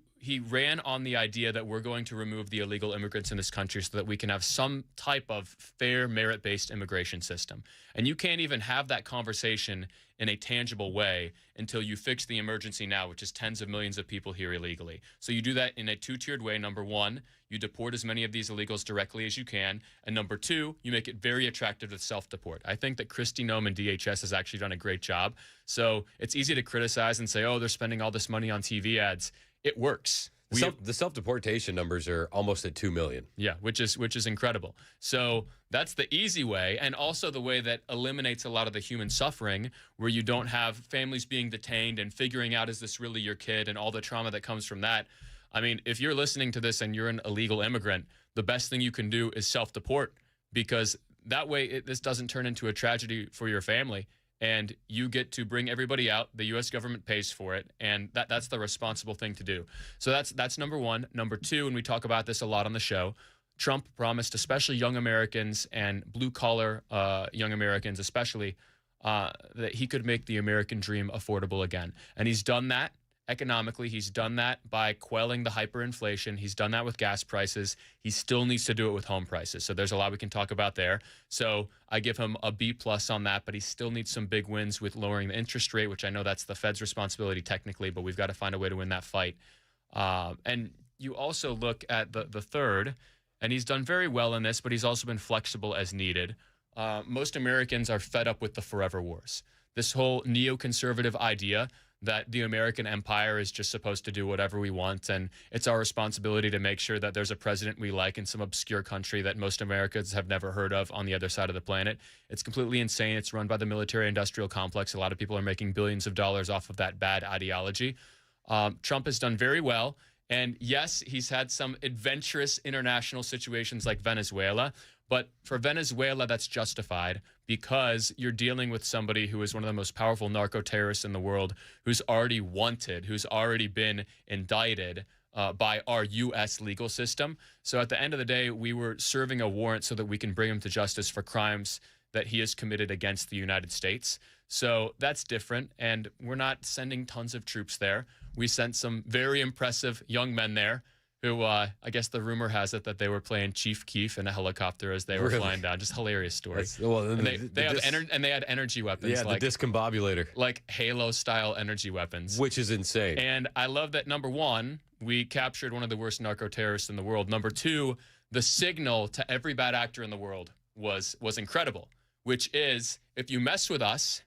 ran on the idea that we're going to remove the illegal immigrants in this country so that we can have some type of fair, merit-based immigration system. And you can't even have that conversation in a tangible way until you fix the emergency now, which is tens of millions of people here illegally. So you do that in a two-tiered way. Number one, you deport as many of these illegals directly as you can. And number two, you make it very attractive to self-deport. I think that Kristi Noem and DHS has actually done a great job. So it's easy to criticize and say, oh, they're spending all this money on TV ads. It works. The self-deportation numbers are almost at 2 million. Yeah, which is incredible. So that's the easy way, and also the way that eliminates a lot of the human suffering, where you don't have families being detained and figuring out, is this really your kid, and all the trauma that comes from that. I mean, if you're listening to this and you're an illegal immigrant, the best thing you can do is self-deport, because that way this doesn't turn into a tragedy for your family, and you get to bring everybody out. The U.S. government pays for it, and that's the responsible thing to do. So that's number one. Number two, and we talk about this a lot on the show, Trump promised especially young Americans and blue-collar young Americans especially that he could make the American dream affordable again. And he's done that economically. He's done that by quelling the hyperinflation. He's done that with gas prices. He still needs to do it with home prices. So there's a lot we can talk about there. So I give him a B+ on that, but he still needs some big wins with lowering the interest rate, which I know that's the Fed's responsibility technically, but we've got to find a way to win that fight. And you also look at the third, and he's done very well in this, but he's also been flexible as needed. Most Americans are fed up with the forever wars. This whole neoconservative idea that the American empire is just supposed to do whatever we want, and it's our responsibility to make sure that there's a president we like in some obscure country that most Americans have never heard of on the other side of the planet. It's completely insane. It's run by the military-industrial complex. A lot of people are making billions of dollars off of that bad ideology. Trump has done very well, and yes, he's had some adventurous international situations like Venezuela, but for Venezuela, that's justified because you're dealing with somebody who is one of the most powerful narco-terrorists in the world, who's already wanted, who's already been indicted by our U.S. legal system. So at the end of the day, we were serving a warrant so that we can bring him to justice for crimes that he has committed against the United States. So that's different, and we're not sending tons of troops there. We sent some very impressive young men there who I guess the rumor has it that they were playing Chief Keef in a helicopter as they were flying down. Just hilarious story. And they had energy weapons. Yeah, like, the discombobulator. Like Halo-style energy weapons. Which is insane. And I love that, number one, we captured one of the worst narco-terrorists in the world. Number two, the signal to every bad actor in the world was incredible, which is, if you mess with us,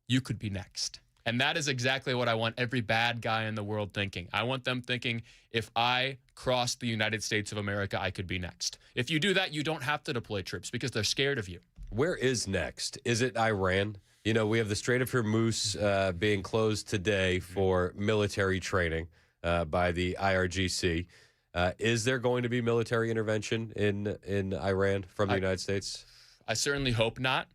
you could be next. And that is exactly what I want every bad guy in the world thinking. I want them thinking, if I cross the United States of America, I could be next. If you do that, you don't have to deploy troops because they're scared of you. Where is next? Is it Iran? You know, we have the Strait of Hormuz being closed today for military training by the IRGC. Is there going to be military intervention in Iran from the United States? I certainly hope not.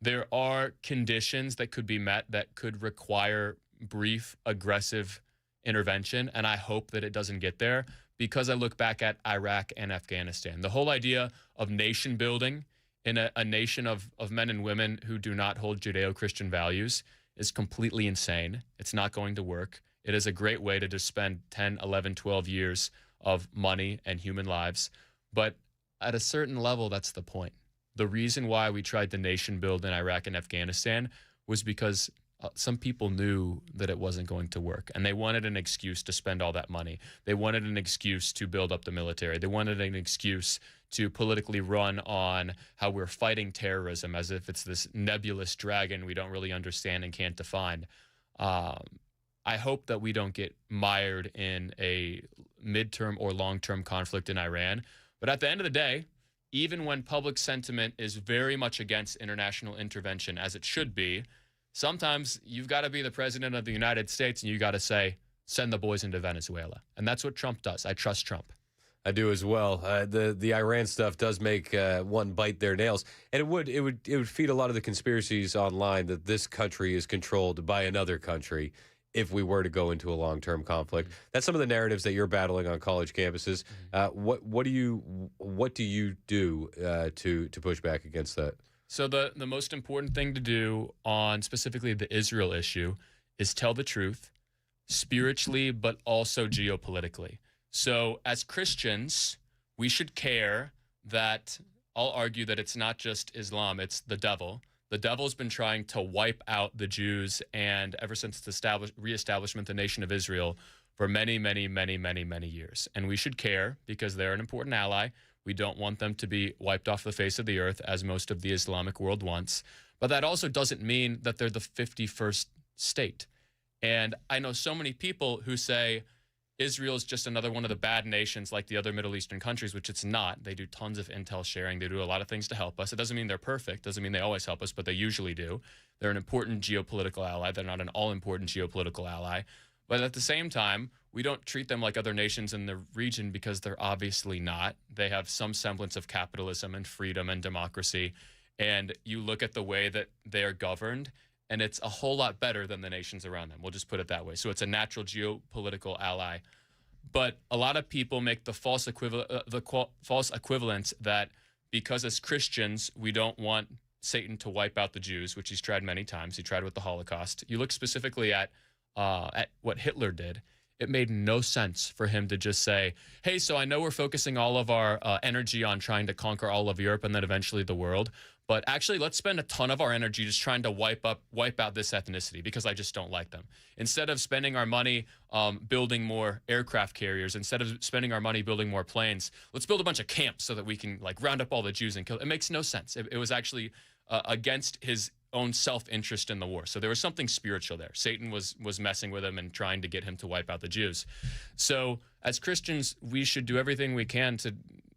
There are conditions that could be met that could require brief, aggressive intervention, and I hope that it doesn't get there because I look back at Iraq and Afghanistan. The whole idea of nation building in a nation of men and women who do not hold Judeo-Christian values is completely insane. It's not going to work. It is a great way to just spend 10, 11, 12 years of money and human lives, but at a certain level, that's the point. The reason why we tried to nation build in Iraq and Afghanistan was because some people knew that it wasn't going to work, and they wanted an excuse to spend all that money. They wanted an excuse to build up the military. They wanted an excuse to politically run on how we're fighting terrorism as if it's this nebulous dragon we don't really understand and can't define. I hope that we don't get mired in a midterm or long-term conflict in Iran. But at the end of the day, even when public sentiment is very much against international intervention, as it should be, sometimes you've got to be the president of the United States and you got to say, send the boys into Venezuela. And that's what Trump does. I trust Trump. I do as well. The Iran stuff does make one bite their nails, and it would feed a lot of the conspiracies online that this country is controlled by another country if we were to go into a long-term conflict. That's some of the narratives that you're battling on college campuses. What do you do to push back against that? So the most important thing to do on specifically the Israel issue is tell the truth spiritually, but also geopolitically. So as Christians, we should care that I'll argue that it's not just Islam, it's the devil. The devil's been trying to wipe out the Jews, and ever since the reestablishment of the nation of Israel for many, many, many, many, many years. And we should care because they're an important ally. We don't want them to be wiped off the face of the earth, as most of the Islamic world wants. But that also doesn't mean that they're the 51st state. And I know so many people who say, Israel is just another one of the bad nations like the other Middle Eastern countries, which it's not. They do tons of intel sharing. They do a lot of things to help us. It doesn't mean they're perfect. Doesn't mean they always help us, but they usually do. They're an important geopolitical ally. They're not an all-important geopolitical ally. But at the same time, we don't treat them like other nations in the region because they're obviously not. They have some semblance of capitalism and freedom and democracy. And you look at the way that they are governed, and it's a whole lot better than the nations around them. We'll just put it that way. So it's a natural geopolitical ally. But a lot of people make the false equivalence that because as Christians, we don't want Satan to wipe out the Jews, which he's tried many times. He tried with the Holocaust. You look specifically at what Hitler did. It made no sense for him to just say, hey, so I know we're focusing all of our energy on trying to conquer all of Europe and then eventually the world, but actually let's spend a ton of our energy just trying to wipe out this ethnicity because I just don't like them. Instead of spending our money building more aircraft carriers, instead of spending our money building more planes, let's build a bunch of camps so that we can like round up all the Jews and kill. It makes no sense. It was actually against his own self-interest in the war. So there was something spiritual there. Satan was messing with him and trying to get him to wipe out the Jews. So as Christians, we should do everything we can to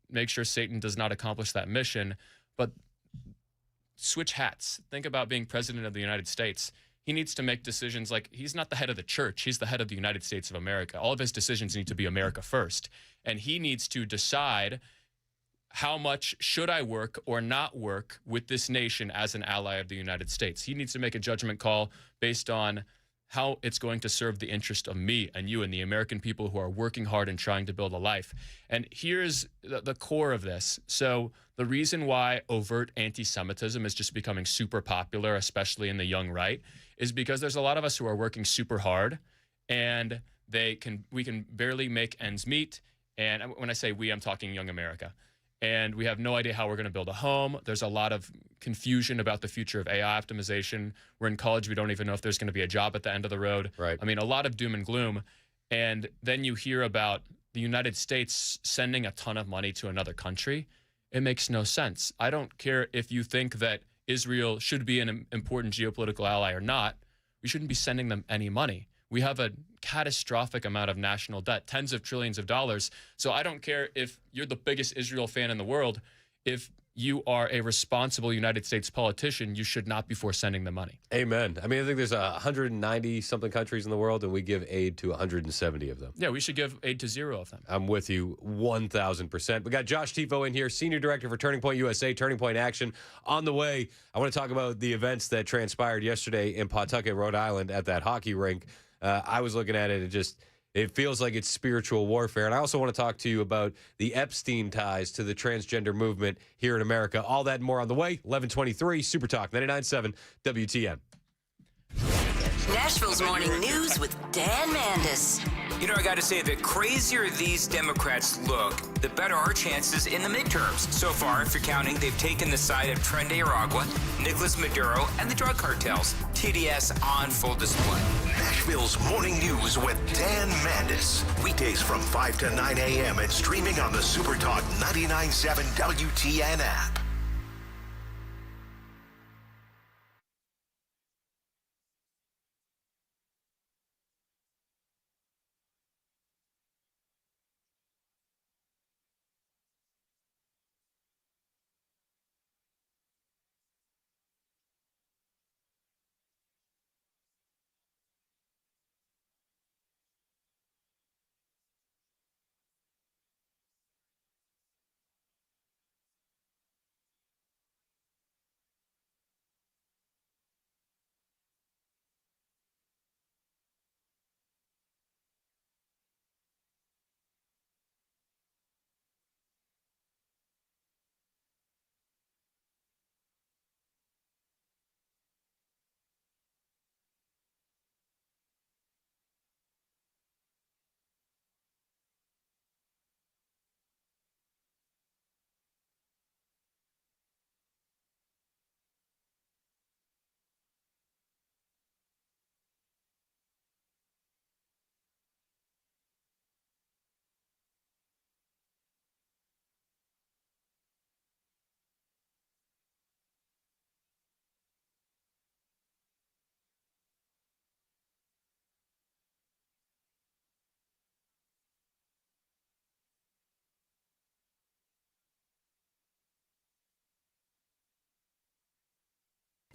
make sure Satan does not accomplish that mission. But switch hats. Think about being president of the United States. He needs to make decisions like he's not the head of the church. He's the head of the United States of America. All of his decisions need to be America first. And he needs to decide how much should I work or not work with this nation as an ally of the United States. He needs to make a judgment call based on how it's going to serve the interest of me and you and the American people who are working hard and trying to build a life. And here's the core of this. So the reason why overt anti-Semitism is just becoming super popular, especially in the young right, is because there's a lot of us who are working super hard and we can barely make ends meet. And when I say we, I'm talking young America. And we have no idea how we're going to build a home. There's a lot of confusion about the future of AI optimization. We're in college. We don't even know if there's going to be a job at the end of the road. Right. I mean, a lot of doom and gloom. And then you hear about the United States sending a ton of money to another country. It makes no sense. I don't care if you think that Israel should be an important geopolitical ally or not. We shouldn't be sending them any money. We have a catastrophic amount of national debt, tens of trillions of dollars. So I don't care if you're the biggest Israel fan in the world. If you are a responsible United States politician, you should not be for sending the money. Amen. I mean, I think there's 190-something countries in the world, and we give aid to 170 of them. Yeah, we should give aid to 0 of them. I'm with you 1,000%. We got Josh Tifo in here, Senior Director for Turning Point USA, Turning Point Action. On the way, I want to talk about the events that transpired yesterday in Pawtucket, Rhode Island at that hockey rink. I was looking at it, it feels like it's spiritual warfare. And I also want to talk to you about the Epstein ties to the transgender movement here in America. All that and more on the way. 11:23, Super Talk, 99.7 WTN. Nashville's Morning News with Dan Mandis. You know, I got to say, the crazier these Democrats look, the better our chances in the midterms. So far, if you're counting, they've taken the side of Tren de Aragua, Nicolas Maduro, and the drug cartels. TDS on full display. Nashville's Morning News with Dan Mandis. Weekdays from 5 to 9 a.m. and streaming on the Super Talk 99.7 WTN app.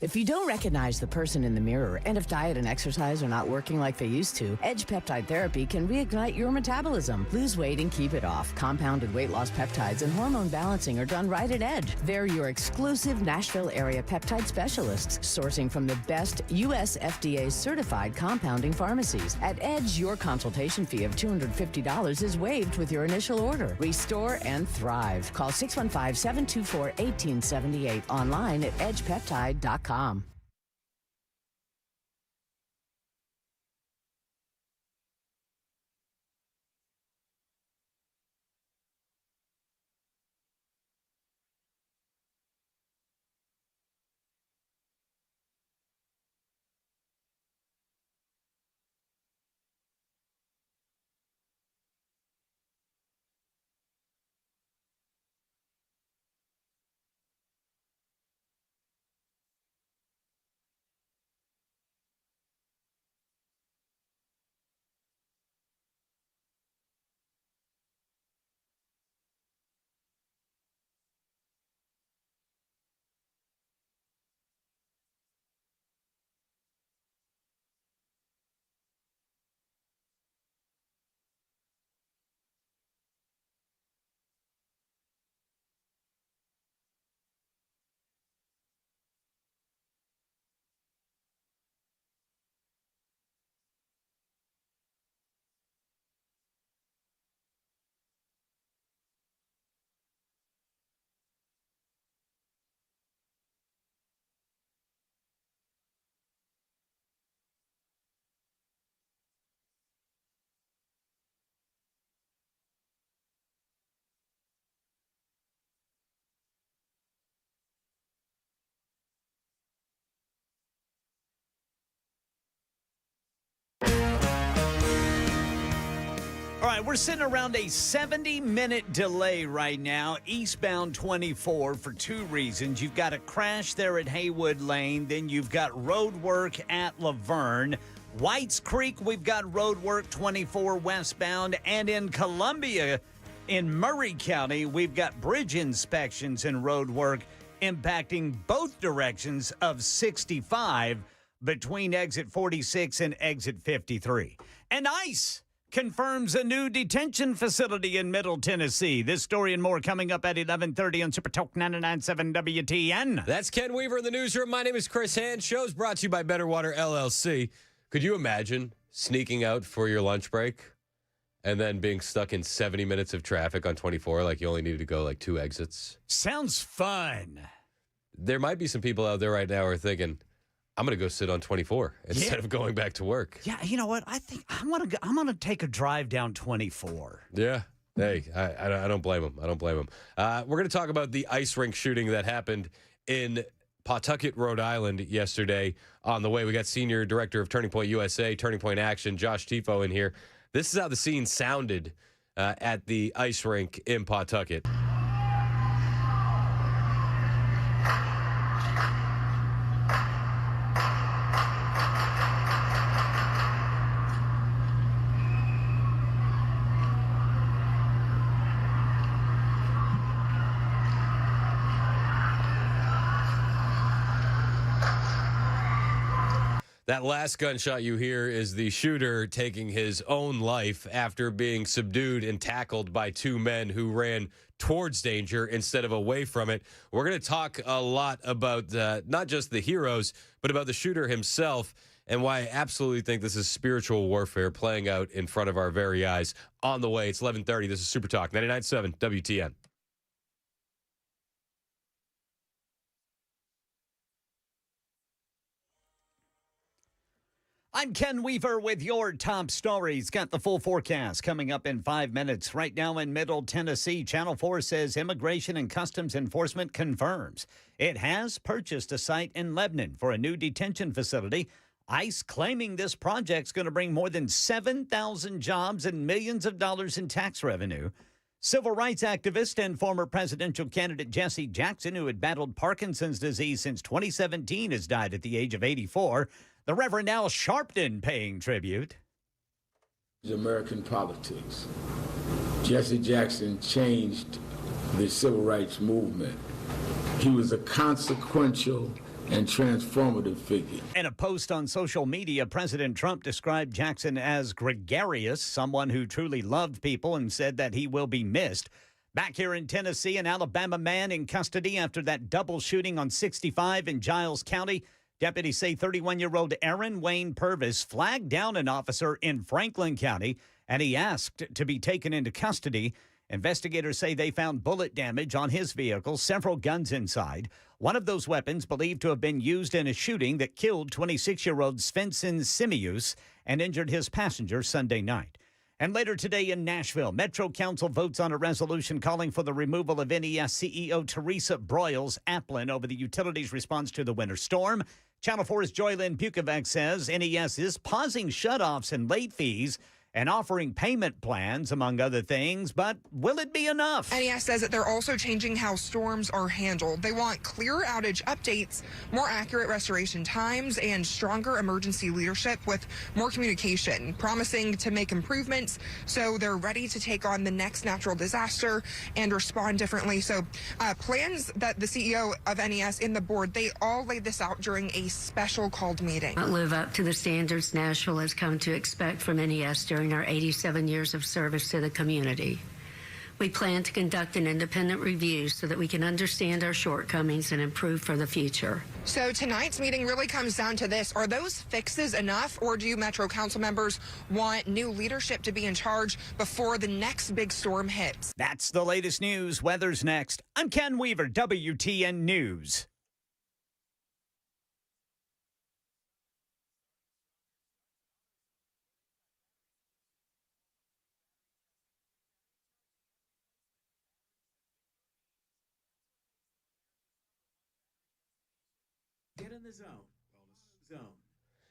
If you don't recognize the person in the mirror, and if diet and exercise are not working like they used to, Edge Peptide Therapy can reignite your metabolism. Lose weight and keep it off. Compounded weight loss peptides and hormone balancing are done right at Edge. They're your exclusive Nashville area peptide specialists, sourcing from the best U.S. FDA certified compounding pharmacies. At Edge, your consultation fee of $250 is waived with your initial order. Restore and thrive. Call 615-724-1878. Online at edgepeptide.com. All right, we're sitting around a 70-minute delay right now, eastbound 24, for two reasons. You've got a crash there at Haywood Lane, then you've got road work at Laverne. Whites Creek, we've got road work 24 westbound, and in Columbia, in Murray County, we've got bridge inspections and road work impacting both directions of 65 between exit 46 and exit 53. And ICE confirms a new detention facility in Middle Tennessee. This story and more coming up at 11:30 on Super Talk 99.7 WTN. That's Ken Weaver in the newsroom. My name is Chris Hand. Show's brought to you by Better Water LLC. Could you imagine sneaking out for your lunch break and then being stuck in 70 minutes of traffic on 24, like you only needed to go like 2 exits? Sounds fun. There might be some people out there right now who are thinking, I'm going to go sit on 24 instead of going back to work. Yeah, you know what? I think I'm gonna take a drive down 24. Yeah. Hey, I don't blame him. I don't blame him. We're going to talk about the ice rink shooting that happened in Pawtucket, Rhode Island yesterday. On the way, we got Senior Director of Turning Point USA, Turning Point Action, Josh Tifo in here. This is how the scene sounded at the ice rink in Pawtucket. That last gunshot you hear is the shooter taking his own life after being subdued and tackled by two men who ran towards danger instead of away from it. We're going to talk a lot about not just the heroes, but about the shooter himself and why I absolutely think this is spiritual warfare playing out in front of our very eyes. On the way, it's 11:30. This is Super Talk 99.7 WTN. I'm Ken Weaver with your top stories. Got the full forecast coming up in 5 minutes. Right now in Middle Tennessee, Channel 4 says Immigration and Customs Enforcement confirms it has purchased a site in Lebanon for a new detention facility. ICE claiming this project's going to bring more than 7,000 jobs and millions of dollars in tax revenue. Civil rights activist and former presidential candidate Jesse Jackson, who had battled Parkinson's disease since 2017, has died at the age of 84. The Reverend Al Sharpton paying tribute. American politics. Jesse Jackson changed the civil rights movement. He was a consequential and transformative figure. In a post on social media, President Trump described Jackson as gregarious, someone who truly loved people, and said that he will be missed. Back here in Tennessee, an Alabama man in custody after that double shooting on 65 in Giles County. Deputies say 31-year-old Aaron Wayne Purvis flagged down an officer in Franklin County, and he asked to be taken into custody. Investigators say they found bullet damage on his vehicle, several guns inside. One of those weapons believed to have been used in a shooting that killed 26-year-old Svensson Simius and injured his passenger Sunday night. And later today in Nashville, Metro Council votes on a resolution calling for the removal of NES CEO Teresa Broyles Applin over the utility's response to the winter storm. Channel 4's Joylyn Bukovac says NES is pausing shutoffs and late fees and offering payment plans, among other things. But will it be enough? NES says that they're also changing how storms are handled. They want clearer outage updates, more accurate restoration times, and stronger emergency leadership with more communication, promising to make improvements so they're ready to take on the next natural disaster and respond differently. So plans that the CEO of NES and the board, they all laid this out during a special called meeting. Live up to the standards Nashville has come to expect from NES during our 87 years of service to the community. We plan to conduct an independent review so that we can understand our shortcomings and improve for the future. So tonight's meeting really comes down to this. Are those fixes enough, or do Metro Council members want new leadership to be in charge before the next big storm hits? That's the latest news. Weather's next. I'm Ken Weaver, WTN News. Get in the zone. Zone.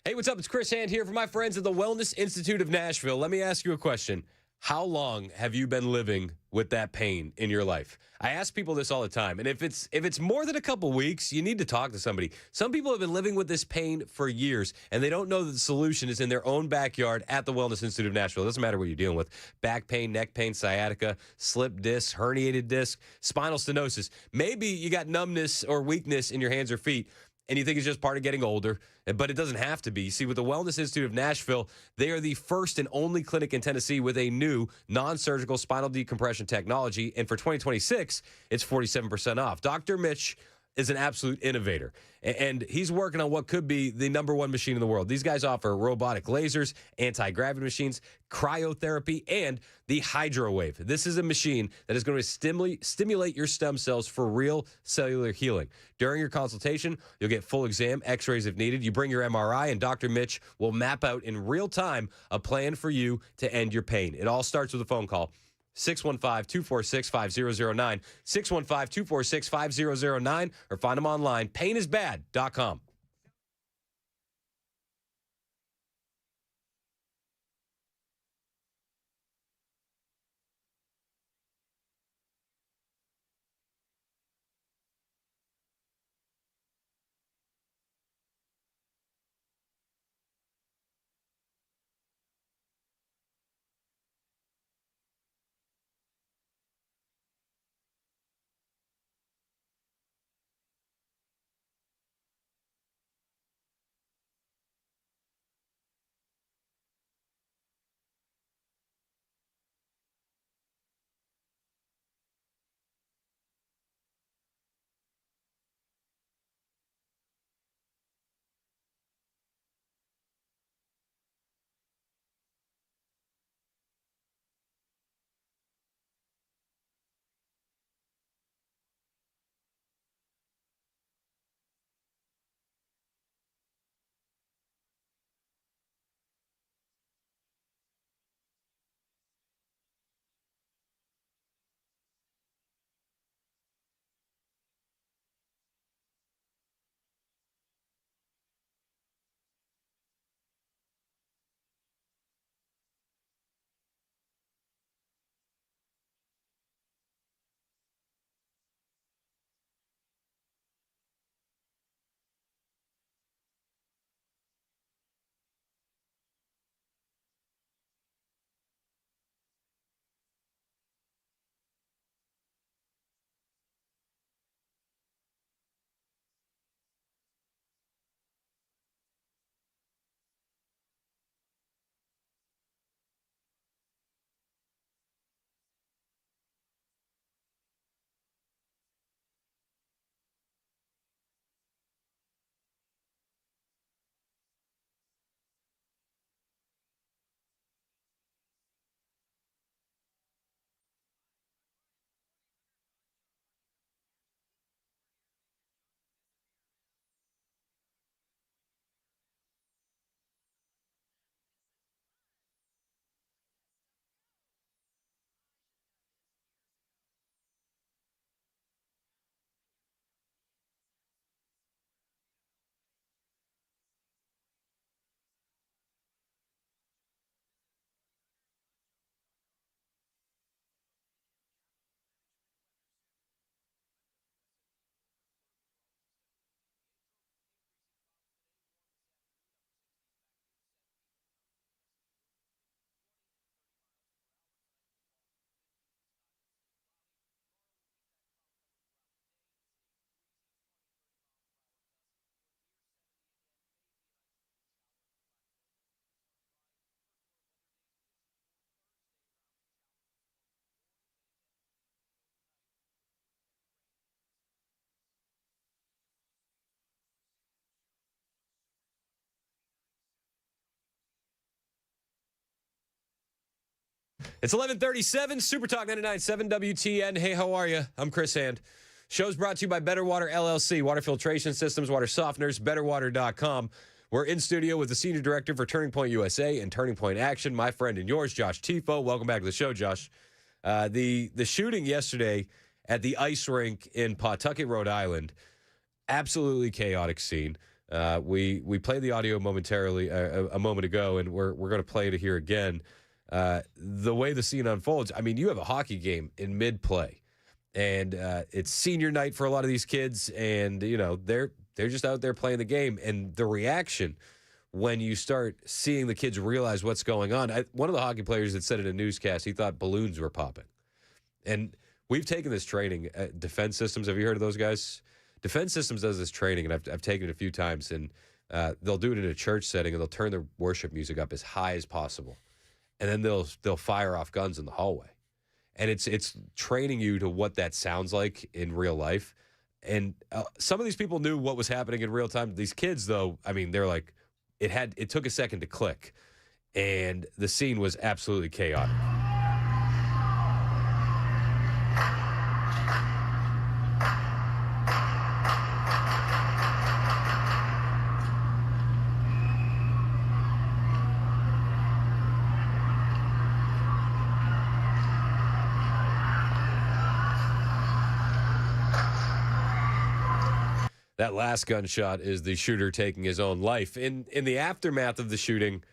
Hey, what's up? It's Chris Hand here for my friends at the Wellness Institute of Nashville. Let me ask you a question. How long have you been living with that pain in your life? I ask people this all the time, and if it's more than a couple weeks, you need to talk to somebody. Some people have been living with this pain for years, and they don't know that the solution is in their own backyard at the Wellness Institute of Nashville. It doesn't matter what you're dealing with. Back pain, neck pain, sciatica, slip disc, herniated disc, spinal stenosis. Maybe you got numbness or weakness in your hands or feet, and you think it's just part of getting older, but it doesn't have to be. You see, with the Wellness Institute of Nashville, they are the first and only clinic in Tennessee with a new non-surgical spinal decompression technology, and for 2026, it's 47% off. Dr. Mitch is an absolute innovator, and he's working on what could be the #1 machine in the world. These guys offer robotic lasers, anti-gravity machines, cryotherapy, and the HydroWave. This is a machine that is going to stimulate your stem cells for real cellular healing. During your consultation, you'll get full exam, x-rays if needed. You bring your MRI, and Dr. Mitch will map out in real time a plan for you to end your pain. It all starts with a phone call. 615-246-5009, 615-246-5009, or find them online, painisbad.com. It's 11:37, Super Talk 99.7 WTN. Hey, how are you? I'm Chris Hand. Show's brought to you by Better Water LLC, water filtration systems, water softeners, betterwater.com. We're in studio with the Senior Director for Turning Point USA and Turning Point Action, my friend and yours, Josh Tifo. Welcome back to the show, Josh. The shooting yesterday at the ice rink in Pawtucket, Rhode Island, absolutely chaotic scene. We played the audio momentarily a moment ago, and we're going to play it here again. The way the scene unfolds, I mean, you have a hockey game in mid-play, and it's senior night for a lot of these kids, and you know they're just out there playing the game, and the reaction when you start seeing the kids realize what's going on. One of the hockey players that said in a newscast he thought balloons were popping, and we've taken this training at Defense Systems. Have you heard of those guys? Defense Systems does this training, and I've taken it a few times, and they'll do it in a church setting, and they'll turn their worship music up as high as possible, and then they'll fire off guns in the hallway, and it's training you to what that sounds like in real life. And some of these people knew what was happening in real time. These kids, though, I mean, they're like, it took a second to click, and the scene was absolutely chaotic. That last gunshot is the shooter taking his own life. In the aftermath of the shooting,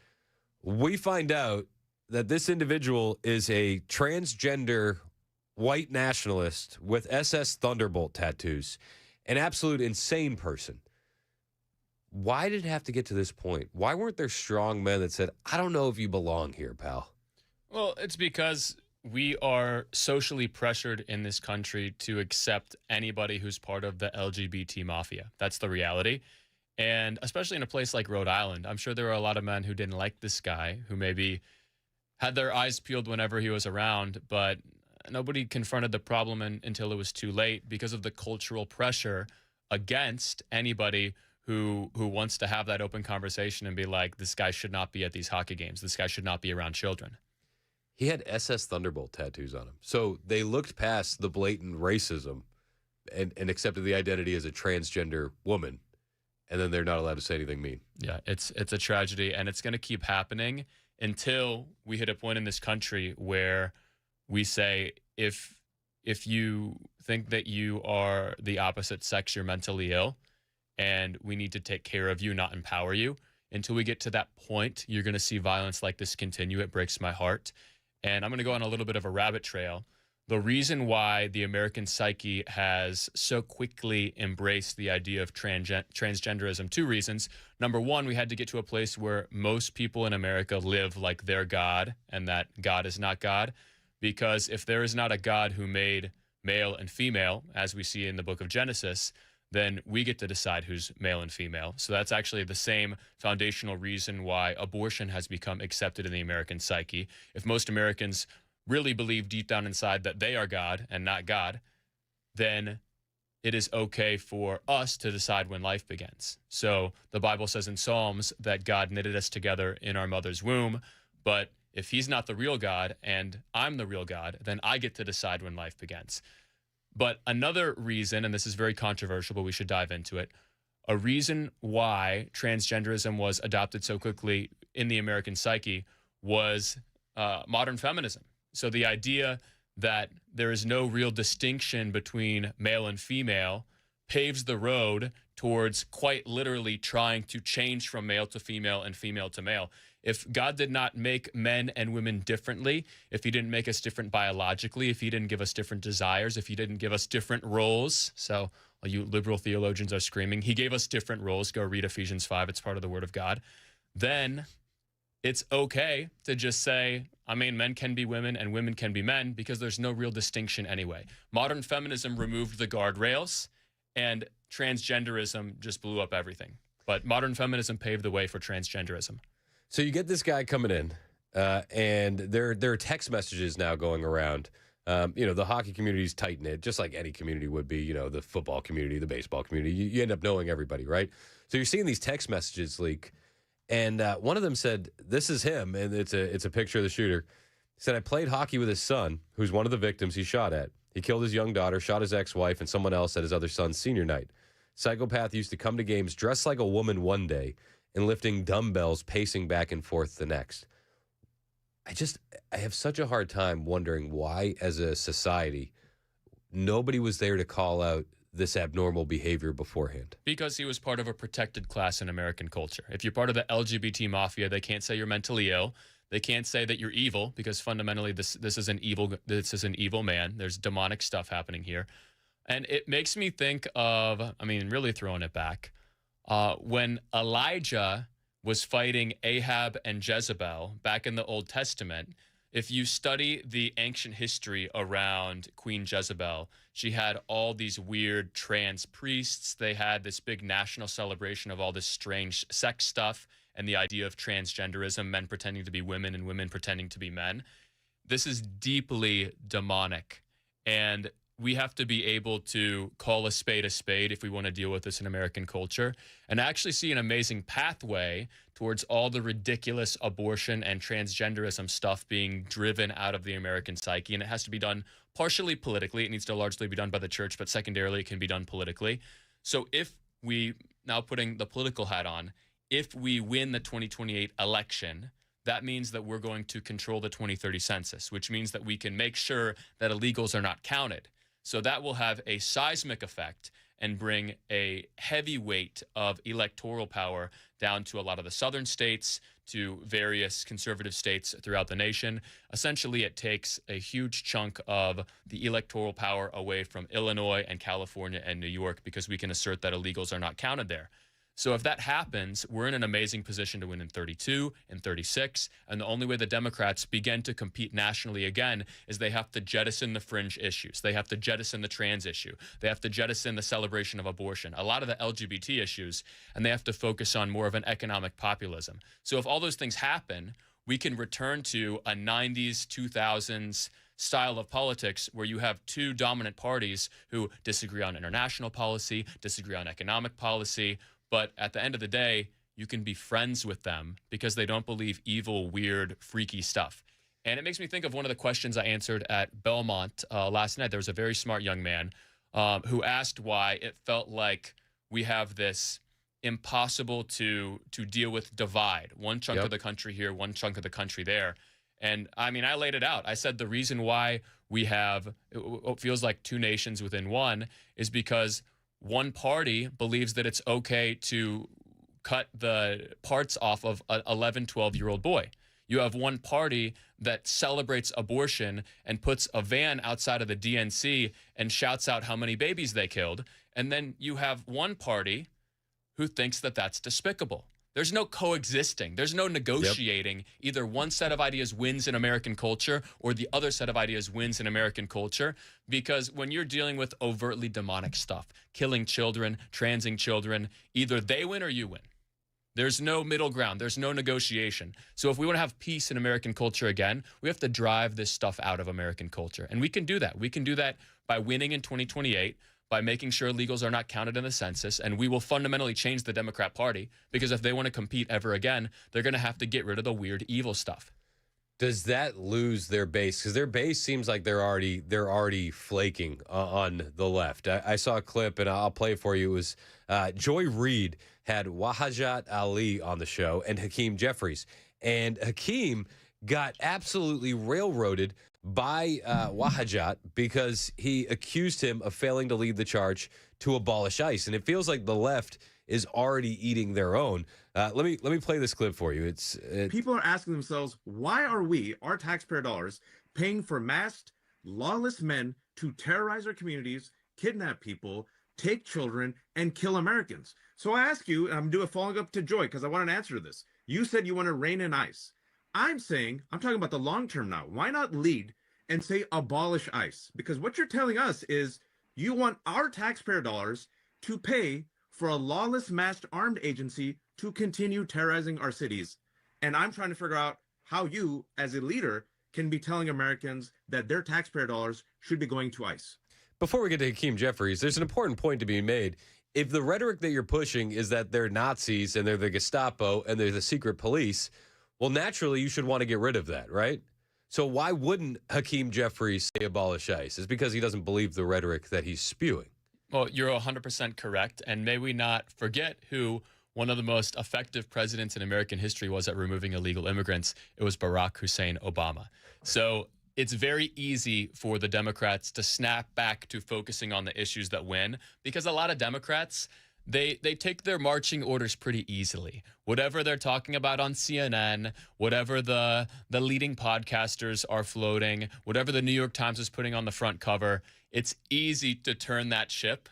we find out that this individual is a transgender white nationalist with SS Thunderbolt tattoos, an absolute insane person. Why did it have to get to this point? Why weren't there strong men that said, I don't know if you belong here, pal? Well, it's because we are socially pressured in this country to accept anybody who's part of the LGBT mafia. That's the reality. And especially in a place like Rhode Island, I'm sure there were a lot of men who didn't like this guy, who maybe had their eyes peeled whenever he was around, but nobody confronted the problem until it was too late because of the cultural pressure against anybody who wants to have that open conversation and be like, this guy should not be at these hockey games. This guy should not be around children. He had SS Thunderbolt tattoos on him. So they looked past the blatant racism and accepted the identity as a transgender woman. And then they're not allowed to say anything mean. Yeah, it's a tragedy, and it's going to keep happening until we hit a point in this country where we say, if you think that you are the opposite sex, you're mentally ill, and we need to take care of you, not empower you. Until we get to that point, you're going to see violence like this continue. It breaks my heart. And I'm going to go on a little bit of a rabbit trail. The reason why the American psyche has so quickly embraced the idea of transgenderism, two reasons. Number one, we had to get to a place where most people in America live like they're God, and that God is not God. Because if there is not a God who made male and female, as we see in the book of Genesis, then we get to decide who's male and female. So that's actually the same foundational reason why abortion has become accepted in the American psyche. If most Americans really believe deep down inside that they are God and not God, then it is okay for us to decide when life begins. So the Bible says in Psalms that God knitted us together in our mother's womb, but if he's not the real God and I'm the real God, then I get to decide when life begins. But another reason, and this is very controversial, but we should dive into it, a reason why transgenderism was adopted so quickly in the American psyche was modern feminism. So the idea that there is no real distinction between male and female paves the road towards quite literally trying to change from male to female and female to male. If God did not make men and women differently, if he didn't make us different biologically, if he didn't give us different desires, if he didn't give us different roles, so all you liberal theologians are screaming, he gave us different roles, go read Ephesians 5, it's part of the Word of God, then it's okay to just say, I mean, men can be women and women can be men because there's no real distinction anyway. Modern feminism removed the guardrails and transgenderism just blew up everything. But modern feminism paved the way for transgenderism. So you get this guy coming in, and there are text messages now going around. The hockey community's tight-knit, just like any community would be, the football community, the baseball community. You end up knowing everybody, right? So you're seeing these text messages leak, and one of them said, this is him, and it's a picture of the shooter. He said, I played hockey with his son, who's one of the victims he shot at. He killed his young daughter, shot his ex-wife, and someone else at his other son's senior night. Psychopath used to come to games dressed like a woman one day and lifting dumbbells, pacing back and forth the next. I have such a hard time wondering why, as a society, nobody was there to call out this abnormal behavior beforehand. Because he was part of a protected class in American culture. If you're part of the LGBT mafia, they can't say you're mentally ill. They can't say that you're evil, because fundamentally this is an evil man. There's demonic stuff happening here. And it makes me think of, really throwing it back, when Elijah was fighting Ahab and Jezebel back in the Old Testament. If you study the ancient history around Queen Jezebel, she had all these weird trans priests. They had this big national celebration of all this strange sex stuff and the idea of transgenderism, men pretending to be women and women pretending to be men. This is deeply demonic. And we have to be able to call a spade if we want to deal with this in American culture, and actually see an amazing pathway towards all the ridiculous abortion and transgenderism stuff being driven out of the American psyche. And it has to be done partially politically. It needs to largely be done by the church, but secondarily, it can be done politically. So if we, now putting the political hat on, if we win the 2028 election, that means that we're going to control the 2030 census, which means that we can make sure that illegals are not counted. So that will have a seismic effect and bring a heavy weight of electoral power down to a lot of the southern states, to various conservative states throughout the nation. Essentially, it takes a huge chunk of the electoral power away from Illinois and California and New York, because we can assert that illegals are not counted there. So if that happens, we're in an amazing position to win in 32 and 36. And the only way the Democrats begin to compete nationally again is they have to jettison the fringe issues. They have to jettison the trans issue. They have to jettison the celebration of abortion, a lot of the LGBT issues, and they have to focus on more of an economic populism. So if all those things happen, we can return to a 90s, 2000s style of politics where you have two dominant parties who disagree on international policy, disagree on economic policy. But at the end of the day, you can be friends with them because they don't believe evil, weird, freaky stuff. And it makes me think of one of the questions I answered at Belmont last night. There was a very smart young man who asked why it felt like we have this impossible to deal with divide. One chunk of the country here, one chunk of the country there. And I laid it out. I said the reason why we have what feels like two nations within one is because one party believes that it's okay to cut the parts off of an 11, 12-year-old boy. You have one party that celebrates abortion and puts a van outside of the DNC and shouts out how many babies they killed. And then you have one party who thinks that that's despicable. There's no coexisting. There's no negotiating. Either one set of ideas wins in American culture or the other set of ideas wins in American culture. Because when you're dealing with overtly demonic stuff, killing children, transing children, either they win or you win. There's no middle ground. There's no negotiation. So if we want to have peace in American culture again, we have to drive this stuff out of American culture. And we can do that. We can do that by winning in 2028, by making sure illegals are not counted in the census, and we will fundamentally change the Democrat Party, because if they want to compete ever again, they're going to have to get rid of the weird, evil stuff. Does that lose their base? Because their base seems like they're already flaking on the left. I saw a clip, and I'll play it for you. It was Joy Reid had Wahajat Ali on the show and Hakeem Jeffries. And Hakeem got absolutely railroaded by Wahajat because he accused him of failing to lead the charge to abolish ICE. And it feels like the left is already eating their own. Let me play this clip for you. People are asking themselves, why are we, our taxpayer dollars, paying for masked, lawless men to terrorize our communities, kidnap people, take children, and kill Americans? So I ask you, and I'm doing following up to Joy because I want an answer to this. You said you want to rein in ICE. I'm talking about the long term now. Why not lead and say abolish ICE? Because what you're telling us is you want our taxpayer dollars to pay for a lawless masked armed agency to continue terrorizing our cities. And I'm trying to figure out how you, as a leader, can be telling Americans that their taxpayer dollars should be going to ICE. Before we get to Hakeem Jeffries, there's an important point to be made. If the rhetoric that you're pushing is that they're Nazis and they're the Gestapo and they're the secret police, well, naturally, you should want to get rid of that, right? So why wouldn't Hakeem Jeffries say abolish ICE? It's because he doesn't believe the rhetoric that he's spewing. Well, you're 100% correct. And may we not forget who one of the most effective presidents in American history was at removing illegal immigrants. It was Barack Hussein Obama. So it's very easy for the Democrats to snap back to focusing on the issues that win, because a lot of Democrats, they take their marching orders pretty easily. Whatever they're talking about on CNN, whatever the leading podcasters are floating, whatever the New York Times is putting on the front cover, it's easy to turn that ship.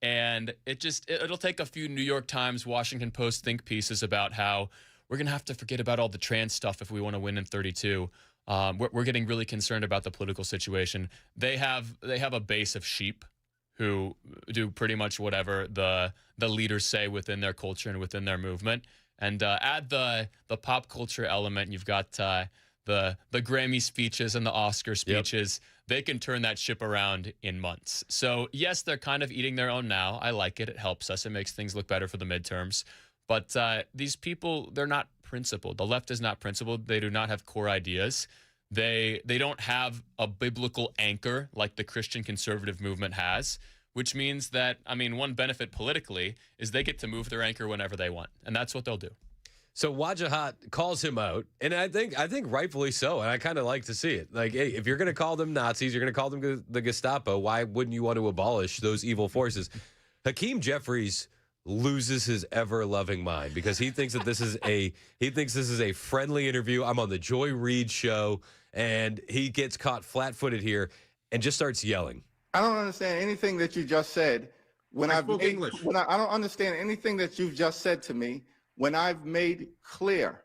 And it'll take a few New York Times, Washington Post think pieces about how we're going to have to forget about all the trans stuff if we want to win in 32. We're getting really concerned about the political situation. They have a base of sheep who do pretty much whatever the leaders say within their culture and within their movement. And add the pop culture element. You've got the Grammy speeches and the Oscar speeches. Yep. They can turn that ship around in months. So yes, they're kind of eating their own now. I like it. It helps us. It makes things look better for the midterms. But these people, they're not principled. The left is not principled. They do not have core ideas. They don't have a biblical anchor like the Christian conservative movement has, which means that, one benefit politically is they get to move their anchor whenever they want, and that's what they'll do. So Wajahat calls him out, and I think rightfully so, and I kind of like to see it. Like, hey, if you're going to call them Nazis, you're going to call them the Gestapo, why wouldn't you want to abolish those evil forces? Hakeem Jeffries loses his ever-loving mind because he thinks that this is a friendly interview. I'm on the Joy Reid show, and he gets caught flat-footed here and just starts yelling. I don't understand anything that you just said. I don't understand anything that you've just said to me when I've made clear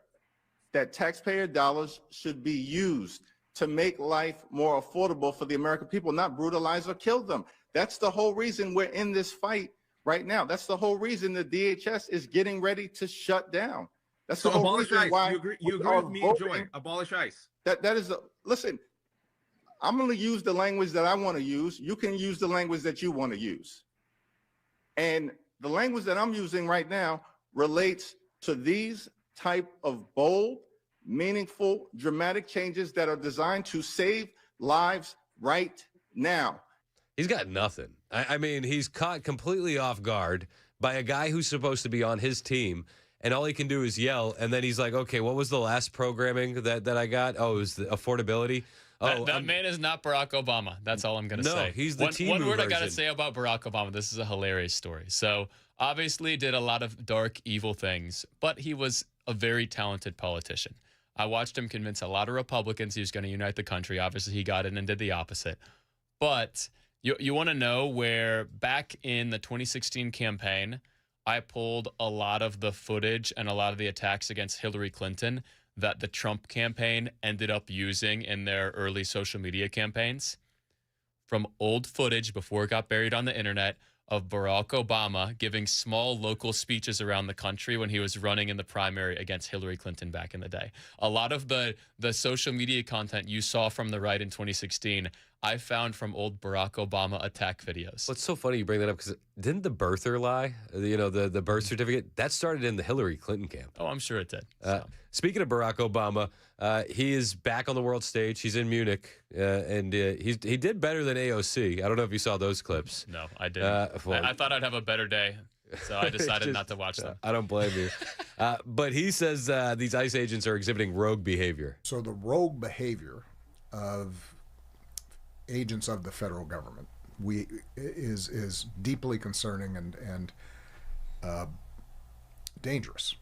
that taxpayer dollars should be used to make life more affordable for the American people, not brutalize or kill them. That's the whole reason we're in this fight right now. That's the whole reason the DHS is getting ready to shut down. That's the whole reason ICE. why you agree with me and Joy. Abolish ICE. Listen, I'm going to use the language that I want to use. You can use the language that you want to use. And the language that I'm using right now relates to these type of bold, meaningful, dramatic changes that are designed to save lives right now. He's got nothing. He's caught completely off guard by a guy who's supposed to be on his team, and all he can do is yell, and then he's like, okay, what was the last programming that I got? Oh, it was the affordability. That man is not Barack Obama. That's all I'm going to say. No, he's the Timu One word version. I got to say about Barack Obama, this is a hilarious story. So obviously did a lot of dark, evil things, but he was a very talented politician. I watched him convince a lot of Republicans he was going to unite the country. Obviously, he got in and did the opposite. But you want to know where back in the 2016 campaign, I pulled a lot of the footage and a lot of the attacks against Hillary Clinton that the Trump campaign ended up using in their early social media campaigns from old footage before it got buried on the internet of Barack Obama giving small local speeches around the country when he was running in the primary against Hillary Clinton back in the day. A lot of the social media content you saw from the right in 2016, I found from old Barack Obama attack videos. What's so funny you bring that up, because didn't the birther lie? The birth certificate? That started in the Hillary Clinton camp. Oh, I'm sure it did. Speaking of Barack Obama, he is back on the world stage. He's in Munich, and he did better than AOC. I don't know if you saw those clips. No, I didn't. I thought I'd have a better day, so I decided not to watch them. I don't blame you. But he says these ICE agents are exhibiting rogue behavior. So the rogue behavior of agents of the federal government is deeply concerning and dangerous.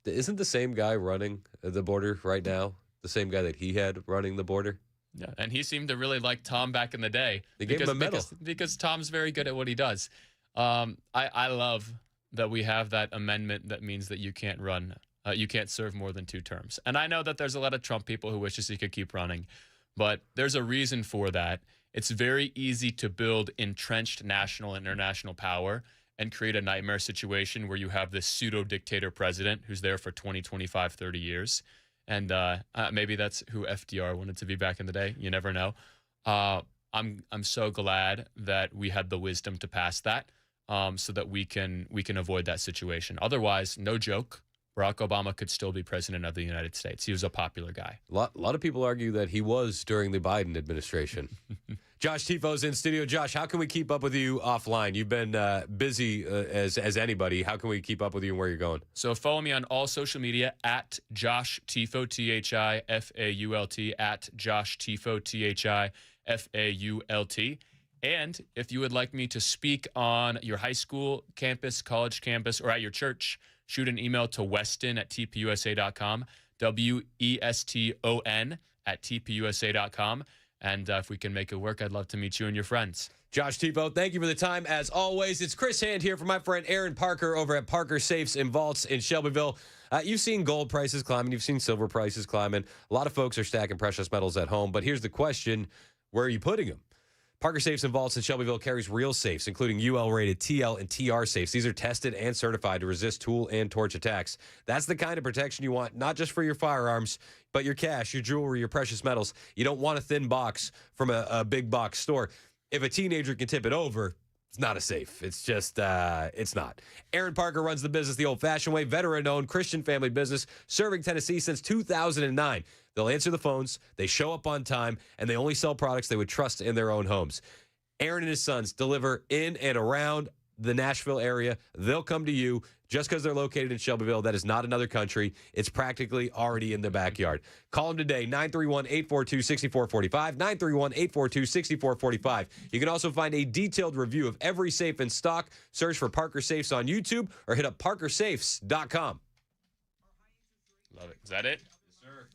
Isn't the same guy running the border right now the same guy that he had running the border? Yeah, and he seemed to really like Tom back in the day. They gave him a medal. Because Tom's very good at what he does. I love that we have that amendment that means that you can't run, you can't serve more than 2 terms. And I know that there's a lot of Trump people who wishes he could keep running, but there's a reason for that. It's very easy to build entrenched national and international power and create a nightmare situation where you have this pseudo-dictator president who's there for 20, 25, 30 years. And maybe that's who FDR wanted to be back in the day. You never know. I'm so glad that we had the wisdom to pass that so that we can avoid that situation. Otherwise, no joke, Barack Obama could still be president of the United States. He was a popular guy. A lot of people argue that he was during the Biden administration. Josh Tifo's in studio. Josh, how can we keep up with you offline? You've been busy as anybody. How can we keep up with you and where you're going? So follow me on all social media at Josh Tifo, T-H-I-F-A-U-L-T, at Josh Tifo, T-H-I-F-A-U-L-T. And if you would like me to speak on your high school campus, college campus, or at your church, shoot an email to Weston at tpusa.com, WESTON at tpusa.com. And if we can make it work, I'd love to meet you and your friends. Josh Tifo, thank you for the time. As always, it's Chris Hand here for my friend Aaron Parker over at Parker Safes and Vaults in Shelbyville. You've seen gold prices climbing. You've seen silver prices climbing. A lot of folks are stacking precious metals at home. But here's the question, where are you putting them? Parker Safes and Vaults in Shelbyville carries real safes, including UL-rated TL and TR safes. These are tested and certified to resist tool and torch attacks. That's the kind of protection you want, not just for your firearms, but your cash, your jewelry, your precious metals. You don't want a thin box from a big box store. If a teenager can tip it over, it's not a safe. It's just, it's not. Aaron Parker runs the business the old-fashioned way, veteran-owned Christian family business, serving Tennessee since 2009. They'll answer the phones, they show up on time, and they only sell products they would trust in their own homes. Aaron and his sons deliver in and around the Nashville area. They'll come to you just because they're located in Shelbyville. That is not another country. It's practically already in the backyard. Call them today, 931-842-6445, 931-842-6445. You can also find a detailed review of every safe in stock. Search for Parker Safes on YouTube or hit up parkersafes.com. Love it. Is that it? Yes, sir.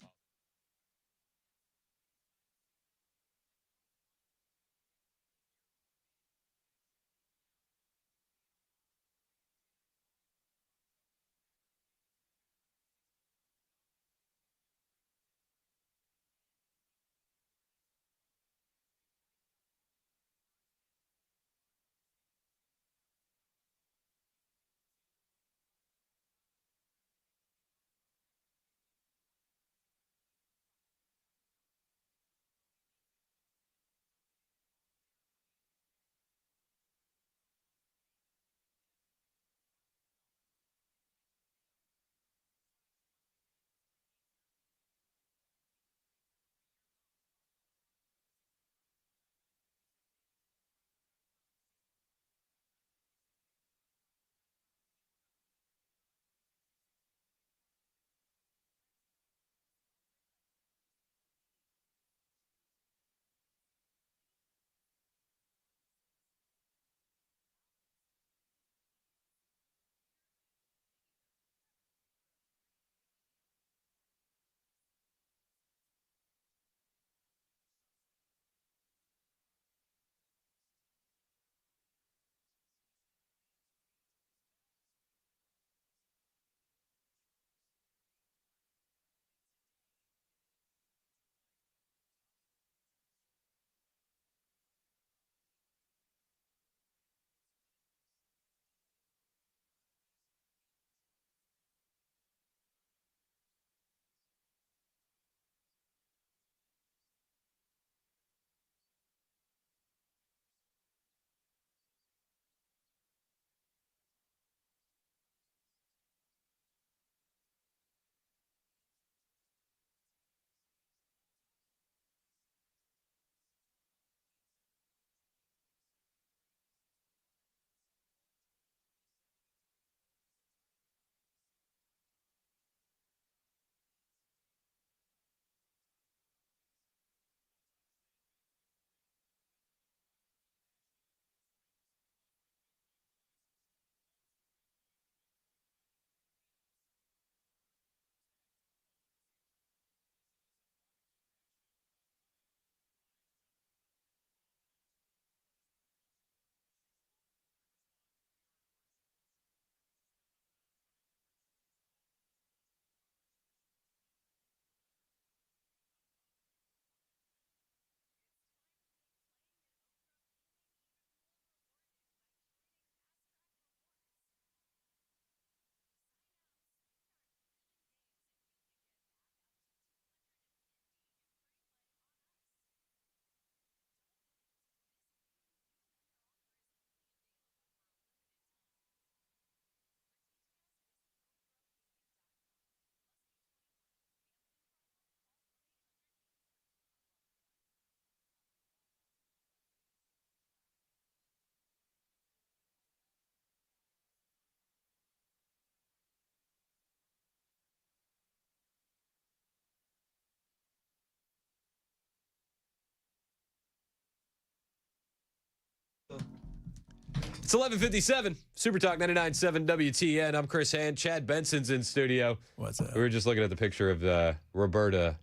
It's 11:57. Super Talk 99.7 WTN. I'm Chris Hand. Chad Benson's in studio. What's up? We were just looking at the picture of Roberta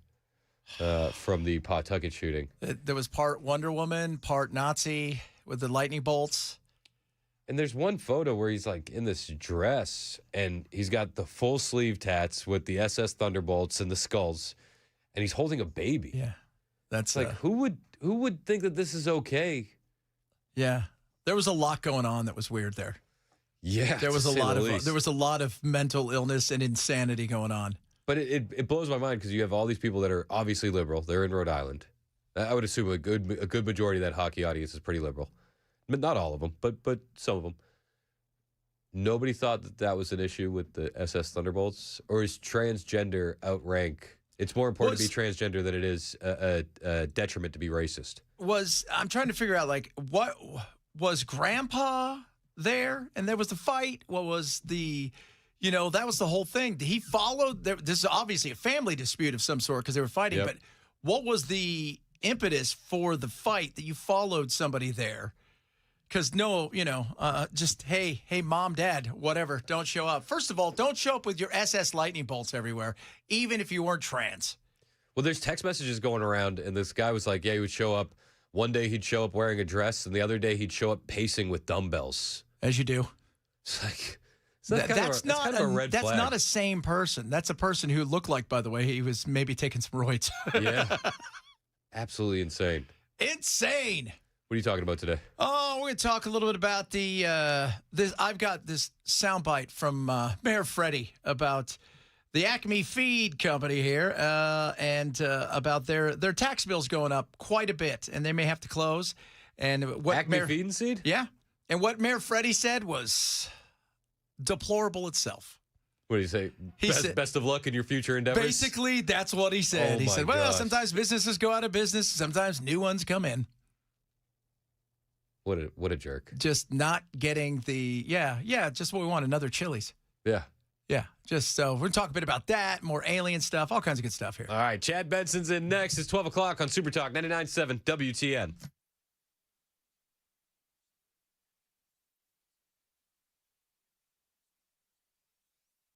from the Pawtucket shooting. There was part Wonder Woman, part Nazi with the lightning bolts. And there's one photo where he's like in this dress and he's got the full sleeve tats with the SS Thunderbolts and the skulls, and he's holding a baby. Yeah, that's like who would think that this is okay? Yeah, there was a lot going on that was weird there. Yeah, there was a lot of mental illness and insanity going on. But it blows my mind because you have all these people that are obviously liberal. They're in Rhode Island. I would assume a good majority of that hockey audience is pretty liberal. But not all of them, but some of them. Nobody thought that was an issue with the SS Thunderbolts, or is transgender outrank? It's more important to be transgender than it is a detriment to be racist. I'm trying to figure out, like, what was Grandpa there, and there was the fight? What was the, that was the whole thing. He followed. This is obviously a family dispute of some sort because they were fighting. Yep. But what was the impetus for the fight that you followed somebody there? Because just, hey, mom, dad, whatever, don't show up. First of all, don't show up with your SS lightning bolts everywhere, even if you weren't trans. Well, there's text messages going around, and this guy was like, yeah, he would show up. One day he'd show up wearing a dress, and the other day he'd show up pacing with dumbbells. As you do. It's like, that's not a same person. That's a person who looked like, by the way, he was maybe taking some roids. Yeah. Absolutely insane. Insane. What are you talking about today? Oh, we're going to talk a little bit about I've got this soundbite from Mayor Freddie about the Acme Feed Company here and about their tax bills going up quite a bit, and they may have to close. And what Acme Feed and Seed? Yeah. And what Mayor Freddie said was deplorable itself. What did he say? He said, best of luck in your future endeavors? Basically, that's what he said. He said, well, sometimes businesses go out of business. Sometimes new ones come in. What a jerk. Just not getting just what we want, another Chili's. Yeah. Yeah, just so we're going to talk a bit about that, more alien stuff, all kinds of good stuff here. All right, Chad Benson's in next. It's 12 o'clock on Super Talk 99.7 WTN.